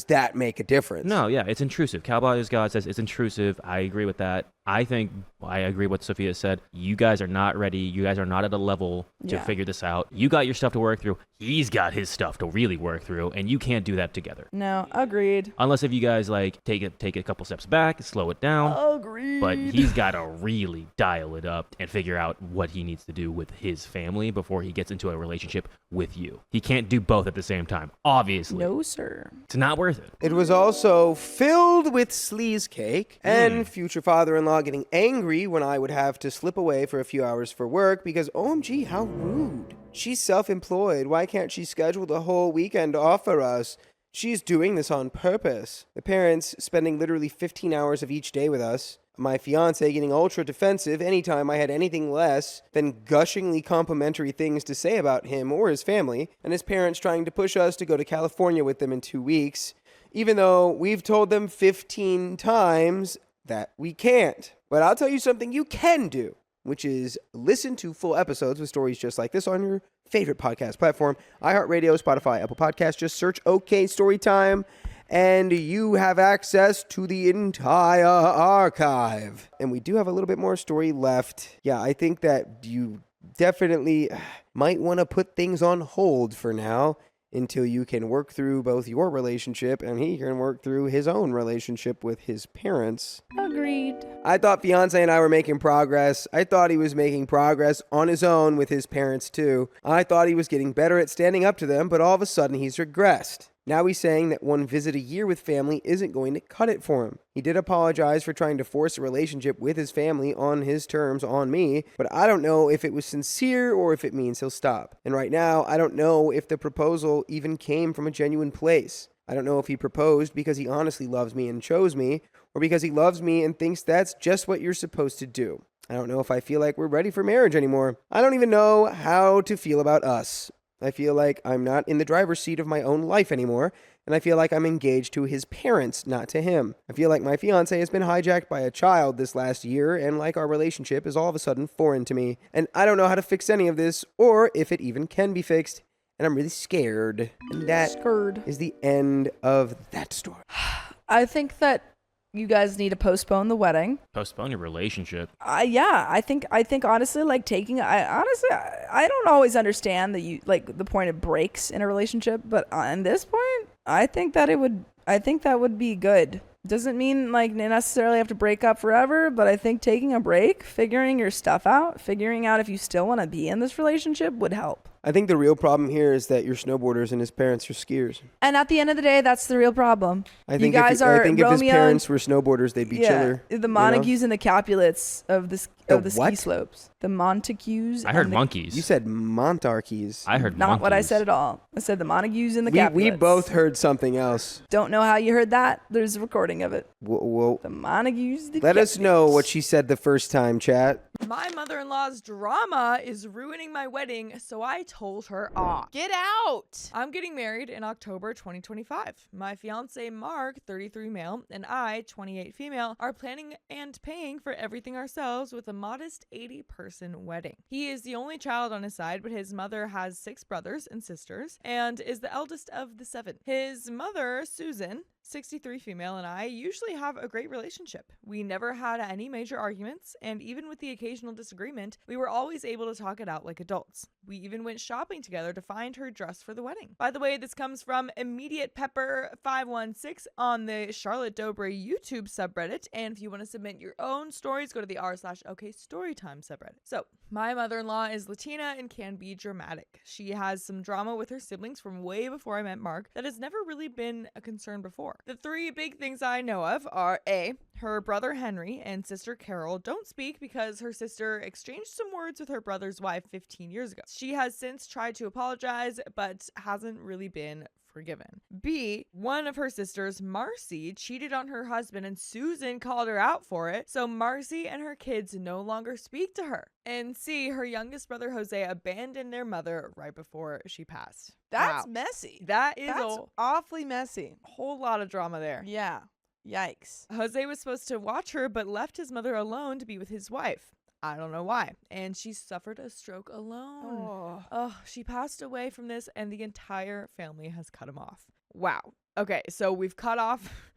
that make a difference? No, yeah, it's intrusive. Cowboy as God says it's intrusive. I agree with that. I think I agree with Sophia said. You guys are not ready. You guys are not at a level to Yeah. figure this out. You got your stuff to work through. He's got his stuff to really work through, and you can't do that together. No, agreed. Unless if you guys like take a couple steps back, slow it down. Agreed. But he's got to really dial it up and figure out what he needs to do with his family before he gets into a relationship with you. He can't do both at the same time. Obviously, No, sir. it's not worth it. It was also filled with Sleazecake and future father-in-law getting angry when I would have to slip away for a few hours for work because OMG, how rude. She's self-employed. Why can't she schedule the whole weekend off for us? She's doing this on purpose. The parents spending literally 15 hours of each day with us. My fiance getting ultra defensive anytime I had anything less than gushingly complimentary things to say about him or his family, and his parents trying to push us to go to California with them in 2 weeks, even though we've told them 15 times that we can't. But I'll tell you something you can do, which is listen to full episodes with stories just like this on your favorite podcast platform, iHeartRadio, Spotify, Apple Podcasts. Just search OK Storytime, and you have access to the entire archive. And we do have a little bit more story left. Yeah, I think that you definitely might want to put things on hold for now until you can work through both your relationship and he can work through his own relationship with his parents. Agreed. I thought fiance and I were making progress. I thought he was making progress on his own with his parents too. I thought he was getting better at standing up to them, but all of a sudden he's regressed. Now he's saying that one visit a year with family isn't going to cut it for him. He did apologize for trying to force a relationship with his family on his terms on me, but I don't know if it was sincere or if it means he'll stop. And right now, I don't know if the proposal even came from a genuine place. I don't know if he proposed because he honestly loves me and chose me, or because he loves me and thinks that's just what you're supposed to do. I don't know if I feel like we're ready for marriage anymore. I don't even know how to feel about us. I feel like I'm not in the driver's seat of my own life anymore, and I feel like I'm engaged to his parents, not to him. I feel like my fiance has been hijacked by a child this last year, and like our relationship is all of a sudden foreign to me. And I don't know how to fix any of this, or if it even can be fixed, and I'm really scared. And that is the end of that story. I think that you guys need to postpone the wedding. Postpone your relationship. Yeah, I think honestly, like I don't always understand the point of breaks in a relationship, but on this point, I think that would be good. Doesn't mean like necessarily have to break up forever, but I think taking a break, figuring your stuff out, figuring out if you still want to be in this relationship would help. I think the real problem here is that you're snowboarders and his parents are skiers. And at the end of the day, that's the real problem. I think you guys are I think if his Romeo parents were snowboarders, they'd be chiller. The Montagues and the Capulets of the ski what? slopes. The Montagues. I heard and the, monkeys. You said monarchies. I heard Not monkeys. what I said at all. I said the Montagues and the Capulets. We both heard something else. Don't know how you heard that. There's a recording of it. Whoa. The Montagues. The Let us know Capulets. what she said the first time, chat. My mother-in-law's drama is ruining my wedding, so I told her off. Get out! I'm getting married in October 2025. My fiance Mark, 33 male, and I, 28 female, are planning and paying for everything ourselves with a modest 80-person wedding. He is the only child on his side, but his mother has 6 brothers and sisters and is the eldest of the 7. His mother, Susan, 63 female, and I usually have a great relationship. We never had any major arguments, and even with the occasional disagreement, we were always able to talk it out like adults. We even went shopping together to find her dress for the wedding. By the way, this comes from Immediate Pepper 516 on the Charlotte Dobre YouTube subreddit, and if you want to submit your own stories, go to the r/OK Storytime subreddit. So, my mother-in-law is Latina and can be dramatic. She has some drama with her siblings from way before I met Mark that has never really been a concern before. The three big things I know of are A, her brother Henry and sister Carol don't speak because her sister exchanged some words with her brother's wife 15 years ago. She has since tried to apologize, but hasn't really been forgiven. B, one of her sisters, Marcy, cheated on her husband and Susan called her out for it, so Marcy and her kids no longer speak to her. And C, her youngest brother Jose abandoned their mother right before she passed. That's Wow. messy. That's Awfully messy. a whole lot of drama there. Yeah. Yikes. Jose was supposed to watch her but left his mother alone to be with his wife. I don't know why. And she suffered a stroke alone. Oh, she passed away from this and the entire family has cut him off. Wow. Okay, so we've cut off.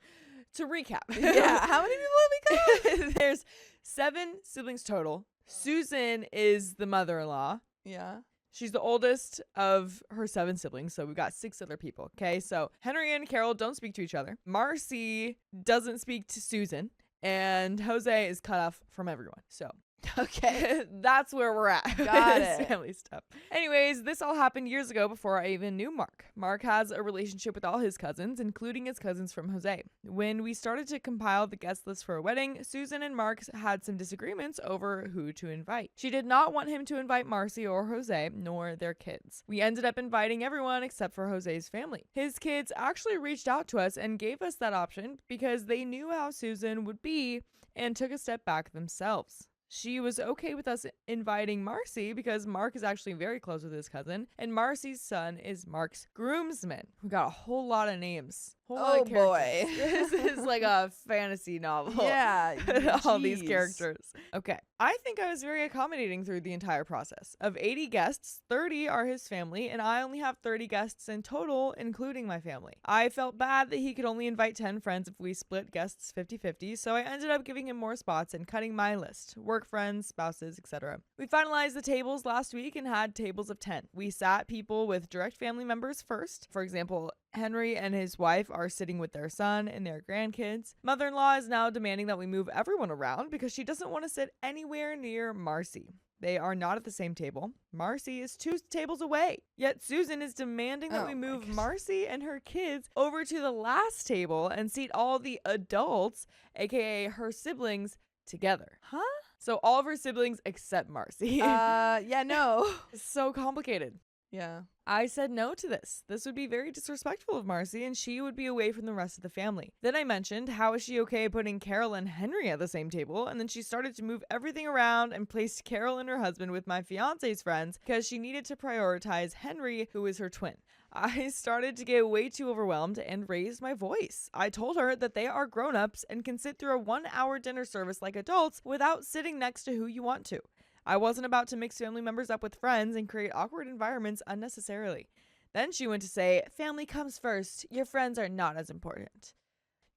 To recap. Yeah. How many people have we cut off? There's 7 siblings total. Susan is the mother-in-law. Yeah. She's the oldest of her 7 siblings, so we've got 6 other people. Okay, so Henry and Carol don't speak to each other. Marcy doesn't speak to Susan, and Jose is cut off from everyone. So, okay, that's where we're at. Got This it. family stuff. Anyways, this all happened years ago before I even knew Mark. Mark has a relationship with all his cousins, including his cousins from Jose. When we started to compile the guest list for a wedding, Susan and Mark had some disagreements over who to invite. She did not want him to invite Marcy or Jose, nor their kids. We ended up inviting everyone except for Jose's family. His kids actually reached out to us and gave us that option because they knew how Susan would be and took a step back themselves. She was okay with us inviting Marcy because Mark is actually very close with his cousin, and Marcy's son is Mark's groomsman. We got a whole lot of names. Oh, boy. This is like a fantasy novel. Yeah. All these jeez. characters. Okay. I think I was very accommodating through the entire process. Of 80 guests, 30 are his family, and I only have 30 guests in total, including my family. I felt bad that he could only invite 10 friends if we split guests 50-50, so I ended up giving him more spots and cutting my list. Work friends, spouses, etc. We finalized the tables last week and had tables of 10. We sat people with direct family members first. For example, Henry and his wife are sitting with their son and their grandkids. Mother-in-law is now demanding that we move everyone around because she doesn't want to sit anywhere near Marcy. They are not at the same table. Marcy is 2 tables away. Yet Susan is demanding that we move Marcy and her kids over to the last table and seat all the adults, aka her siblings, together. Huh? So all of her siblings except Marcy. Yeah, no. It's so complicated. Yeah. I said no to this. This would be very disrespectful of Marcy, and she would be away from the rest of the family. Then I mentioned, how is she okay putting Carol and Henry at the same table? And then she started to move everything around and placed Carol and her husband with my fiance's friends because she needed to prioritize Henry, who is her twin. I started to get way too overwhelmed and raised my voice. I told her that they are grown-ups and can sit through a 1-hour dinner service like adults without sitting next to who you want to. I wasn't about to mix family members up with friends and create awkward environments unnecessarily. Then she went to say, family comes first. Your friends are not as important.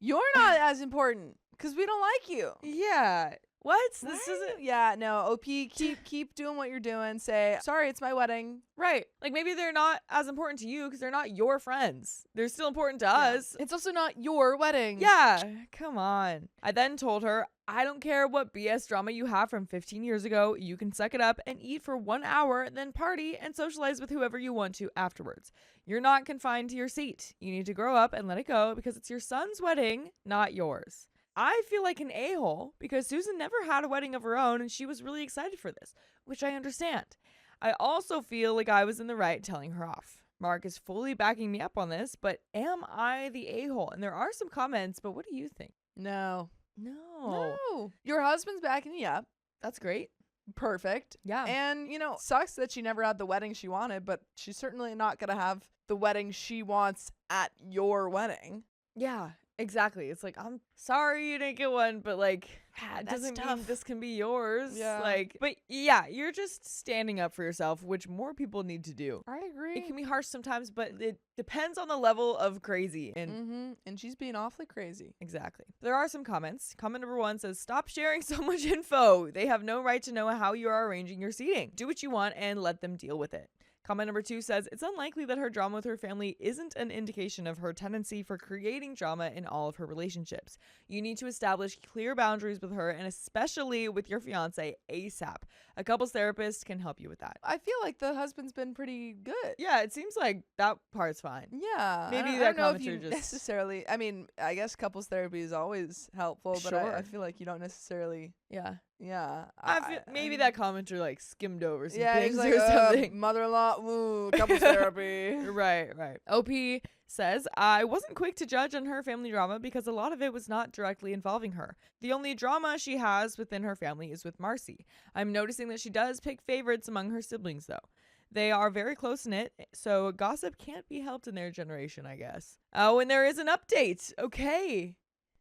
You're not as important because we don't like you. Yeah. What? This Right? isn't Yeah, no. OP, keep doing what you're doing. Say, sorry, it's my wedding. right. Like maybe they're not as important to you because they're not your friends. They're still important to us. It's also not your wedding. Yeah, come on. I then told her, I don't care what BS drama you have from 15 years ago. You can suck it up and eat for 1 hour, then party and socialize with whoever you want to afterwards. You're not confined to your seat. You need to grow up and let it go because it's your son's wedding, not yours. I feel like an a-hole because Susan never had a wedding of her own and she was really excited for this, which I understand. I also feel like I was in the right telling her off. Mark is fully backing me up on this, but am I the a-hole? And there are some comments, but what do you think? No. No. Your husband's backing you up. That's great. Perfect. Yeah. And, sucks that she never had the wedding she wanted, but she's certainly not going to have the wedding she wants at your wedding. Yeah. Exactly. It's like, I'm sorry you didn't get one, but like, it that's doesn't mean tough. this can be yours. Yeah. Like, but yeah, you're just standing up for yourself, which more people need to do. I agree. It can be harsh sometimes, but it depends on the level of crazy. And And she's being awfully crazy. exactly. There are some comments. Comment number 1 says, stop sharing so much info. They have no right to know how you are arranging your seating. Do what you want and let them deal with it. Comment number 2 says, it's unlikely that her drama with her family isn't an indication of her tendency for creating drama in all of her relationships. You need to establish clear boundaries with her and especially with your fiance ASAP. A couples therapist can help you with that. I feel like the husband's been pretty good. Yeah, it seems like that part's fine. Yeah. Maybe I that don't know if you commenter just- necessarily. I mean, I guess couples therapy is always helpful, but I Sure. feel like you don't necessarily. Yeah. Yeah. I feel maybe that commenter like skimmed over some Yeah, things he's like, or something. mother-in-law, woo, couples therapy. Right. OP says, I wasn't quick to judge on her family drama because a lot of it was not directly involving her. The only drama she has within her family is with Marcy. I'm noticing that she does pick favorites among her siblings, though. They are very close-knit, so gossip can't be helped in their generation, I guess. Oh, and there is an update. Okay.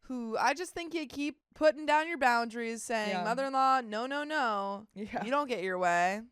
Who I just think you keep putting down your boundaries, saying, Yeah. mother-in-law, no. Yeah. You don't get your way.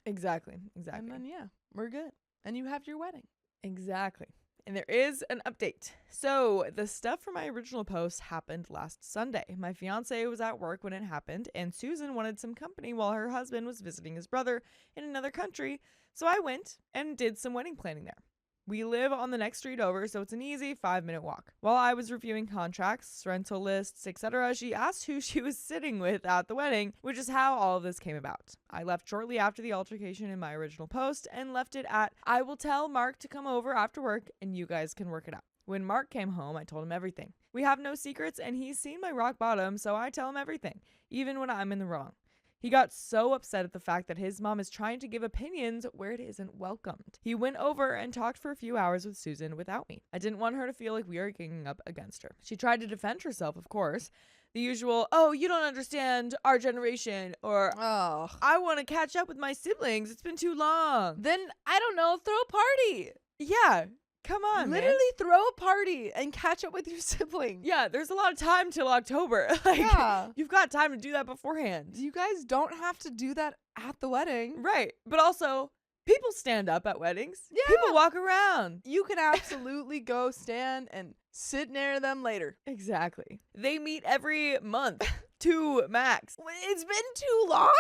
Exactly. And then, yeah, we're good. And you have your wedding. Exactly. And there is an update. So the stuff from my original post happened last Sunday. My fiance was at work when it happened, and Susan wanted some company while her husband was visiting his brother in another country. So I went and did some wedding planning there. We live on the next street over, so it's an easy 5-minute walk. While I was reviewing contracts, rental lists, etc., she asked who she was sitting with at the wedding, which is how all of this came about. I left shortly after the altercation in my original post and left it at, I will tell Mark to come over after work and you guys can work it out. When Mark came home, I told him everything. We have no secrets and he's seen my rock bottom, so I tell him everything, even when I'm in the wrong. He got so upset at the fact that his mom is trying to give opinions where it isn't welcomed. He went over and talked for a few hours with Susan without me. I didn't want her to feel like we were ganging up against her. She tried to defend herself, of course. The usual, oh, you don't understand our generation, or Oh. I want to catch up with my siblings. It's been too long. Then, I don't know, throw a party. Yeah, come on, man. Literally throw a party and catch up with your siblings. Yeah, there's a lot of time till October. Like, Yeah. you've got time to do that beforehand. You guys don't have to do that at the wedding. Right. But also, people stand up at weddings. Yeah. People walk around. You can absolutely go stand and sit near them later. Exactly. They meet every month. 2 max. It's been too long?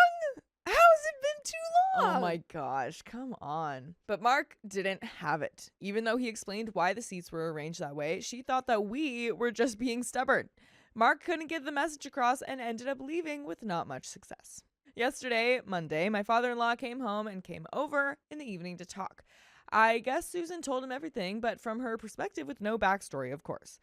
How has it been too long? Oh my gosh, come on. But Mark didn't have it. Even though he explained why the seats were arranged that way, she thought that we were just being stubborn. Mark couldn't get the message across and ended up leaving with not much success. Yesterday, Monday, my father-in-law came home and came over in the evening to talk. I guess Susan told him everything, but from her perspective with no backstory, of course.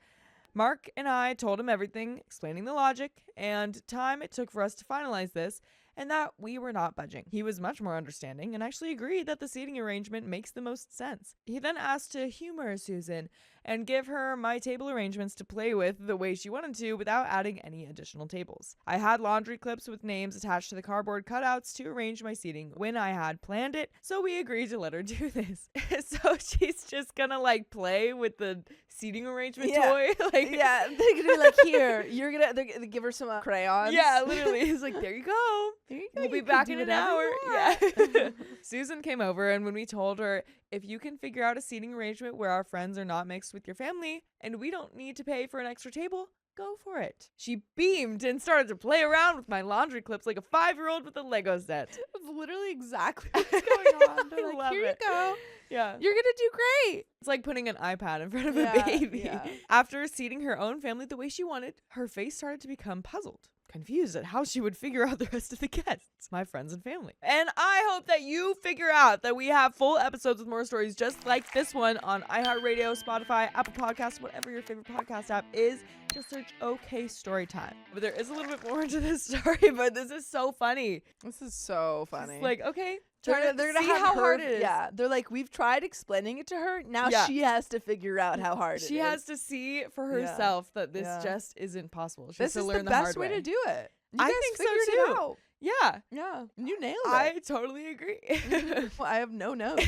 Mark and I told him everything, explaining the logic and time it took for us to finalize this, and that we were not budging. He was much more understanding and actually agreed that the seating arrangement makes the most sense. He then asked to humor Susan and give her my table arrangements to play with the way she wanted to without adding any additional tables. I had laundry clips with names attached to the cardboard cutouts to arrange my seating when I had planned it, so we agreed to let her do this. So she's just gonna like play with the seating arrangement toy? Like, yeah, they're gonna be like, here, they're gonna give her some crayons. yeah, literally. It's like, there you go. There you go. We'll be You can back do in an whatever hour. you Yeah. want. Susan came over, and when we told her, if you can figure out a seating arrangement where our friends are not mixed with your family, and we don't need to pay for an extra table, go for it. She beamed and started to play around with my laundry clips like a 5-year-old with a Lego set. That's literally exactly what's going on. They're I like, love here it. you go. Yeah. You're gonna do great. It's like putting an iPad in front of Yeah, a baby. yeah. After seating her own family the way she wanted, her face started to become puzzled, confused at how she would figure out the rest of the guests, my friends and family. And I hope that you figure out that we have full episodes with more stories just like this one on iHeartRadio, Spotify, Apple Podcasts, whatever your favorite podcast app is. Just search OK Storytime. But there is a little bit more to this story, but this is so funny. This is so funny. It's like, okay, they're try to gonna see have how her, hard it is. Yeah, they're like, we've tried explaining it to her. Now Yeah. she has to figure out how hard it is. She has to see for Yeah. herself that this Yeah. just isn't possible. She This has is to learn the the hard best way to do it. You I guys think so figured too. It out. Yeah. Yeah, you nailed it. I totally agree. Well, I have no notes.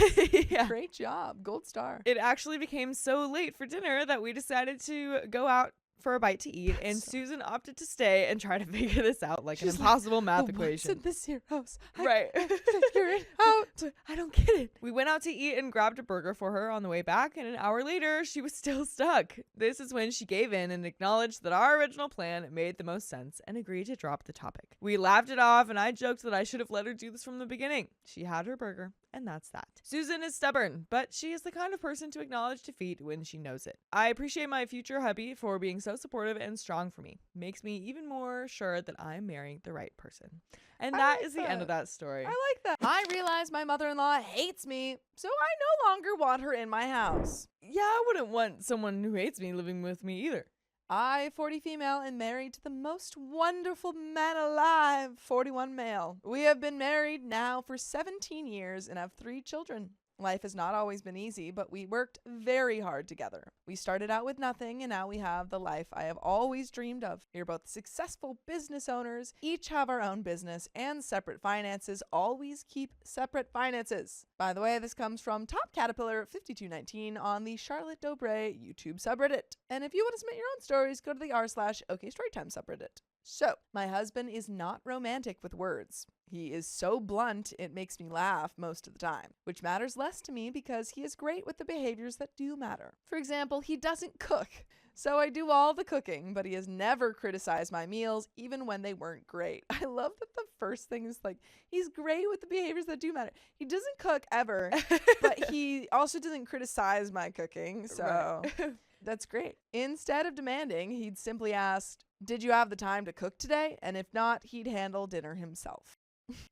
Yeah. Great job. Gold star. It actually became so late for dinner that we decided to go out for a bite to eat, and Susan opted to stay and try to figure this out like an impossible math "The ones equation. in this here house. I Right. can't figure it out. I don't get it. We went out to eat and grabbed a burger for her on the way back, and an hour later, she was still stuck. This is when she gave in and acknowledged that our original plan made the most sense and agreed to drop the topic. We laughed it off, and I joked that I should have let her do this from the beginning. She had her burger, and that's that. Susan is stubborn, but she is the kind of person to acknowledge defeat when she knows it. I appreciate my future hubby for being so supportive and strong for me. Makes me even more sure that I'm marrying the right person. And I that like is the end of that story. I like that. I realize my mother-in-law hates me, so I no longer want her in my house. Yeah, I wouldn't want someone who hates me living with me either. I, 40 female, and married to the most wonderful man alive, 41 male. We have been married now for 17 years and have 3 children. Life has not always been easy, but we worked very hard together. We started out with nothing, and now we have the life I have always dreamed of. We are both successful business owners, each have our own business and separate finances. Always keep separate finances. By the way, this comes from Top Caterpillar 5219 on the Charlotte Dobre YouTube subreddit. And if you want to submit your own stories, go to the r/OKStorytime subreddit. So, my husband is not romantic with words. He is so blunt, it makes me laugh most of the time, which matters less to me because he is great with the behaviors that do matter. For example, he doesn't cook, so I do all the cooking, but he has never criticized my meals, even when they weren't great. I love that the first thing is like, he's great with the behaviors that do matter. He doesn't cook ever, but he also doesn't criticize my cooking, so... Right. That's great. Instead of demanding, he'd simply ask, "Did you have the time to cook today?" And if not, he'd handle dinner himself.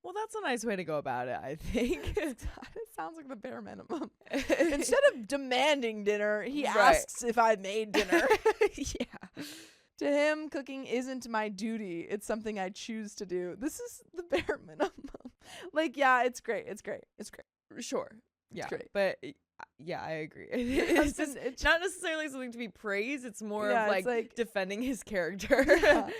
Well, that's a nice way to go about it, I think. It sounds like the bare minimum. Instead of demanding dinner, he Right. asks if I made dinner. Yeah. To him, cooking isn't my duty. It's something I choose to do. This is the bare minimum. Like, yeah, it's great. It's great. It's great. Sure. Yeah. great. But yeah, I agree. It's just not necessarily something to be praised. It's more Yeah, of it's like defending his character. Yeah.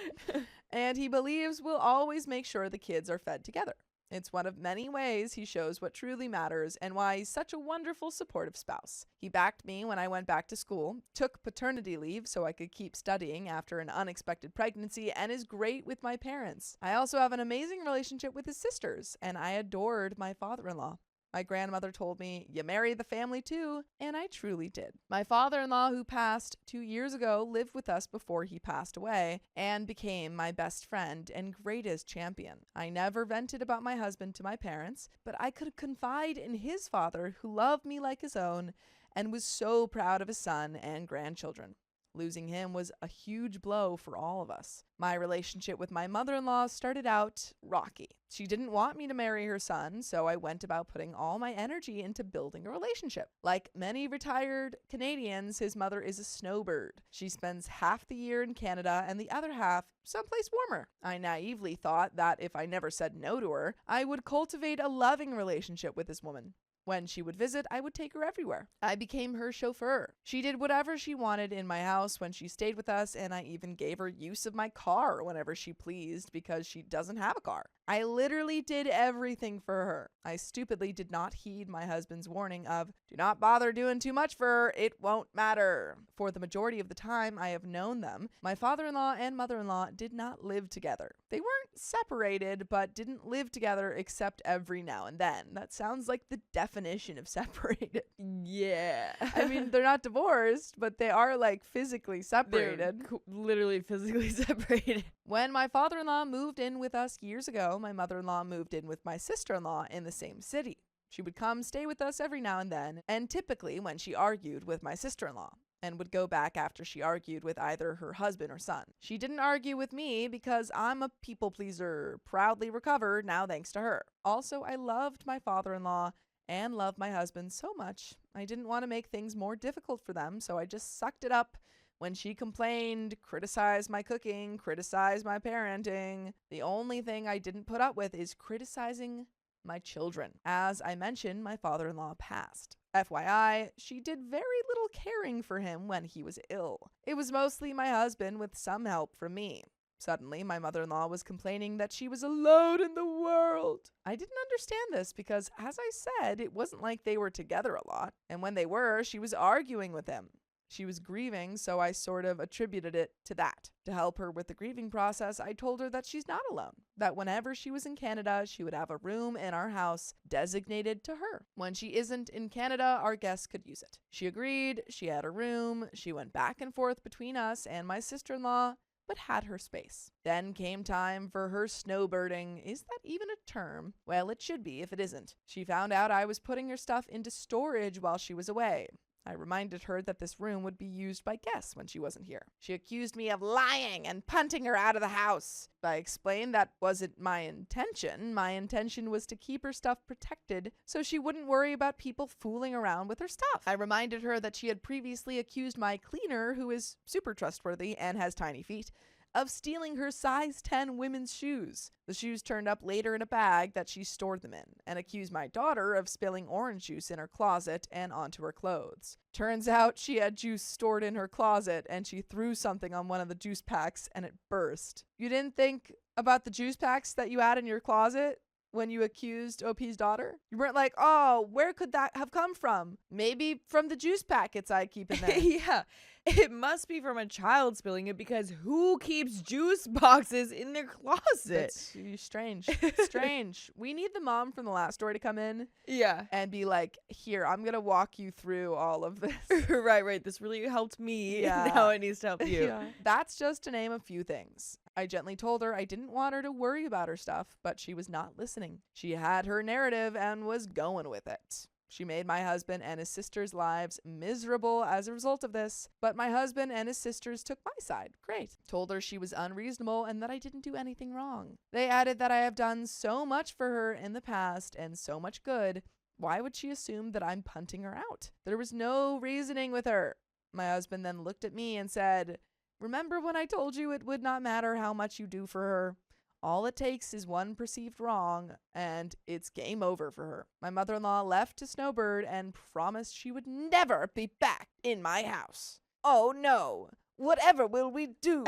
And he believes we'll always make sure the kids are fed together. It's one of many ways he shows what truly matters and why he's such a wonderful, supportive spouse. He backed me when I went back to school, took paternity leave so I could keep studying after an unexpected pregnancy, and is great with my parents. I also have an amazing relationship with his sisters, and I adored my father-in-law. My grandmother told me, "You marry the family too," and I truly did. My father-in-law, who passed 2 years ago, lived with us before he passed away and became my best friend and greatest champion. I never vented about my husband to my parents, but I could confide in his father, who loved me like his own and was so proud of his son and grandchildren. Losing him was a huge blow for all of us. My relationship with my mother-in-law started out rocky. She didn't want me to marry her son, so I went about putting all my energy into building a relationship. Like many retired Canadians, his mother is a snowbird. She spends half the year in Canada and the other half someplace warmer. I naively thought that if I never said no to her, I would cultivate a loving relationship with this woman. When she would visit, I would take her everywhere. I became her chauffeur. She did whatever she wanted in my house when she stayed with us, and I even gave her use of my car whenever she pleased because she doesn't have a car. I literally did everything for her. I stupidly did not heed my husband's warning of, "Do not bother doing too much for her, it won't matter." For the majority of the time I have known them, my father-in-law and mother-in-law did not live together. They weren't separated, but didn't live together except every now and then. That sounds like the definition of separated. Yeah. I mean, they're not divorced, but they are like physically separated. They're literally physically separated. When my father-in-law moved in with us years ago, my mother-in-law moved in with my sister-in-law in the same city. She would come stay with us every now and then, and typically when she argued with my sister-in-law, and would go back after she argued with either her husband or son. She didn't argue with me because I'm a people pleaser, proudly recovered now thanks to her. Also, I loved my father-in-law and loved my husband so much, I didn't want to make things more difficult for them, so I just sucked it up. When she complained, criticized my cooking, criticized my parenting, the only thing I didn't put up with is criticizing my children. As I mentioned, my father-in-law passed. FYI, she did very little caring for him when he was ill. It was mostly my husband with some help from me. Suddenly, my mother-in-law was complaining that she was alone in the world. I didn't understand this because, as I said, it wasn't like they were together a lot. And when they were, she was arguing with him. She was grieving, so I sort of attributed it to that. To help her with the grieving process, I told her that she's not alone, that whenever she was in Canada, she would have a room in our house designated to her. When she isn't in Canada, our guests could use it. She agreed, she had a room, she went back and forth between us and my sister-in-law, but had her space. Then came time for her snowbirding. Is that even a term? Well, it should be if it isn't. She found out I was putting her stuff into storage while she was away. I reminded her that this room would be used by guests when she wasn't here. She accused me of lying and punting her out of the house. I explained that wasn't my intention. My intention was to keep her stuff protected so she wouldn't worry about people fooling around with her stuff. I reminded her that she had previously accused my cleaner, who is super trustworthy and has tiny feet, of stealing her size 10 women's shoes. The shoes turned up later in a bag that she stored them in, and accused my daughter of spilling orange juice in her closet and onto her clothes. Turns out she had juice stored in her closet, and she threw something on one of the juice packs, and it burst. You didn't think about the juice packs that you had in your closet when you accused OP's daughter? You weren't like, oh, where could that have come from? Maybe from the juice packets I keep in there. Yeah. It must be from a child spilling it, because who keeps juice boxes in their closet? That's strange. Strange. We need the mom from the last story to come in. Yeah. And be like, here, I'm going to walk you through all of this. Right. This really helped me. Yeah. Now it needs to help you. Yeah. That's just to name a few things. I gently told her I didn't want her to worry about her stuff, but she was not listening. She had her narrative and was going with it. She made my husband and his sister's lives miserable as a result of this, but my husband and his sisters took my side. Great. Told her she was unreasonable and that I didn't do anything wrong. They added that I have done so much for her in the past and so much good. Why would she assume that I'm punting her out? There was no reasoning with her. My husband then looked at me and said, remember when I told you it would not matter how much you do for her? All it takes is one perceived wrong, and it's game over for her. My mother-in-law left to snowbird and promised she would never be back in my house. Oh no, whatever will we do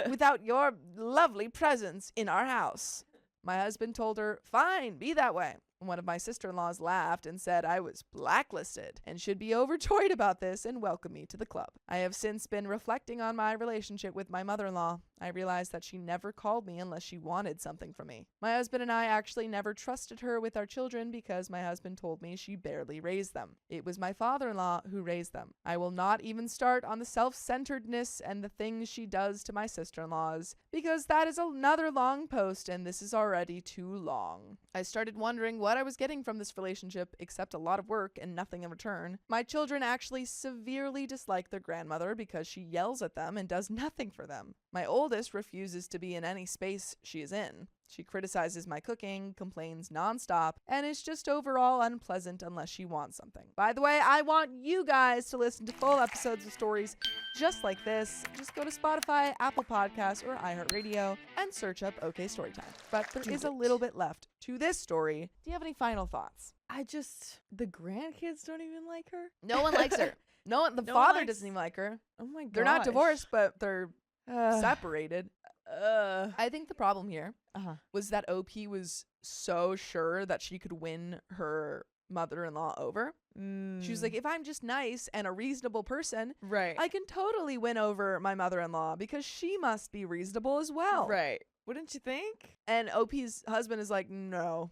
without your lovely presence in our house? My husband told her, fine, be that way. One of my sister-in-laws laughed and said I was blacklisted and should be overjoyed about this and welcome me to the club. I have since been reflecting on my relationship with my mother-in-law. I realized that she never called me unless she wanted something from me. My husband and I actually never trusted her with our children because my husband told me she barely raised them. It was my father-in-law who raised them. I will not even start on the self-centeredness and the things she does to my sister-in-laws because that is another long post and this is already too long. I started wondering what I was getting from this relationship except a lot of work and nothing in return. My children actually severely dislike their grandmother because she yells at them and does nothing for them. My oldest refuses to be in any space she is in. She criticizes my cooking, complains nonstop, and is just overall unpleasant unless she wants something. By the way, I want you guys to listen to full episodes of stories just like this. Just go to Spotify, Apple Podcasts, or iHeartRadio and search up OK Storytime. But there is a little bit left to this story. Do you have any final thoughts? The grandkids don't even like her? No one likes her. The one father likes- doesn't even like her. Oh my god. They're not divorced, but they're separated. I think the problem here was that OP was so sure that she could win her mother-in-law over. She was like, if I'm just nice and a reasonable person, right. I can totally win over my mother-in-law because she must be reasonable as well. Right. Wouldn't you think? And OP's husband is like, no.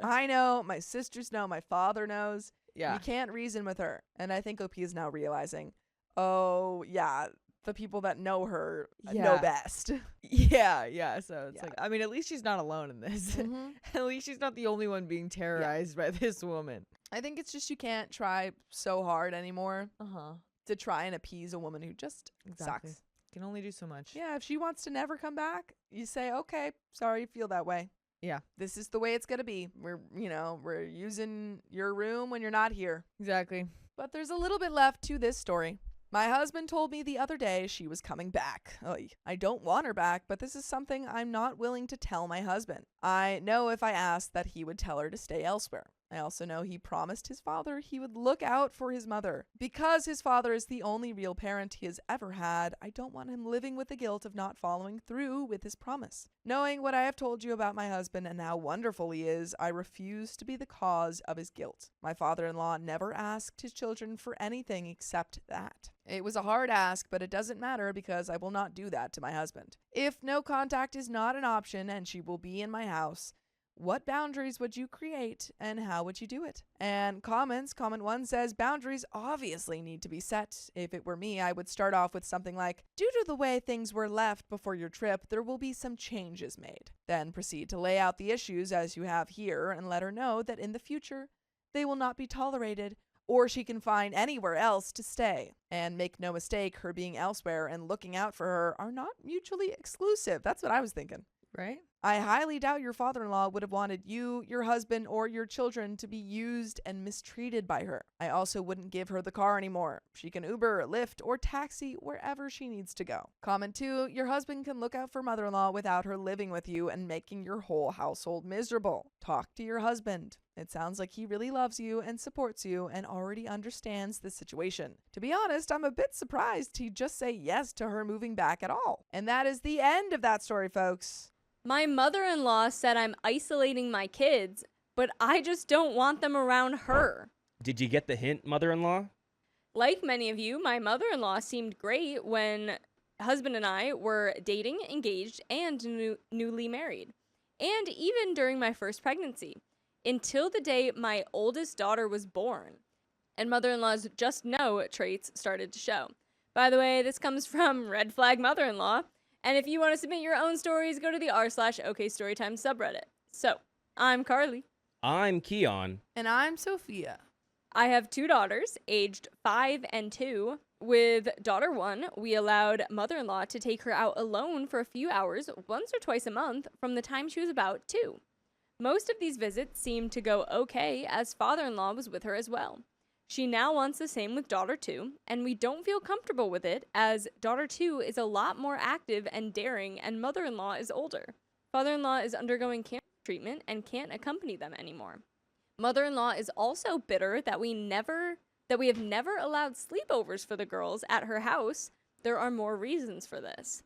I know, my sisters know, my father knows. Yeah. You can't reason with her. And I think OP is now realizing, oh, yeah, the people that know her know best. Yeah. So it's Yeah. like, I mean, at least she's not alone in this. Mhm. At least she's not the only one being terrorized by this woman. I think it's just you can't try so hard anymore Uh-huh. to try and appease a woman who just Exactly. sucks. Can only do so much. Yeah, if she wants to never come back, you say, okay, sorry you feel that way. Yeah. This is the way it's going to be. We're using your room when you're not here. Exactly. But there's a little bit left to this story. My husband told me the other day she was coming back. Oy. I don't want her back, but this is something I'm not willing to tell my husband. I know if I asked that he would tell her to stay elsewhere. I also know he promised his father he would look out for his mother. Because his father is the only real parent he has ever had, I don't want him living with the guilt of not following through with his promise. Knowing what I have told you about my husband and how wonderful he is, I refuse to be the cause of his guilt. My father-in-law never asked his children for anything except that. It was a hard ask, but it doesn't matter because I will not do that to my husband. If no contact is not an option and she will be in my house, what boundaries would you create and how would you do it? And comments, comment 1 says, boundaries obviously need to be set. If it were me, I would start off with something like, due to the way things were left before your trip, there will be some changes made. Then proceed to lay out the issues as you have here and let her know that in the future, they will not be tolerated or she can find anywhere else to stay. And make no mistake, her being elsewhere and looking out for her are not mutually exclusive. That's what I was thinking. Right? I highly doubt your father-in-law would have wanted you, your husband, or your children to be used and mistreated by her. I also wouldn't give her the car anymore. She can Uber, Lyft, or taxi wherever she needs to go. Comment 2, your husband can look out for mother-in-law without her living with you and making your whole household miserable. Talk to your husband. It sounds like he really loves you and supports you and already understands the situation. To be honest, I'm a bit surprised he'd just say yes to her moving back at all. And that is the end of that story, folks. My mother-in-law said I'm isolating my kids, but I just don't want them around her. Did you get the hint, mother-in-law? Like many of you, my mother-in-law seemed great when husband and I were dating, engaged, and newly married. And even during my first pregnancy, until the day my oldest daughter was born. And mother-in-law's just no traits started to show. By the way, this comes from Red Flag Mother-in-Law. And if you want to submit your own stories, go to the r/OKStorytime subreddit. So, I'm Carly. I'm Keon. And I'm Sophia. I have 2 daughters, aged 5 and 2. With daughter 1, we allowed mother-in-law to take her out alone for a few hours, once or twice a month, from the time she was about 2. Most of these visits seemed to go okay, as father-in-law was with her as well. She now wants the same with daughter 2, and we don't feel comfortable with it, as daughter 2 is a lot more active and daring, and mother-in-law is older. Father-in-law is undergoing cancer treatment and can't accompany them anymore. Mother-in-law is also bitter that we have never allowed sleepovers for the girls at her house. There are more reasons for this.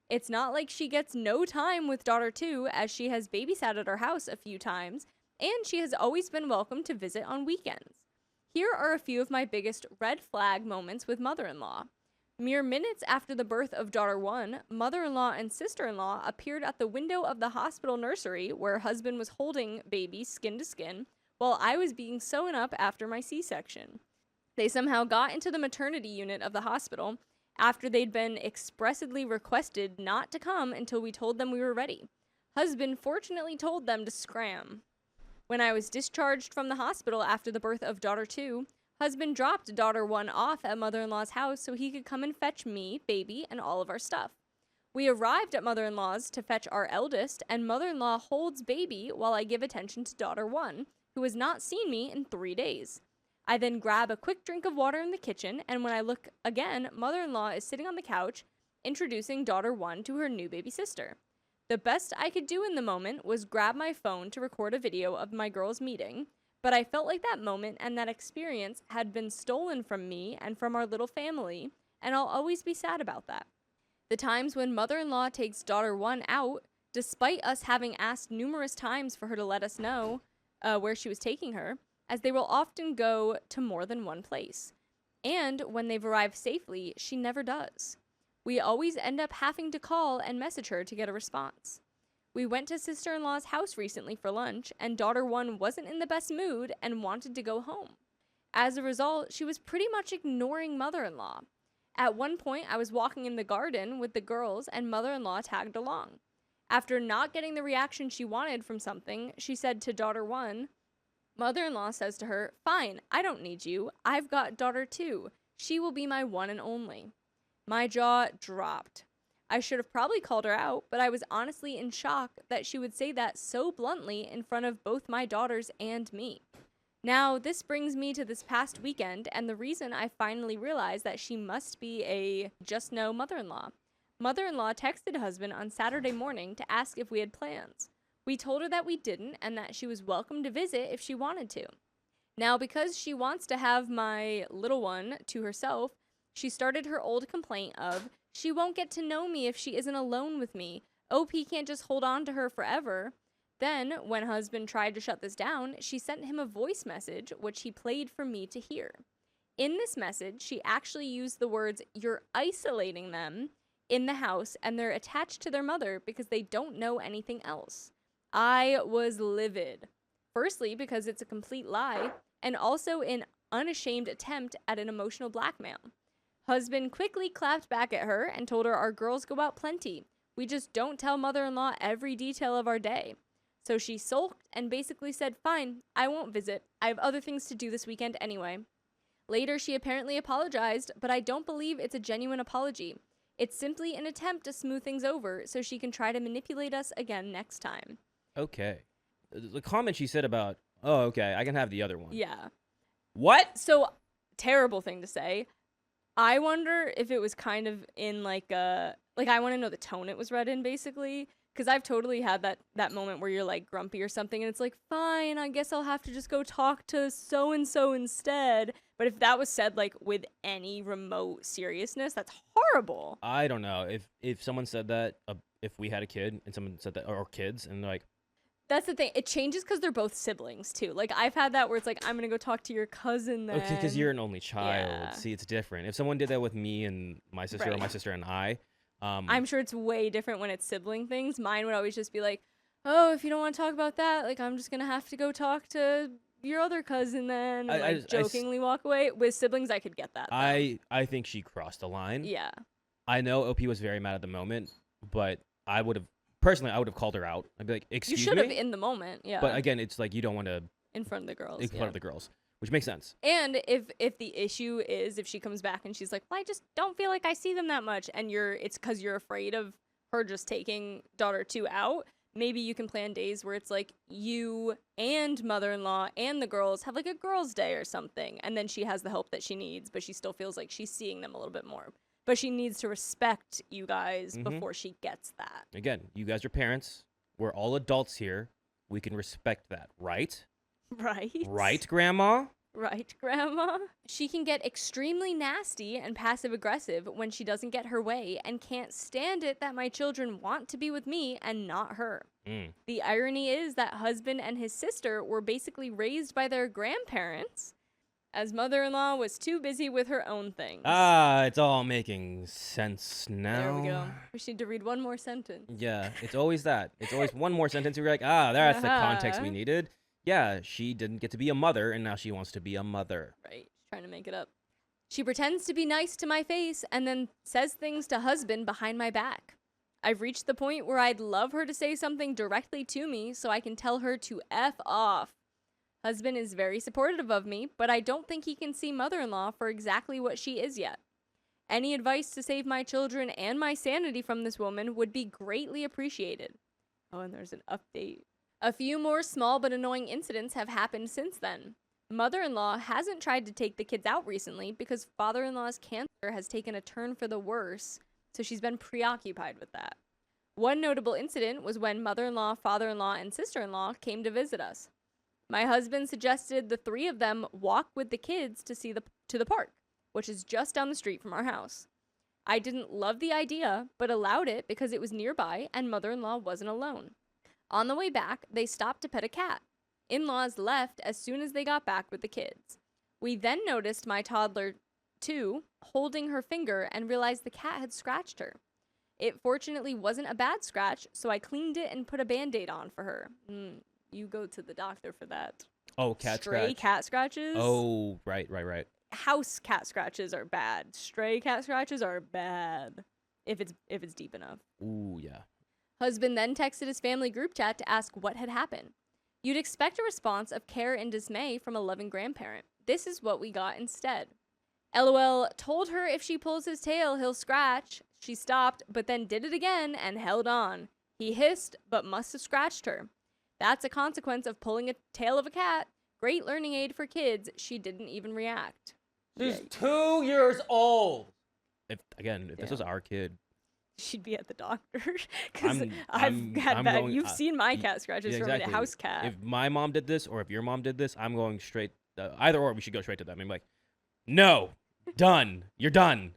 It's not like she gets no time with daughter 2, as she has babysat at our house a few times, and she has always been welcome to visit on weekends. Here are a few of my biggest red flag moments with mother-in-law. Mere minutes after the birth of daughter 1, mother-in-law and sister-in-law appeared at the window of the hospital nursery where husband was holding baby skin to skin while I was being sewn up after my C-section. They somehow got into the maternity unit of the hospital after they'd been expressly requested not to come until we told them we were ready. Husband fortunately told them to scram. When I was discharged from the hospital after the birth of daughter 2, husband dropped daughter 1 off at mother-in-law's house so he could come and fetch me, baby, and all of our stuff. We arrived at mother-in-law's to fetch our eldest, and mother-in-law holds baby while I give attention to daughter 1, who has not seen me in 3 days. I then grab a quick drink of water in the kitchen, and when I look again, mother-in-law is sitting on the couch, introducing daughter 1 to her new baby sister. The best I could do in the moment was grab my phone to record a video of my girls meeting, but I felt like that moment and that experience had been stolen from me and from our little family, and I'll always be sad about that. The times when mother-in-law takes daughter 1 out, despite us having asked numerous times for her to let us know where she was taking her, as they will often go to more than one place. And when they've arrived safely, she never does. We always end up having to call and message her to get a response. We went to sister-in-law's house recently for lunch, and daughter 1 wasn't in the best mood and wanted to go home. As a result, she was pretty much ignoring mother-in-law. At one point, I was walking in the garden with the girls, and mother-in-law tagged along. After not getting the reaction she wanted from something, she said to daughter 1, mother-in-law says to her, "Fine, I don't need you. I've got daughter 2. She will be my one and only." My jaw dropped. I should have probably called her out, but I was honestly in shock that she would say that so bluntly in front of both my daughters and me. Now, this brings me to this past weekend and the reason I finally realized that she must be a just no mother-in-law. Mother-in-law texted husband on Saturday morning to ask if we had plans. We told her that we didn't and that she was welcome to visit if she wanted to. Now, because she wants to have my little one to herself, she started her old complaint of, she won't get to know me if she isn't alone with me. OP can't just hold on to her forever. Then, when husband tried to shut this down, she sent him a voice message, which he played for me to hear. In this message, she actually used the words, "You're isolating them," in the house, and they're attached to their mother because they don't know anything else. I was livid. Firstly, because it's a complete lie, and also an unashamed attempt at an emotional blackmail. Husband quickly clapped back at her and told her our girls go out plenty. We just don't tell mother-in-law every detail of our day. So she sulked and basically said, fine, I won't visit. I have other things to do this weekend anyway. Later, she apparently apologized, but I don't believe it's a genuine apology. It's simply an attempt to smooth things over so she can try to manipulate us again next time. Okay. The comment she said about, oh, okay, I can have the other one. Yeah. What? So, terrible thing to say. I wonder if it was kind of in I want to know the tone it was read in, basically. Because I've totally had that moment where you're like grumpy or something and it's like, fine, I guess I'll have to just go talk to so-and-so instead. But if that was said like with any remote seriousness, that's horrible. I don't know. If someone said that, if we had a kid and someone said that, or kids, and they're like, that's the thing. It changes because they're both siblings too. Like I've had that where it's like, I'm going to go talk to your cousin then. okay, because you're an only child. Yeah. See, it's different. If someone did that with me and my sister or my sister and I, I'm sure it's way different when it's sibling things. Mine would always just be like, oh, if you don't want to talk about that, like I'm just going to have to go talk to your other cousin then, and jokingly walk away. With siblings, I could get that. I think she crossed the line. Yeah. I know OP was very mad at the moment, but I would have called her out. I'd be like, excuse me? You should have in the moment, yeah. But again, it's like you don't want to... In front of the girls, In front of the girls, which makes sense. And if the issue is if she comes back and she's like, well, I just don't feel like I see them that much, and it's because you're afraid of her just taking daughter 2 out, maybe you can plan days where it's like you and mother-in-law and the girls have like a girls' day or something, and then she has the help that she needs, but she still feels like she's seeing them a little bit more. But she needs to respect you guys before she gets that. Again, you guys are parents. We're all adults here. We can respect that, right? Right. Right, Grandma? Right, Grandma? She can get extremely nasty and passive-aggressive when she doesn't get her way and can't stand it that my children want to be with me and not her. The irony is that husband and his sister were basically raised by their grandparents, as mother-in-law was too busy with her own things. Ah, it's all making sense now. There we go. We just need to read one more sentence. Yeah, it's always that. It's always one more sentence. We're like, that's the context we needed. Yeah, she didn't get to be a mother, and now she wants to be a mother. Right, she's trying to make it up. She pretends to be nice to my face and then says things to husband behind my back. I've reached the point where I'd love her to say something directly to me so I can tell her to F off. Husband is very supportive of me, but I don't think he can see mother-in-law for exactly what she is yet. Any advice to save my children and my sanity from this woman would be greatly appreciated. Oh, and there's an update. A few more small but annoying incidents have happened since then. Mother-in-law hasn't tried to take the kids out recently because father-in-law's cancer has taken a turn for the worse, so she's been preoccupied with that. One notable incident was when mother-in-law, father-in-law, and sister-in-law came to visit us. My husband suggested the 3 of them walk with the kids to the park, which is just down the street from our house. I didn't love the idea, but allowed it because it was nearby and mother-in-law wasn't alone. On the way back, they stopped to pet a cat. In-laws left as soon as they got back with the kids. We then noticed my toddler, 2, holding her finger and realized the cat had scratched her. It fortunately wasn't a bad scratch, so I cleaned it and put a Band-Aid on for her. You go to the doctor for that. Oh, cat Stray scratch. cat scratches? Oh, right. House cat scratches are bad. Stray cat scratches are bad. If it's deep enough. Ooh, yeah. Husband then texted his family group chat to ask what had happened. You'd expect a response of care and dismay from a loving grandparent. This is what we got instead. LOL told her if she pulls his tail, he'll scratch. She stopped, but then did it again and held on. He hissed, but must have scratched her. That's a consequence of pulling a tail of a cat. Great learning aid for kids. She didn't even react. She's 2 years old. If this was our kid, she'd be at the doctor because I'm had bad. going- You've seen my cat scratches yeah, from exactly. a house cat. If my mom did this, or if your mom did this, I'm going straight. Either or, we should go straight to them. I'm like, no, done. You're done.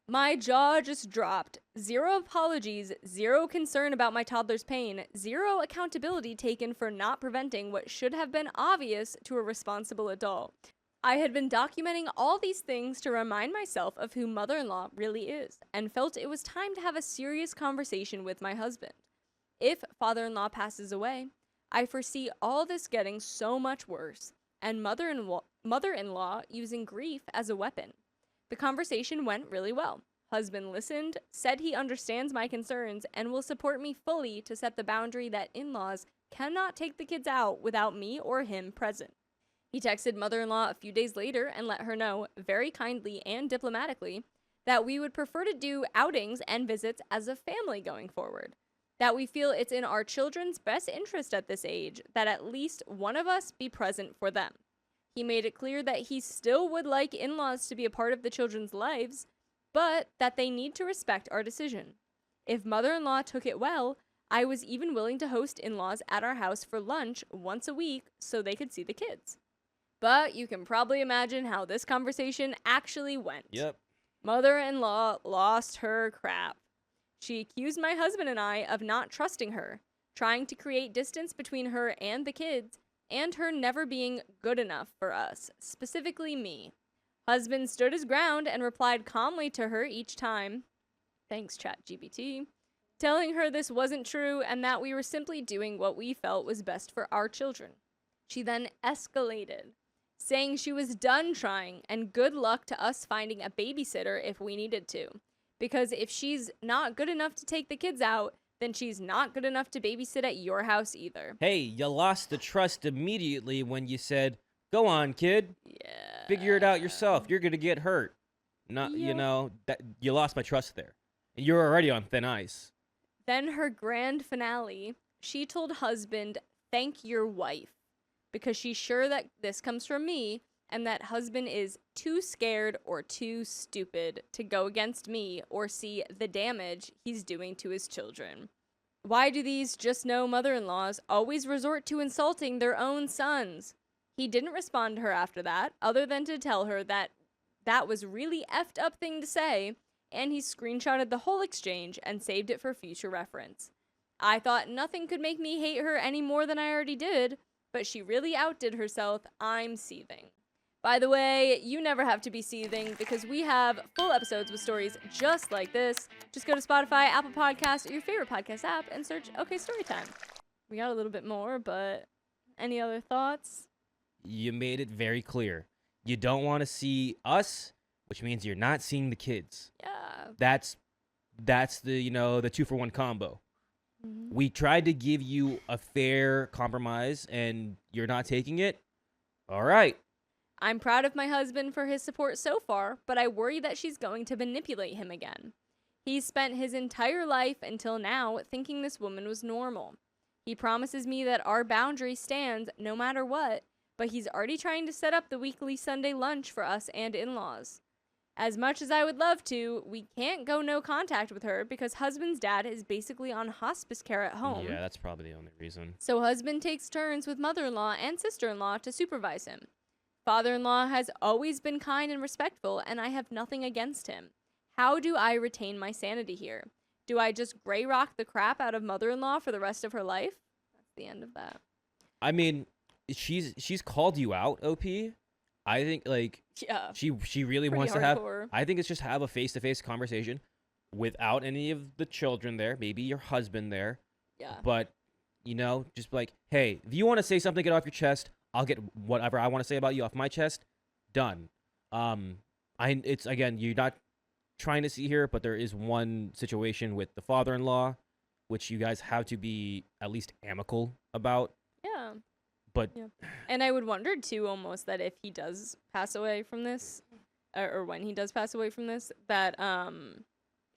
My jaw just dropped. 0 apologies, 0 concern about my toddler's pain, 0 accountability taken for not preventing what should have been obvious to a responsible adult. I had been documenting all these things to remind myself of who mother-in-law really is, and felt it was time to have a serious conversation with my husband. If father-in-law passes away, I foresee all this getting so much worse, and mother-in-law using grief as a weapon. The conversation went really well. Husband listened, said he understands my concerns, and will support me fully to set the boundary that in-laws cannot take the kids out without me or him present. He texted mother-in-law a few days later and let her know, very kindly and diplomatically, that we would prefer to do outings and visits as a family going forward. That we feel it's in our children's best interest at this age that at least one of us be present for them. He made it clear that he still would like in-laws to be a part of the children's lives, but that they need to respect our decision. If mother-in-law took it well, I was even willing to host in-laws at our house for lunch once a week so they could see the kids. But you can probably imagine how this conversation actually went. Yep. Mother-in-law lost her crap. She accused my husband and I of not trusting her, trying to create distance between her and the kids, and her never being good enough for us, specifically me. Husband stood his ground and replied calmly to her each time, thanks ChatGPT, telling her this wasn't true and that we were simply doing what we felt was best for our children. She then escalated, saying she was done trying and good luck to us finding a babysitter if we needed to, because if she's not good enough to take the kids out, then she's not good enough to babysit at your house either. Hey, you lost the trust immediately when you said, go on, kid. Yeah. Figure it out yourself. You're going to get hurt. Not, Yeah. you know, that you lost my trust there. You're already on thin ice. Then her grand finale, she told husband, thank your wife, because she's sure that this comes from me and that husband is too scared or too stupid to go against me or see the damage he's doing to his children. Why do these just no mother-in-laws always resort to insulting their own sons? He didn't respond to her after that, other than to tell her that that was really effed up thing to say, and he screenshotted the whole exchange and saved it for future reference. I thought nothing could make me hate her any more than I already did, but she really outdid herself. I'm seething. By the way, you never have to be seething because we have full episodes with stories just like this. Just go to Spotify, Apple Podcasts, or your favorite podcast app and search OK Storytime. We got a little bit more, but any other thoughts? You made it very clear. You don't want to see us, which means you're not seeing the kids. Yeah. That's the, the 2-for-1 combo. Mm-hmm. We tried to give you a fair compromise and you're not taking it. All right. I'm proud of my husband for his support so far, but I worry that she's going to manipulate him again. He's spent his entire life until now thinking this woman was normal. He promises me that our boundary stands no matter what, but he's already trying to set up the weekly Sunday lunch for us and in-laws. As much as I would love to, we can't go no contact with her because husband's dad is basically on hospice care at home. Yeah, that's probably the only reason. So husband takes turns with mother-in-law and sister-in-law to supervise him. Father-in-law has always been kind and respectful, and I have nothing against him. How do I retain my sanity here? Do I just gray rock the crap out of mother-in-law for the rest of her life? That's the end of that. I mean, she's called you out, OP. I think Yeah. she really Pretty wants to hardcore. I think it's just have a face-to-face conversation without any of the children there, maybe your husband there. Yeah. But just like, hey, if you want to say something, get off your chest. I'll get whatever I want to say about you off my chest. Done. It's again, you're not trying to see here, but there is one situation with the father-in-law, which you guys have to be at least amicable about. Yeah. But Yeah. And I would wonder too, almost, that if he does pass away from this, or when he does pass away from this, that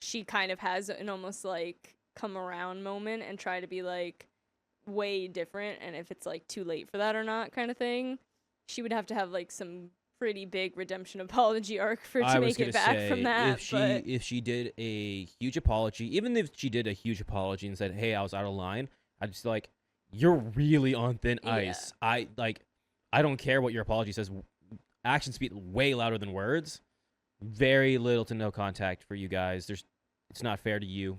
she kind of has an almost like come around moment and try to be like way different, and if it's like too late for that or not kind of thing. She would have to have like some pretty big redemption apology arc for I to was make gonna it back say, from that. if she did a huge apology, even if she did a huge apology and said, "Hey, I was out of line," I'd just be like, "You're really on thin ice." I don't care what your apology says. Actions speak way louder than words. Very little to no contact for you guys. It's not fair to you.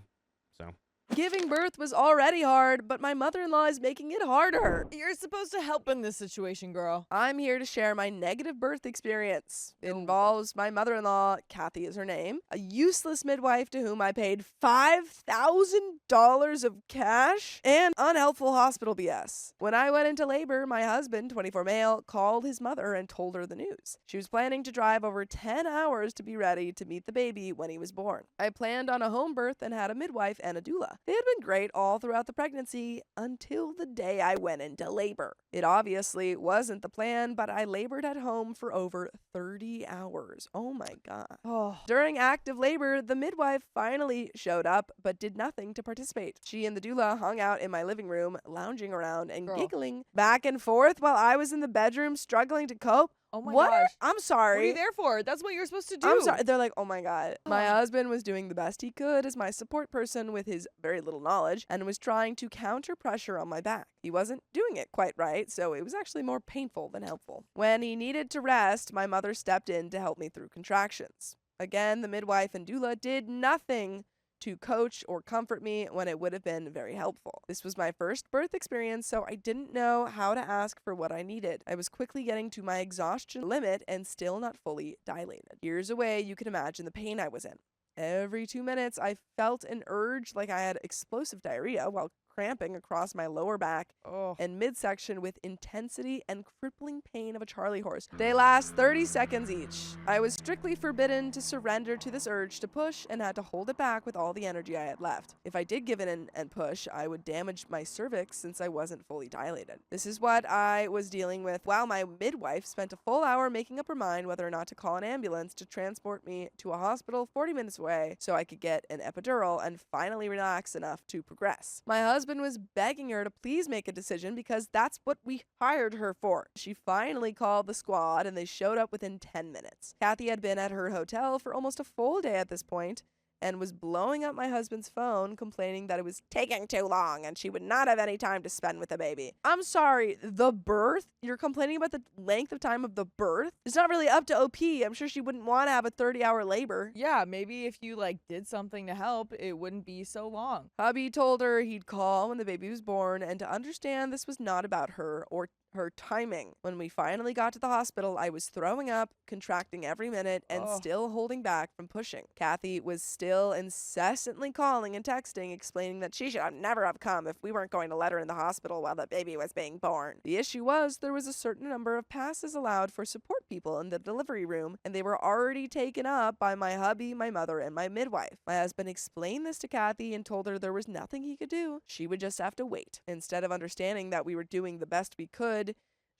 So. Giving birth was already hard, but my mother-in-law is making it harder. You're supposed to help in this situation, girl. I'm here to share my negative birth experience. It involves my mother-in-law, Kathy is her name, a useless midwife to whom I paid $5,000 of cash, and unhelpful hospital BS. When I went into labor, my husband, 24 male, called his mother and told her the news. She was planning to drive over 10 hours to be ready to meet the baby when he was born. I planned on a home birth and had a midwife and a doula. They had been great all throughout the pregnancy until the day I went into labor. It obviously wasn't the plan, but I labored at home for over 30 hours. Oh my God. Oh. During active labor, the midwife finally showed up, but did nothing to participate. She and the doula hung out in my living room, lounging around and giggling back and forth while I was in the bedroom struggling to cope. Oh my What? gosh. I'm sorry. What are you there for? That's what you're supposed to do. I'm sorry. They're like, oh my God. My husband was doing the best he could as my support person with his very little knowledge and was trying to counter pressure on my back. He wasn't doing it quite right, so it was actually more painful than helpful. When he needed to rest, my mother stepped in to help me through contractions. Again, the midwife and doula did nothing to coach or comfort me when it would have been very helpful. This was my first birth experience, so I didn't know how to ask for what I needed. I was quickly getting to my exhaustion limit and still not fully dilated. Here's a way you can imagine the pain I was in. Every 2 minutes, I felt an urge like I had explosive diarrhea while cramping across my lower back and midsection with intensity and crippling pain of a Charlie horse. They last 30 seconds each. I was strictly forbidden to surrender to this urge to push and had to hold it back with all the energy I had left. If I did give in and push, I would damage my cervix since I wasn't fully dilated. This is what I was dealing with while my midwife spent a full hour making up her mind whether or not to call an ambulance to transport me to a hospital 40 minutes away so I could get an epidural and finally relax enough to progress. My husband was begging her to please make a decision because that's what we hired her for. She finally called the squad and they showed up within 10 minutes. Kathy had been at her hotel for almost a full day at this point and was blowing up my husband's phone, complaining that it was taking too long and she would not have any time to spend with the baby. I'm sorry, the birth? You're complaining about the length of time of the birth? It's not really up to OP. I'm sure she wouldn't want to have a 30-hour labor. Yeah, maybe if you did something to help, it wouldn't be so long. Hubby told her he'd call when the baby was born and to understand this was not about her or her timing. When we finally got to the hospital, I was throwing up, contracting every minute, and still holding back from pushing. Kathy was still incessantly calling and texting, explaining that she should never have come if we weren't going to let her in the hospital while the baby was being born. The issue was there was a certain number of passes allowed for support people in the delivery room, and they were already taken up by my hubby, my mother, and my midwife. My husband explained this to Kathy and told her there was nothing he could do. She would just have to wait. Instead of understanding that we were doing the best we could,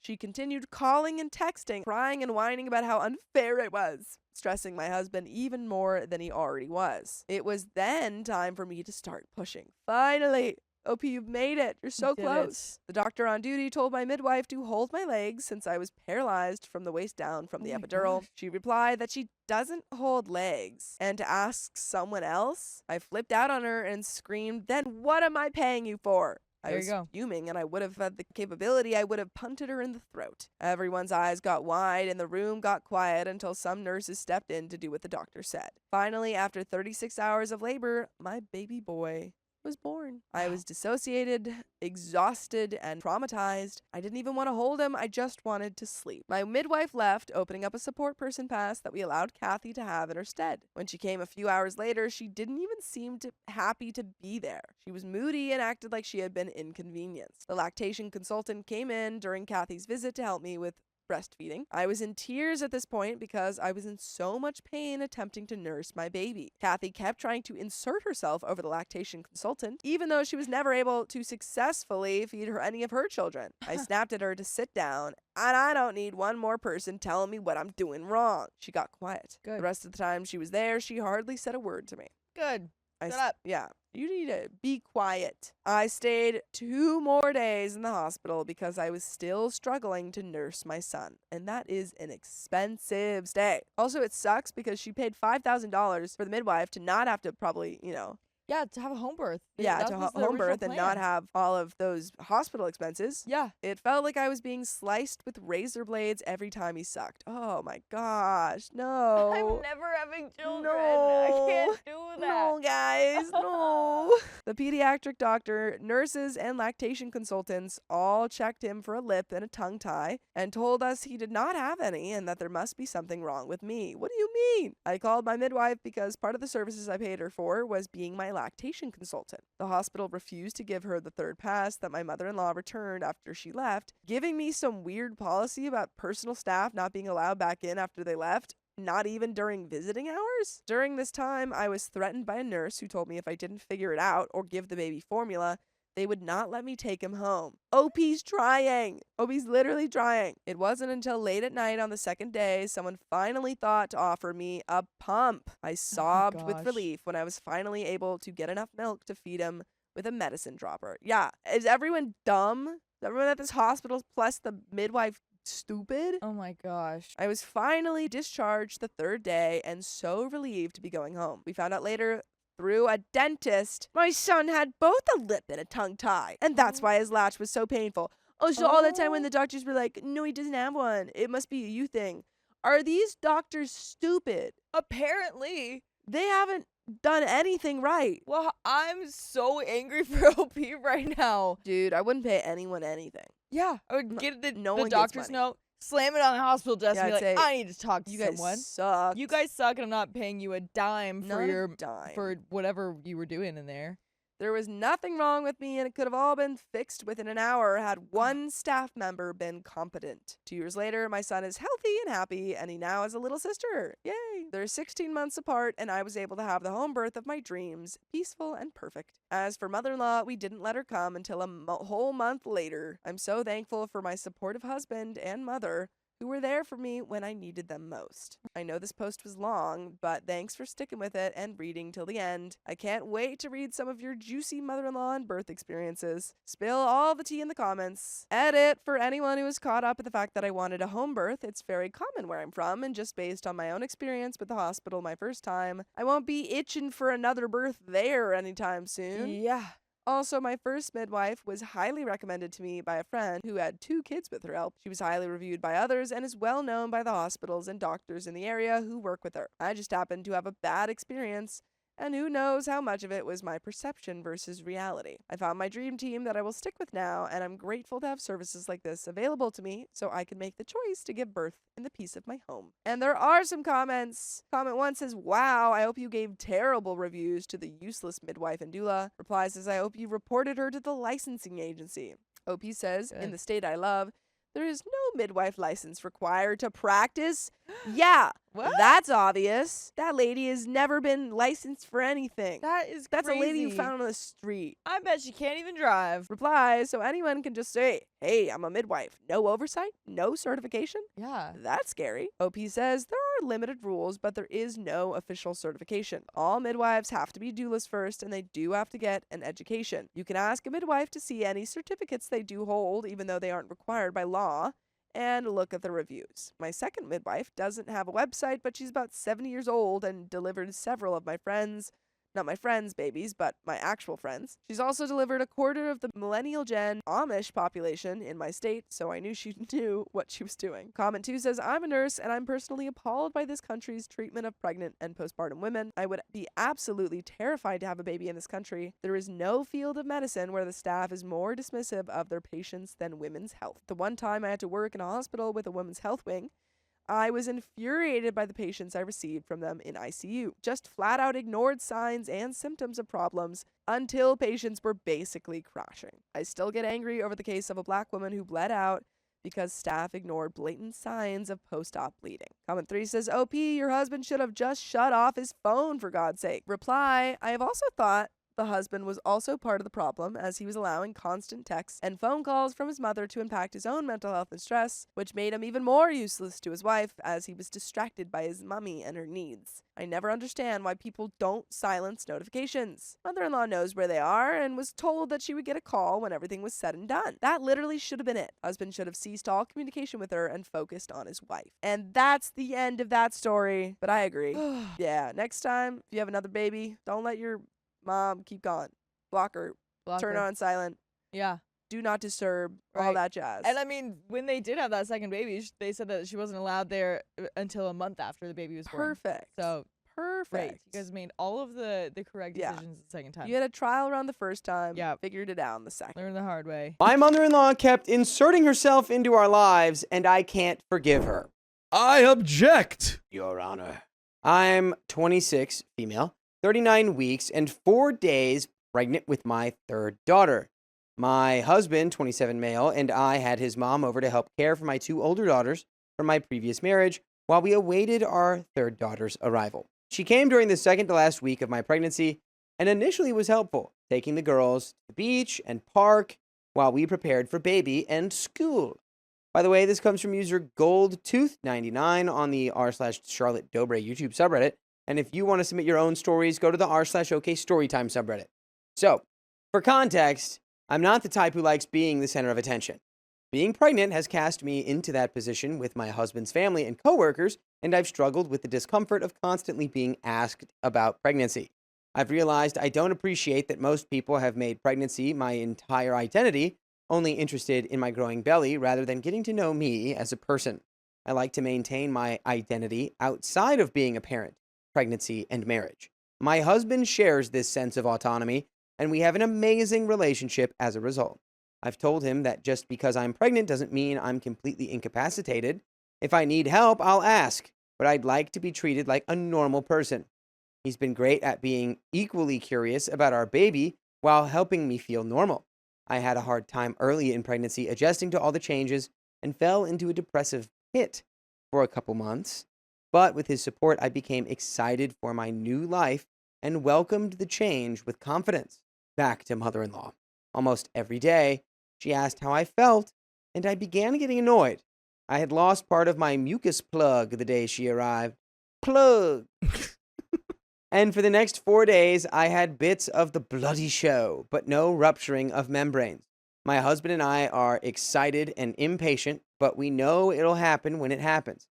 she continued calling and texting, crying and whining about how unfair it was, stressing my husband even more than he already was. It was then time for me to start pushing. Finally! OP, you've made it. You're so close. The doctor on duty told my midwife to hold my legs since I was paralyzed from the waist down from the epidural. She replied that she doesn't hold legs and to ask someone else. I flipped out on her and screamed, "Then what am I paying you for?" I was fuming, and I would have had the capability, I would have punted her in the throat. Everyone's eyes got wide, and the room got quiet until some nurses stepped in to do what the doctor said. Finally, after 36 hours of labor, my baby boy was born. I was dissociated, exhausted, and traumatized. I didn't even want to hold him. I just wanted to sleep. My midwife left, opening up a support person pass that we allowed Kathy to have in her stead. When she came a few hours later, she didn't even seem happy to be there. She was moody and acted like she had been inconvenienced. The lactation consultant came in during Kathy's visit to help me with breastfeeding. I was in tears at this point because I was in so much pain attempting to nurse my baby. Kathy kept trying to insert herself over the lactation consultant, even though she was never able to successfully feed her any of her children. I snapped at her to sit down, and I don't need one more person telling me what I'm doing wrong. She got quiet. Good. The rest of the time she was there, she hardly said a word to me. Good. Shut up. Yeah. You need to be quiet. I stayed 2 more days in the hospital because I was still struggling to nurse my son. And that is an expensive stay. Also, it sucks because she paid $5,000 for the midwife to not have to probably, Yeah, to have a home birth. yeah, That to was the home original birth and not plan. have all of those hospital expenses. Yeah. It felt like I was being sliced with razor blades every time he sucked. Oh my gosh, no. I'm never having children. No. I can't do that. No, guys, no. The pediatric doctor, nurses, and lactation consultants all checked him for a lip and a tongue tie and told us he did not have any and that there must be something wrong with me. What do you mean? I called my midwife because part of the services I paid her for was being my lactation consultant. The hospital refused to give her the third pass that my mother-in-law returned after she left, giving me some weird policy about personal staff not being allowed back in after they left. Not even during visiting hours? During this time, I was threatened by a nurse who told me if I didn't figure it out or give the baby formula, they would not let me take him home. OP's trying. OP's literally trying. It wasn't until late at night on the second day someone finally thought to offer me a pump. I sobbed with gosh. relief when I was finally able to get enough milk to feed him with a medicine dropper. Yeah, is everyone dumb? Is everyone at this hospital plus the midwife stupid? Oh my gosh. I was finally discharged the third day and so relieved to be going home. We found out later through a dentist my son had both a lip and a tongue tie, and that's why his latch was so painful. Oh, so all the time when the doctors were like, no, he doesn't have one, it must be a you thing. Are these doctors stupid? Apparently. They haven't done anything right. Well, I'm so angry for OP right now. Dude, I wouldn't pay anyone anything. Yeah. I would get the no one gets doctor's money. note, slam it on the hospital desk, Yeah, and be I'd like, say, I need to talk to You guys someone. suck. You guys suck, and I'm not paying you a dime Not for a your dime. for whatever you were doing in there. There was nothing wrong with me, and it could have all been fixed within an hour had one staff member been competent. 2 years later, my son is healthy and happy, and he now has a little sister. Yay! They're 16 months apart, and I was able to have the home birth of my dreams, peaceful and perfect. As for mother-in-law, we didn't let her come until a whole month later. I'm so thankful for my supportive husband and mother, who were there for me when I needed them most. I know this post was long, but thanks for sticking with it and reading till the end. I can't wait to read some of your juicy mother-in-law and birth experiences. Spill all the tea in the comments. Edit for anyone who is caught up in the fact that I wanted a home birth. It's very common where I'm from, and just based on my own experience with the hospital my first time, I won't be itching for another birth there anytime soon. Yeah. Also, my first midwife was highly recommended to me by a friend who had 2 kids with her help. She was highly reviewed by others and is well known by the hospitals and doctors in the area who work with her. I just happened to have a bad experience, and who knows how much of it was my perception versus reality. I found my dream team that I will stick with now, and I'm grateful to have services like this available to me so I can make the choice to give birth in the peace of my home. And there are some comments. Comment 1 says, wow, I hope you gave terrible reviews to the useless midwife and doula. Reply says, I hope you reported her to the licensing agency. OP says, in the state I love, there is no midwife license required to practice. Yeah, What? that's obvious. That lady has never been licensed for anything. That's That's crazy. a lady you found on the street. I bet she can't even drive. Reply, so anyone can just say, hey, I'm a midwife. No oversight, no certification. Yeah. That's scary. OP says there are limited rules, but there is no official certification. All midwives have to be doulas first, and they do have to get an education. You can ask a midwife to see any certificates they do hold, even though they aren't required by law, and look at the reviews. My second midwife doesn't have a website, but she's about 70 years old and delivered several of my friends. Not my friends' babies, but my actual friends. She's also delivered a quarter of the millennial gen Amish population in my state, so I knew she knew what she was doing. Comment 2 says, I'm a nurse, and I'm personally appalled by this country's treatment of pregnant and postpartum women. I would be absolutely terrified to have a baby in this country. There is no field of medicine where the staff is more dismissive of their patients than women's health. The one time I had to work in a hospital with a women's health wing, I was infuriated by the patients I received from them in ICU. Just flat out ignored signs and symptoms of problems until patients were basically crashing. I still get angry over the case of a black woman who bled out because staff ignored blatant signs of post-op bleeding. Comment 3 says, OP, your husband should have just shut off his phone for God's sake. Reply, I have also thought The husband was also part of the problem, as he was allowing constant texts and phone calls from his mother to impact his own mental health and stress, which made him even more useless to his wife as he was distracted by his mummy and her needs. I never understand why people don't silence notifications. Mother-in-law knows where they are and was told that she would get a call when everything was said and done. That literally should have been it. Husband should have ceased all communication with her and focused on his wife. And that's the end of that story. But I agree. Yeah, next time, if you have another baby, don't let your mom keep calling. Block her. Turn her on silent. Yeah. Do not disturb. All Right. that jazz. And I mean, when they did have that second baby, they said that she wasn't allowed there until a month after the baby was born. Perfect. So, Perfect. great. You guys made all of the correct Yeah. decisions the second time. You had a trial run the first time. Yeah. Figured it out on the second. Learn the hard way. My mother-in-law kept inserting herself into our lives, and I can't forgive her. I object. Your Honor. I'm 26, female, 39 weeks, and 4 days pregnant with my third daughter. My husband, 27 male, and I had his mom over to help care for my 2 older daughters from my previous marriage while we awaited our third daughter's arrival. She came during the second to last week of my pregnancy and initially was helpful, taking the girls to the beach and park while we prepared for baby and school. By the way, this comes from user GoldTooth99 on the r/Charlotte Dobre YouTube subreddit. And if you want to submit your own stories, go to the r/OK Storytime subreddit. So, for context, I'm not the type who likes being the center of attention. Being pregnant has cast me into that position with my husband's family and coworkers, and I've struggled with the discomfort of constantly being asked about pregnancy. I've realized I don't appreciate that most people have made pregnancy my entire identity, only interested in my growing belly rather than getting to know me as a person. I like to maintain my identity outside of being a parent, pregnancy, and marriage. My husband shares this sense of autonomy, and we have an amazing relationship as a result. I've told him that just because I'm pregnant doesn't mean I'm completely incapacitated. If I need help, I'll ask, but I'd like to be treated like a normal person. He's been great at being equally curious about our baby while helping me feel normal. I had a hard time early in pregnancy adjusting to all the changes and fell into a depressive pit for a couple months. But with his support, I became excited for my new life and welcomed the change with confidence. Back to mother-in-law. Almost every day, she asked how I felt, and I began getting annoyed. I had lost part of my mucus plug the day she arrived. Plug! And for the next 4 days, I had bits of the bloody show, but no rupturing of membranes. My husband and I are excited and impatient, but we know it'll happen when it happens.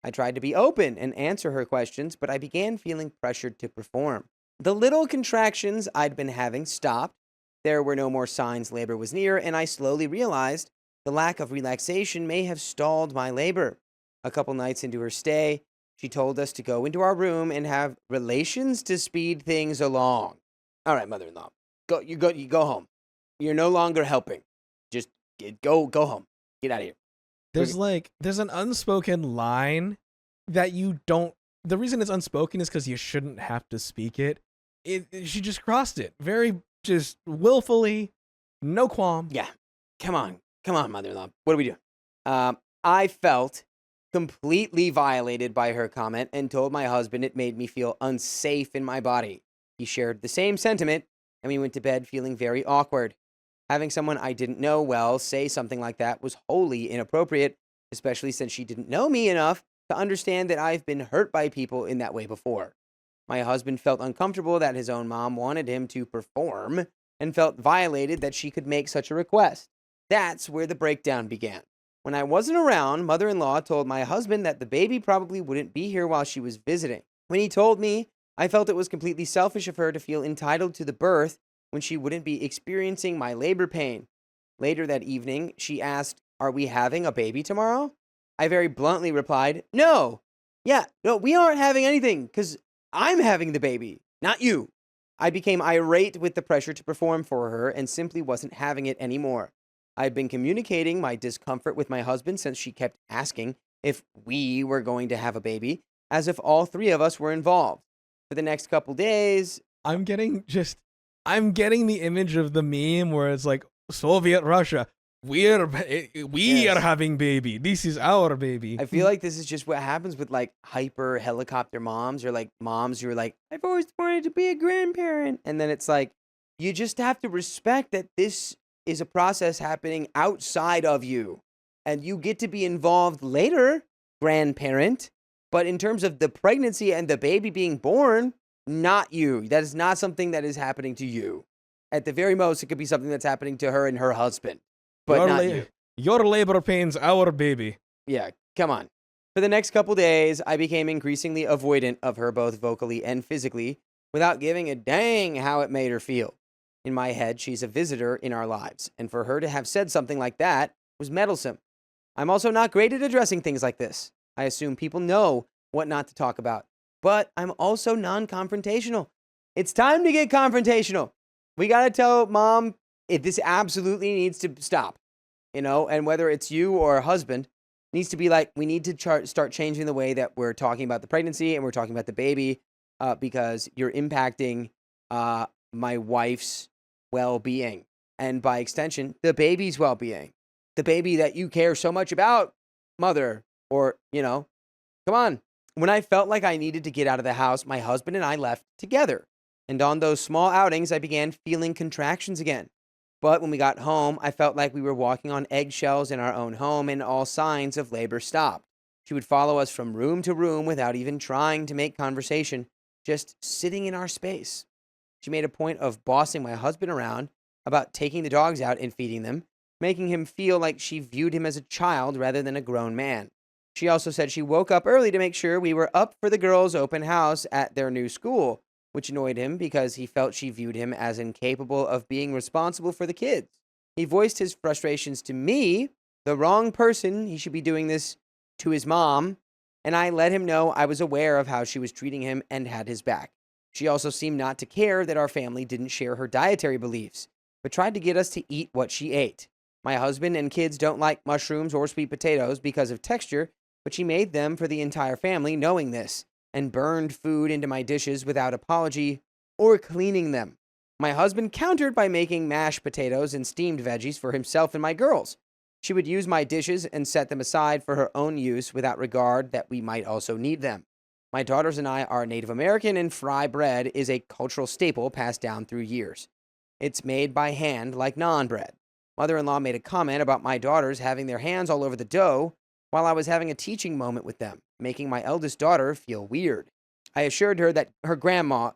I tried to be open and answer her questions, but I began feeling pressured to perform. The little contractions I'd been having stopped. There were no more signs labor was near, and I slowly realized the lack of relaxation may have stalled my labor. A couple nights into her stay, she told us to go into our room and have relations to speed things along. All right, mother-in-law, you go home. You're no longer helping. Just go home. Get out of here. There's an unspoken line that you don't. The reason it's unspoken is because you shouldn't have to speak it. She just crossed it very just willfully, no qualm. Yeah, come on, mother-in-law. What are we doing? I felt completely violated by her comment and told my husband it made me feel unsafe in my body. He shared the same sentiment, and we went to bed feeling very awkward. Having someone I didn't know well say something like that was wholly inappropriate, especially since she didn't know me enough to understand that I've been hurt by people in that way before. My husband felt uncomfortable that his own mom wanted him to perform and felt violated that she could make such a request. That's where the breakdown began. When I wasn't around, mother-in-law told my husband that the baby probably wouldn't be here while she was visiting. When he told me, I felt it was completely selfish of her to feel entitled to the birth when she wouldn't be experiencing my labor pain. Later that evening, she asked, "Are we having a baby tomorrow?" I very bluntly replied, "No. No, we aren't having anything because I'm having the baby, not you." I became irate with the pressure to perform for her and simply wasn't having it anymore. I've been communicating my discomfort with my husband since she kept asking if we were going to have a baby, as if all 3 of us were involved. For the next couple days, I'm getting the image of the meme where it's like Soviet Russia. We are having baby. This is our baby. I feel like this is just what happens with like hyper helicopter moms or like moms who are like, I've always wanted to be a grandparent. And then it's like, you just have to respect that this is a process happening outside of you. And you get to be involved later, grandparent. But in terms of the pregnancy and the baby being born, not you. That is not something that is happening to you. At the very most, it could be something that's happening to her and her husband, but not you. Your labor pains our baby. Yeah, come on. For the next couple days, I became increasingly avoidant of her both vocally and physically without giving a dang how it made her feel. In my head, she's a visitor in our lives, and for her to have said something like that was meddlesome. I'm also not great at addressing things like this. I assume people know what not to talk about, but I'm also non-confrontational. It's time to get confrontational. We got to tell mom if this absolutely needs to stop, and whether it's you or a husband, needs to be like, we need to start changing the way that we're talking about the pregnancy and we're talking about the baby because you're impacting my wife's well-being and by extension, the baby's well-being. The baby that you care so much about, mother, or, come on. When I felt like I needed to get out of the house, my husband and I left together. And on those small outings, I began feeling contractions again. But when we got home, I felt like we were walking on eggshells in our own home and all signs of labor stopped. She would follow us from room to room without even trying to make conversation, just sitting in our space. She made a point of bossing my husband around about taking the dogs out and feeding them, making him feel like she viewed him as a child rather than a grown man. She also said she woke up early to make sure we were up for the girls' open house at their new school, which annoyed him because he felt she viewed him as incapable of being responsible for the kids. He voiced his frustrations to me, the wrong person. He should be doing this to his mom, and I let him know I was aware of how she was treating him and had his back. She also seemed not to care that our family didn't share her dietary beliefs, but tried to get us to eat what she ate. My husband and kids don't like mushrooms or sweet potatoes because of texture, but she made them for the entire family knowing this, and burned food into my dishes without apology or cleaning them. My husband countered by making mashed potatoes and steamed veggies for himself and my girls. She would use my dishes and set them aside for her own use without regard that we might also need them. My daughters and I are Native American, and fry bread is a cultural staple passed down through years. It's made by hand like naan bread. Mother-in-law made a comment about my daughters having their hands all over the dough while I was having a teaching moment with them, making my eldest daughter feel weird. I assured her that her grandma,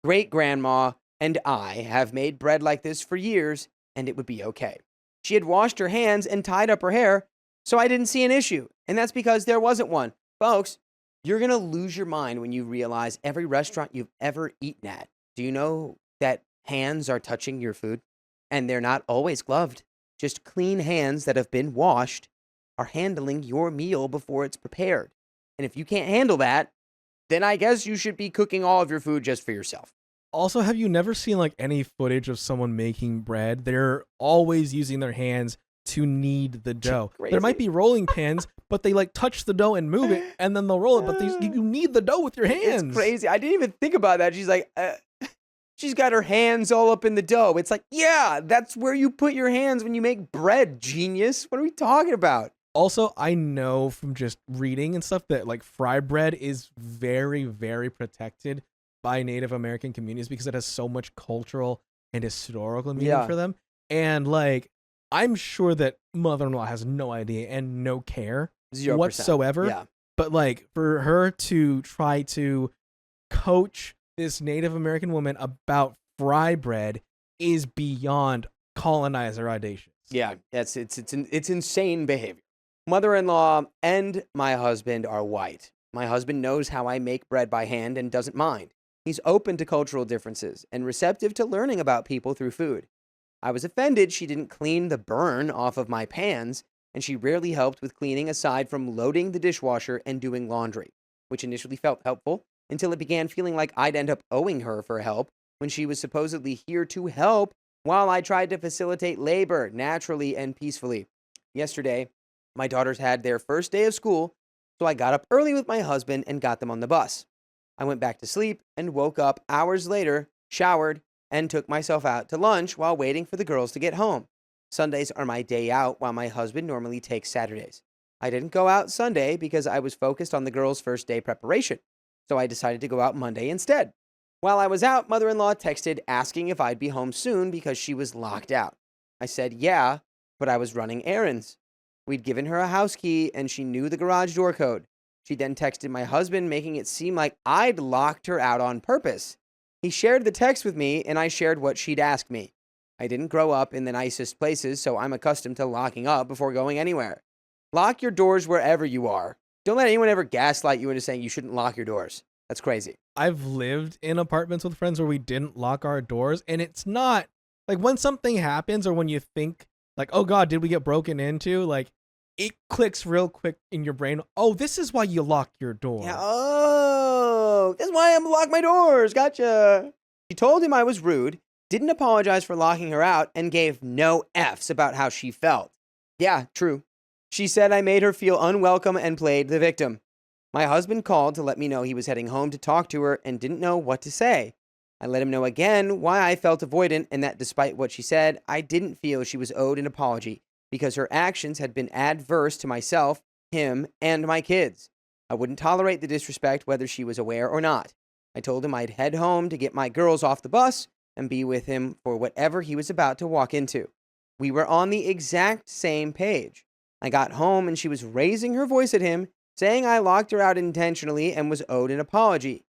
great-grandma, and I have made bread like this for years, and it would be okay. She had washed her hands and tied up her hair, so I didn't see an issue, and that's because there wasn't one. Folks, you're going to lose your mind when you realize every restaurant you've ever eaten at. Do you know that hands are touching your food? And they're not always gloved. Just clean hands that have been washed are handling your meal before it's prepared. And if you can't handle that, then I guess you should be cooking all of your food just for yourself. Also, have you never seen like any footage of someone making bread? They're always using their hands to knead the dough. There might be rolling pins, but they like touch the dough and move it, and then they'll roll it. But you knead the dough with your hands. It's crazy. I didn't even think about that. She's like, she's got her hands all up in the dough. It's like, yeah, that's where you put your hands when you make bread, genius. What are we talking about? Also, I know from just reading and stuff that like fry bread is very, very protected by Native American communities because it has so much cultural and historical meaning for them. And like, I'm sure that mother-in-law has no idea and no care 0%. Whatsoever. Yeah. But like for her to try to coach this Native American woman about fry bread is beyond colonizer audacious. Yeah, it's insane behavior. Mother-in-law and my husband are white. My husband knows how I make bread by hand and doesn't mind. He's open to cultural differences and receptive to learning about people through food. I was offended she didn't clean the burn off of my pans, and she rarely helped with cleaning aside from loading the dishwasher and doing laundry, which initially felt helpful until it began feeling like I'd end up owing her for help when she was supposedly here to help while I tried to facilitate labor naturally and peacefully. Yesterday, my daughters had their first day of school, so I got up early with my husband and got them on the bus. I went back to sleep and woke up hours later, showered, and took myself out to lunch while waiting for the girls to get home. Sundays are my day out while my husband normally takes Saturdays. I didn't go out Sunday because I was focused on the girls' first day preparation, so I decided to go out Monday instead. While I was out, mother-in-law texted asking if I'd be home soon because she was locked out. I said, yeah, but I was running errands. We'd given her a house key and she knew the garage door code. She then texted my husband, making it seem like I'd locked her out on purpose. He shared the text with me and I shared what she'd asked me. I didn't grow up in the nicest places, so I'm accustomed to locking up before going anywhere. Lock your doors wherever you are. Don't let anyone ever gaslight you into saying you shouldn't lock your doors. That's crazy. I've lived in apartments with friends where we didn't lock our doors, and it's not like when something happens or when you think like, oh God, did we get broken into? Like it clicks real quick in your brain. Oh, this is why you lock your door. Yeah, oh, that's why I'm lock my doors. Gotcha. She told him I was rude, didn't apologize for locking her out, and gave no Fs about how she felt. Yeah, true. She said I made her feel unwelcome and played the victim. My husband called to let me know he was heading home to talk to her and didn't know what to say. I let him know again why I felt avoidant and that despite what she said, I didn't feel she was owed an apology because her actions had been adverse to myself, him, and my kids. I wouldn't tolerate the disrespect whether she was aware or not. I told him I'd head home to get my girls off the bus and be with him for whatever he was about to walk into. We were on the exact same page. I got home and she was raising her voice at him, saying I locked her out intentionally and was owed an apology.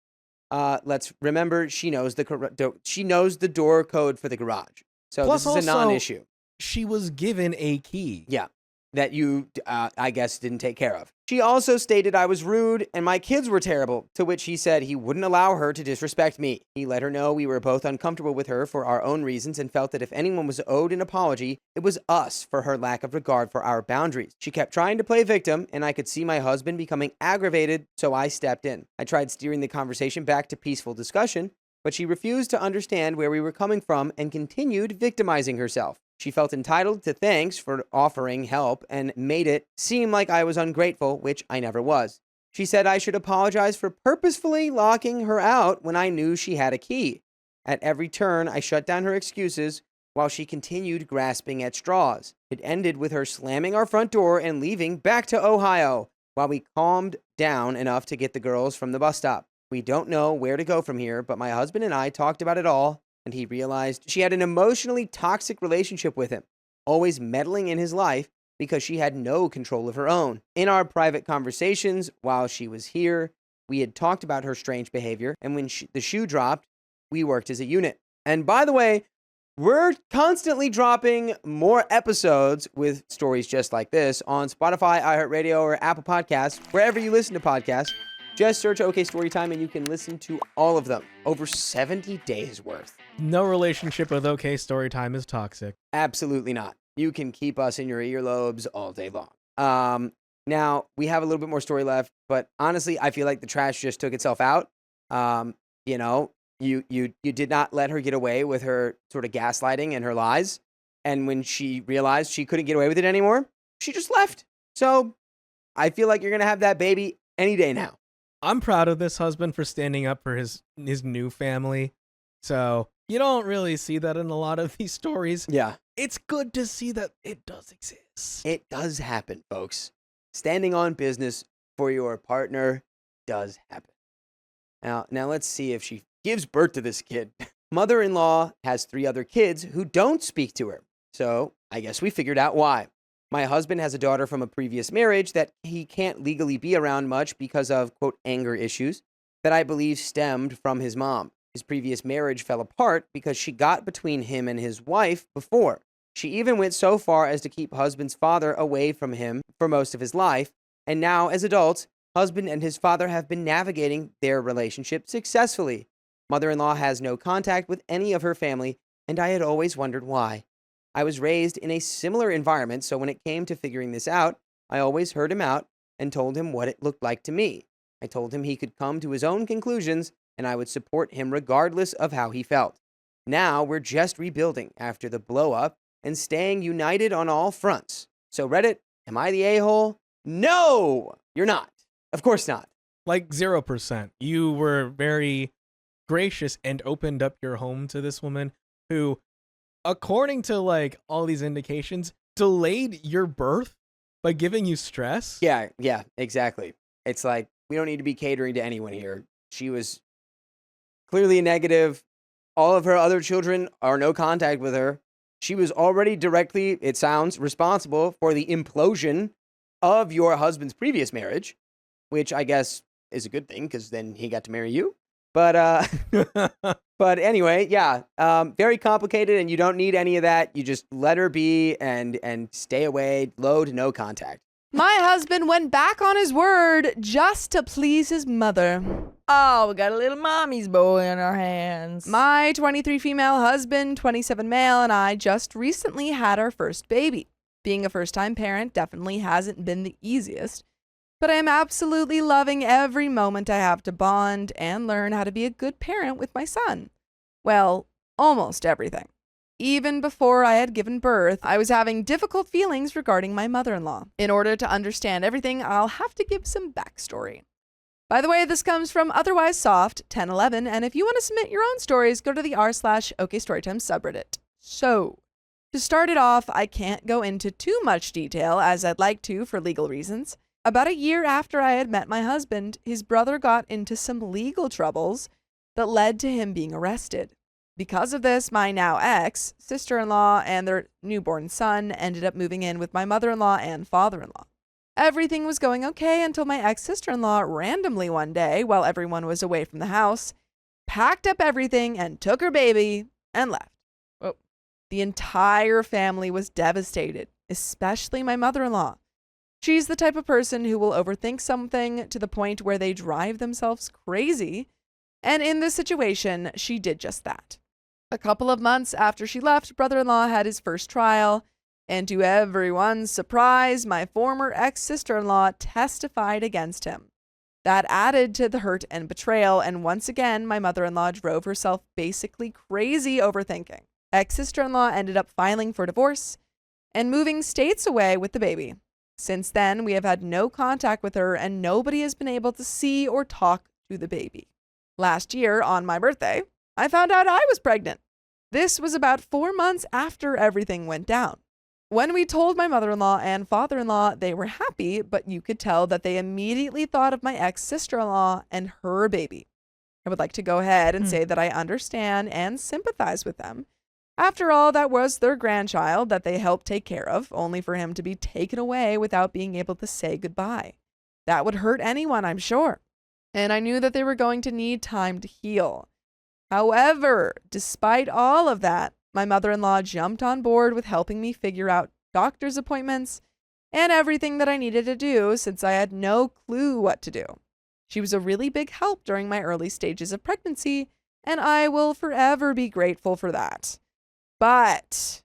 Let's remember she knows the door code for the garage. So Plus this is a also, non-issue. She was given a key. Yeah, that you, I guess, didn't take care of. She also stated I was rude and my kids were terrible, to which he said he wouldn't allow her to disrespect me. He let her know we were both uncomfortable with her for our own reasons and felt that if anyone was owed an apology, it was us for her lack of regard for our boundaries. She kept trying to play victim, and I could see my husband becoming aggravated, so I stepped in. I tried steering the conversation back to peaceful discussion, but she refused to understand where we were coming from and continued victimizing herself. She felt entitled to thanks for offering help and made it seem like I was ungrateful, which I never was. She said I should apologize for purposefully locking her out when I knew she had a key. At every turn, I shut down her excuses while she continued grasping at straws. It ended with her slamming our front door and leaving back to Ohio while we calmed down enough to get the girls from the bus stop. We don't know where to go from here, but my husband and I talked about it all, and he realized she had an emotionally toxic relationship with him, always meddling in his life because she had no control of her own. In our private conversations while she was here, we had talked about her strange behavior, and when the shoe dropped, we worked as a unit. And by the way, we're constantly dropping more episodes with stories just like this on Spotify, iHeartRadio, or Apple Podcasts, wherever you listen to podcasts. Just search OK Storytime and you can listen to all of them. Over 70 days worth. No relationship with OK Storytime is toxic. Absolutely not. You can keep us in your earlobes all day long. Now, we have a little bit more story left, but honestly, I feel like the trash just took itself out. You know, you did not let her get away with her sort of gaslighting and her lies. And when she realized she couldn't get away with it anymore, she just left. So I feel like you're going to have that baby any day now. I'm proud of this husband for standing up for his new family. So you don't really see that in a lot of these stories. Yeah. It's good to see that it does exist. It does happen, folks. Standing on business for your partner does happen. Now let's see if she gives birth to this kid. Mother-in-law has 3 other kids who don't speak to her. So I guess we figured out why. My husband has a daughter from a previous marriage that he can't legally be around much because of, quote, anger issues that I believe stemmed from his mom. His previous marriage fell apart because she got between him and his wife before. She even went so far as to keep husband's father away from him for most of his life. And now, as adults, husband and his father have been navigating their relationship successfully. Mother-in-law has no contact with any of her family, and I had always wondered why. I was raised in a similar environment, so when it came to figuring this out, I always heard him out and told him what it looked like to me. I told him he could come to his own conclusions, and I would support him regardless of how he felt. Now we're just rebuilding after the blow-up and staying united on all fronts. So Reddit, am I the a-hole? No, you're not. Of course not. Like 0%. You were very gracious and opened up your home to this woman who, according to like all these indications, delayed your birth by giving you stress. Yeah, exactly. It's like, we don't need to be catering to anyone here. She was clearly negative. All of her other children are no contact with her. She was already directly, it sounds, responsible for the implosion of your husband's previous marriage, which I guess is a good thing because then he got to marry you. But but anyway, yeah, very complicated, and you don't need any of that. You just let her be and stay away, low to no contact. My husband went back on his word just to please his mother. Oh, we got a little mommy's boy in our hands. My 23 female husband, 27 male, and I just recently had our first baby. Being a first-time parent definitely hasn't been the easiest, but I am absolutely loving every moment I have to bond and learn how to be a good parent with my son. Well, almost everything. Even before I had given birth, I was having difficult feelings regarding my mother-in-law. In order to understand everything, I'll have to give some backstory. By the way, this comes from Otherwise Soft 1011, and if you want to submit your own stories, go to the r/OKStorytime subreddit. So, to start it off, I can't go into too much detail as I'd like to for legal reasons. About a year after I had met my husband, his brother got into some legal troubles that led to him being arrested. Because of this, my now ex, sister-in-law, and their newborn son ended up moving in with my mother-in-law and father-in-law. Everything was going okay until my ex-sister-in-law randomly one day, while everyone was away from the house, packed up everything and took her baby and left. Oh. The entire family was devastated, especially my mother-in-law. She's the type of person who will overthink something to the point where they drive themselves crazy, and in this situation, she did just that. A couple of months after she left, brother-in-law had his first trial, and to everyone's surprise, my former ex-sister-in-law testified against him. That added to the hurt and betrayal, and once again, my mother-in-law drove herself basically crazy overthinking. Ex-sister-in-law ended up filing for divorce and moving states away with the baby. Since then, we have had no contact with her, and nobody has been able to see or talk to the baby. Last year, on my birthday, I found out I was pregnant. This was about 4 months after everything went down. When we told my mother-in-law and father-in-law, they were happy, but you could tell that they immediately thought of my ex-sister-in-law and her baby. I would like to go ahead and say that I understand and sympathize with them. After all, that was their grandchild that they helped take care of, only for him to be taken away without being able to say goodbye. That would hurt anyone, I'm sure. And I knew that they were going to need time to heal. However, despite all of that, my mother-in-law jumped on board with helping me figure out doctor's appointments and everything that I needed to do since I had no clue what to do. She was a really big help during my early stages of pregnancy, and I will forever be grateful for that. But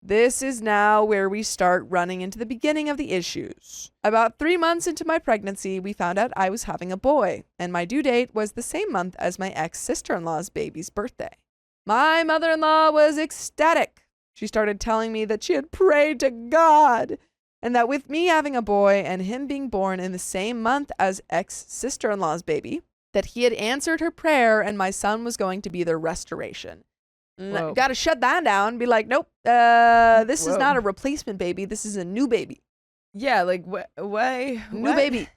this is now where we start running into the beginning of the issues. About 3 months into my pregnancy, we found out I was having a boy, and my due date was the same month as my ex-sister-in-law's baby's birthday. My mother-in-law was ecstatic. She started telling me that she had prayed to God, and that with me having a boy and him being born in the same month as ex-sister-in-law's baby, that he had answered her prayer and my son was going to be their restoration. Got to shut that down and be like, nope, this is not a replacement baby. This is a new baby. Yeah, like, New baby.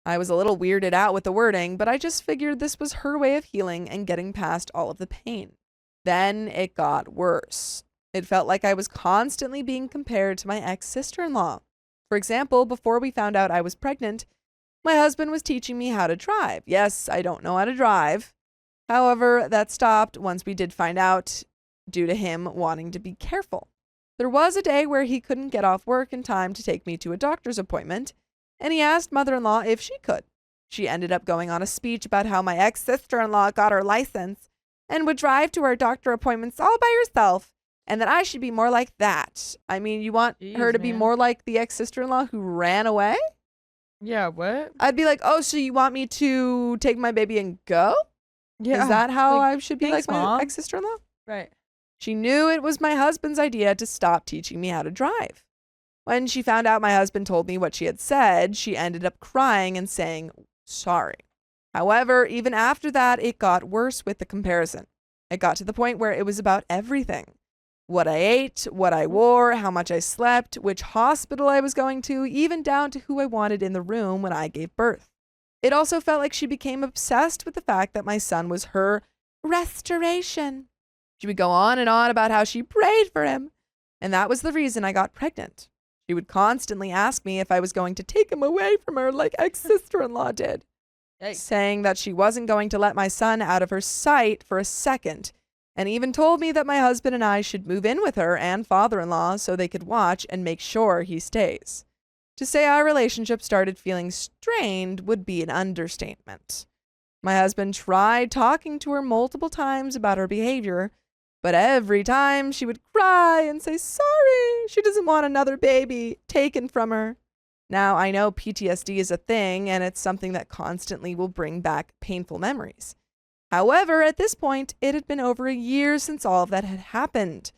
I was a little weirded out with the wording, but I just figured this was her way of healing and getting past all of the pain. Then it got worse. It felt like I was constantly being compared to my ex-sister-in-law. For example, before we found out I was pregnant, my husband was teaching me how to drive. Yes, I don't know how to drive. However, that stopped once we did find out due to him wanting to be careful. There was a day where he couldn't get off work in time to take me to a doctor's appointment, and he asked mother-in-law if she could. She ended up going on a speech about how my ex-sister-in-law got her license and would drive to her doctor appointments all by herself, and that I should be more like that. I mean, you want her to be more like the ex-sister-in-law who ran away? Yeah, what? I'd be like, oh, so you want me to take my baby and go? Yeah. Is that how like, I should be thanks, like my Mom. ex-sister-in-law? Right. She knew it was my husband's idea to stop teaching me how to drive. When she found out my husband told me what she had said, she ended up crying and saying sorry. However, even after that, it got worse with the comparison. It got to the point where it was about everything. What I ate, what I wore, how much I slept, which hospital I was going to, even down to who I wanted in the room when I gave birth. It also felt like she became obsessed with the fact that my son was her restoration. She would go on and on about how she prayed for him, and that was the reason I got pregnant. She would constantly ask me if I was going to take him away from her like ex-sister-in-law did, saying that she wasn't going to let my son out of her sight for a second, and even told me that my husband and I should move in with her and father-in-law so they could watch and make sure he stays. To say our relationship started feeling strained would be an understatement. My husband tried talking to her multiple times about her behavior, but every time she would cry and say sorry, she doesn't want another baby taken from her. Now, I know PTSD is a thing, and it's something that constantly will bring back painful memories. However, at this point, it had been over a year since all of that had happened.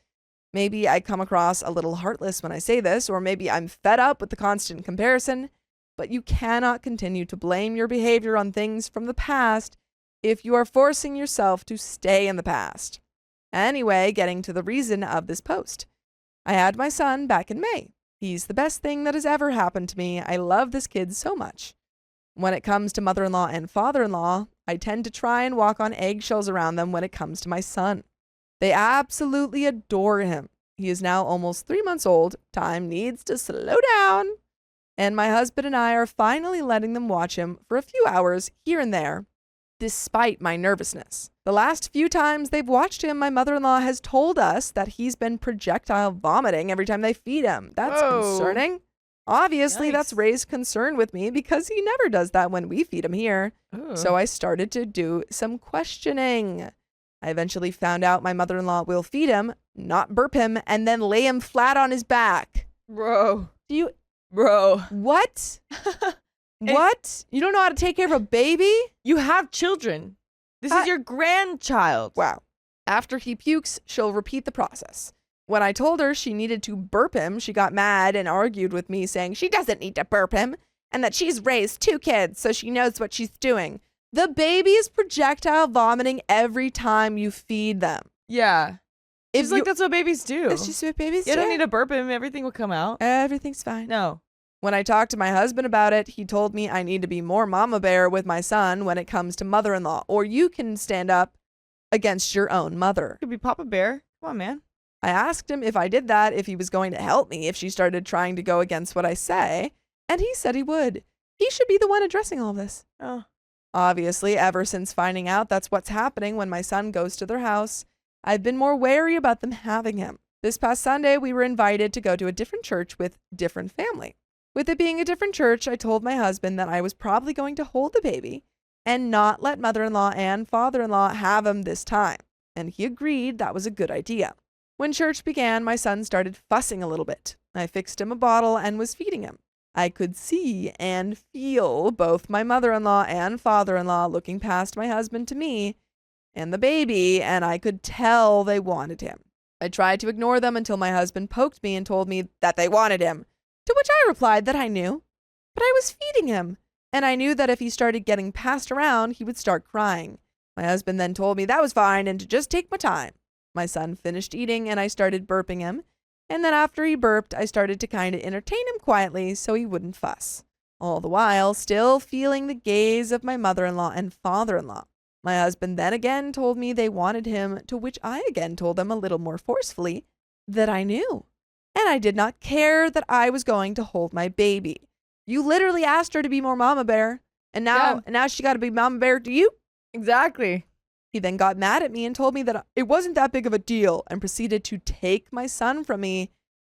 Maybe I come across a little heartless when I say this, or maybe I'm fed up with the constant comparison, but you cannot continue to blame your behavior on things from the past if you are forcing yourself to stay in the past. Anyway, getting to the reason of this post. I had my son back in May. He's the best thing that has ever happened to me. I love this kid so much. When it comes to mother-in-law and father-in-law, I tend to try and walk on eggshells around them when it comes to my son. They absolutely adore him. He is now almost 3 months old. Time needs to slow down. And my husband and I are finally letting them watch him for a few hours here and there, despite my nervousness. The last few times they've watched him, my mother-in-law has told us that he's been projectile vomiting every time they feed him. That's concerning. Obviously, that's raised concern with me because he never does that when we feed him here. So I started to do some questioning. I eventually found out my mother-in-law will feed him, not burp him, and then lay him flat on his back. Bro. What? What? You don't know how to take care of a baby? You have children. This is your grandchild. Wow. After he pukes, she'll repeat the process. When I told her she needed to burp him, she got mad and argued with me, saying she doesn't need to burp him and that she's raised 2 kids, so she knows what she's doing. The baby is projectile vomiting every time you feed them. Yeah. It's like that's what babies do. It's just what babies do. You don't need to burp him. Everything will come out. Everything's fine. No. When I talked to my husband about it, he told me I need to be more mama bear with my son when it comes to mother-in-law, or you can stand up against your own mother. Could be Papa Bear. Come on, man. I asked him if I did that, if he was going to help me if she started trying to go against what I say, and he said he would. He should be the one addressing all this. Oh. Obviously, ever since finding out that's what's happening when my son goes to their house, I've been more wary about them having him. This past Sunday, we were invited to go to a different church with different family. With it being a different church, I told my husband that I was probably going to hold the baby and not let mother-in-law and father-in-law have him this time, and he agreed that was a good idea. When church began, my son started fussing a little bit. I fixed him a bottle and was feeding him. I could see and feel both my mother-in-law and father-in-law looking past my husband to me and the baby, and I could tell they wanted him. I tried to ignore them until my husband poked me and told me that they wanted him, to which I replied that I knew, but I was feeding him, and I knew that if he started getting passed around, he would start crying. My husband then told me that was fine and to just take my time. My son finished eating, and I started burping him, and then after he burped, I started to kind of entertain him quietly so he wouldn't fuss, all the while still feeling the gaze of my mother-in-law and father-in-law. My husband then again told me they wanted him, to which I again told them a little more forcefully that I knew. And I did not care that I was going to hold my baby. You literally asked her to be more mama bear, and now she got to be mama bear to you? Exactly. He then got mad at me and told me that it wasn't that big of a deal and proceeded to take my son from me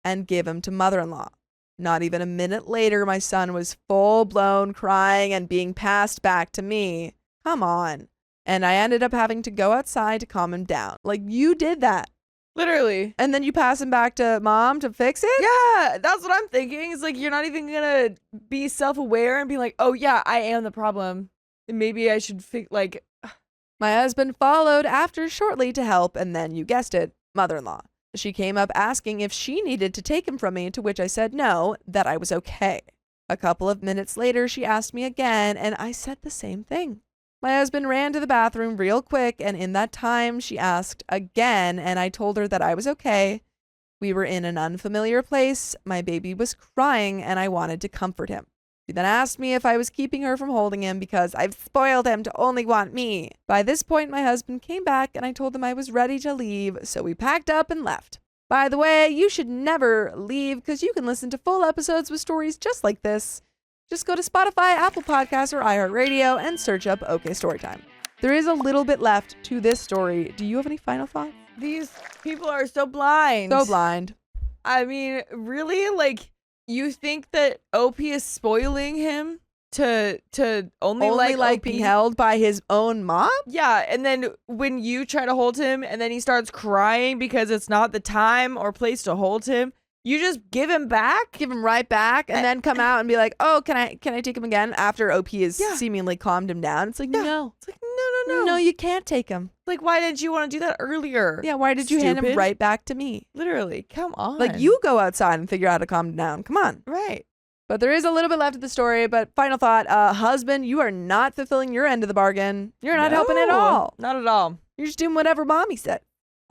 and give him to mother-in-law. Not even a minute later, my son was full-blown crying and being passed back to me. Come on. And I ended up having to go outside to calm him down. Like, you did that. Literally. And then you pass him back to mom to fix it? Yeah, that's what I'm thinking. It's like you're not even going to be self-aware and be like, oh, yeah, I am the problem. And maybe I should like... My husband followed after shortly to help, and then, you guessed it, mother-in-law. She came up asking if she needed to take him from me, to which I said no, that I was okay. A couple of minutes later, she asked me again, and I said the same thing. My husband ran to the bathroom real quick, and in that time, she asked again, and I told her that I was okay. We were in an unfamiliar place, my baby was crying, and I wanted to comfort him. She then asked me if I was keeping her from holding him because I've spoiled him to only want me. By this point, my husband came back and I told him I was ready to leave, so we packed up and left. By the way, you should never leave because you can listen to full episodes with stories just like this. Just go to Spotify, Apple Podcasts, or iHeartRadio and search up OK Storytime. There is a little bit left to this story. Do you have any final thoughts? These people are so blind. So blind. I mean, really? Like, you think that OP is spoiling him to only like OP? being held by his own mom? Yeah, and then when you try to hold him and then he starts crying because it's not the time or place to hold him, you just give him back? Give him right back and then come out and be like, oh, can I take him again after OP has seemingly calmed him down? It's like, no. It's like, no. No, you can't take him. Like, why didn't you want to do that earlier? Yeah, why did you hand him Stupid. right back to me? Literally, come on. Like, you go outside and figure out how to calm him down. Come on. Right. But there is a little bit left of the story. But final thought, husband, you are not fulfilling your end of the bargain. You're not helping at all. Not at all. You're just doing whatever mommy said.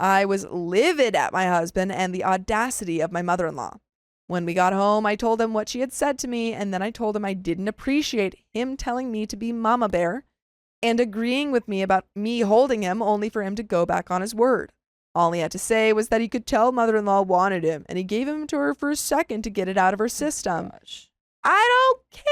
I was livid at my husband and the audacity of my mother-in-law. When we got home, I told him what she had said to me, and then I told him I didn't appreciate him telling me to be mama bear and agreeing with me about me holding him only for him to go back on his word. All he had to say was that he could tell mother-in-law wanted him, and he gave him to her for a second to get it out of her system. Gosh. I don't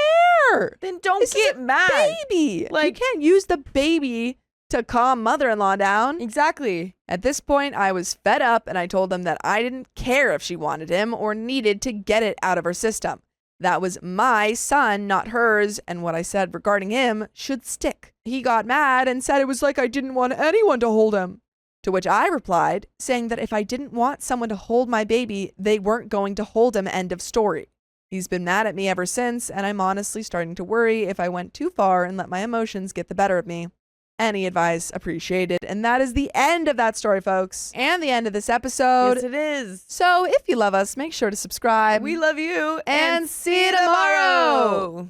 care. Then don't This is get a mad. Baby. Like- you can't use the baby to calm mother-in-law down. Exactly. At this point, I was fed up and I told him that I didn't care if she wanted him or needed to get it out of her system. That was my son, not hers, and what I said regarding him should stick. He got mad and said it was like I didn't want anyone to hold him. To which I replied, saying that if I didn't want someone to hold my baby, they weren't going to hold him, end of story. He's been mad at me ever since, and I'm honestly starting to worry if I went too far and let my emotions get the better of me. Any advice appreciated. And that is the end of that story, folks. And the end of this episode. Yes, it is. So if you love us, make sure to subscribe. We love you. And see you tomorrow.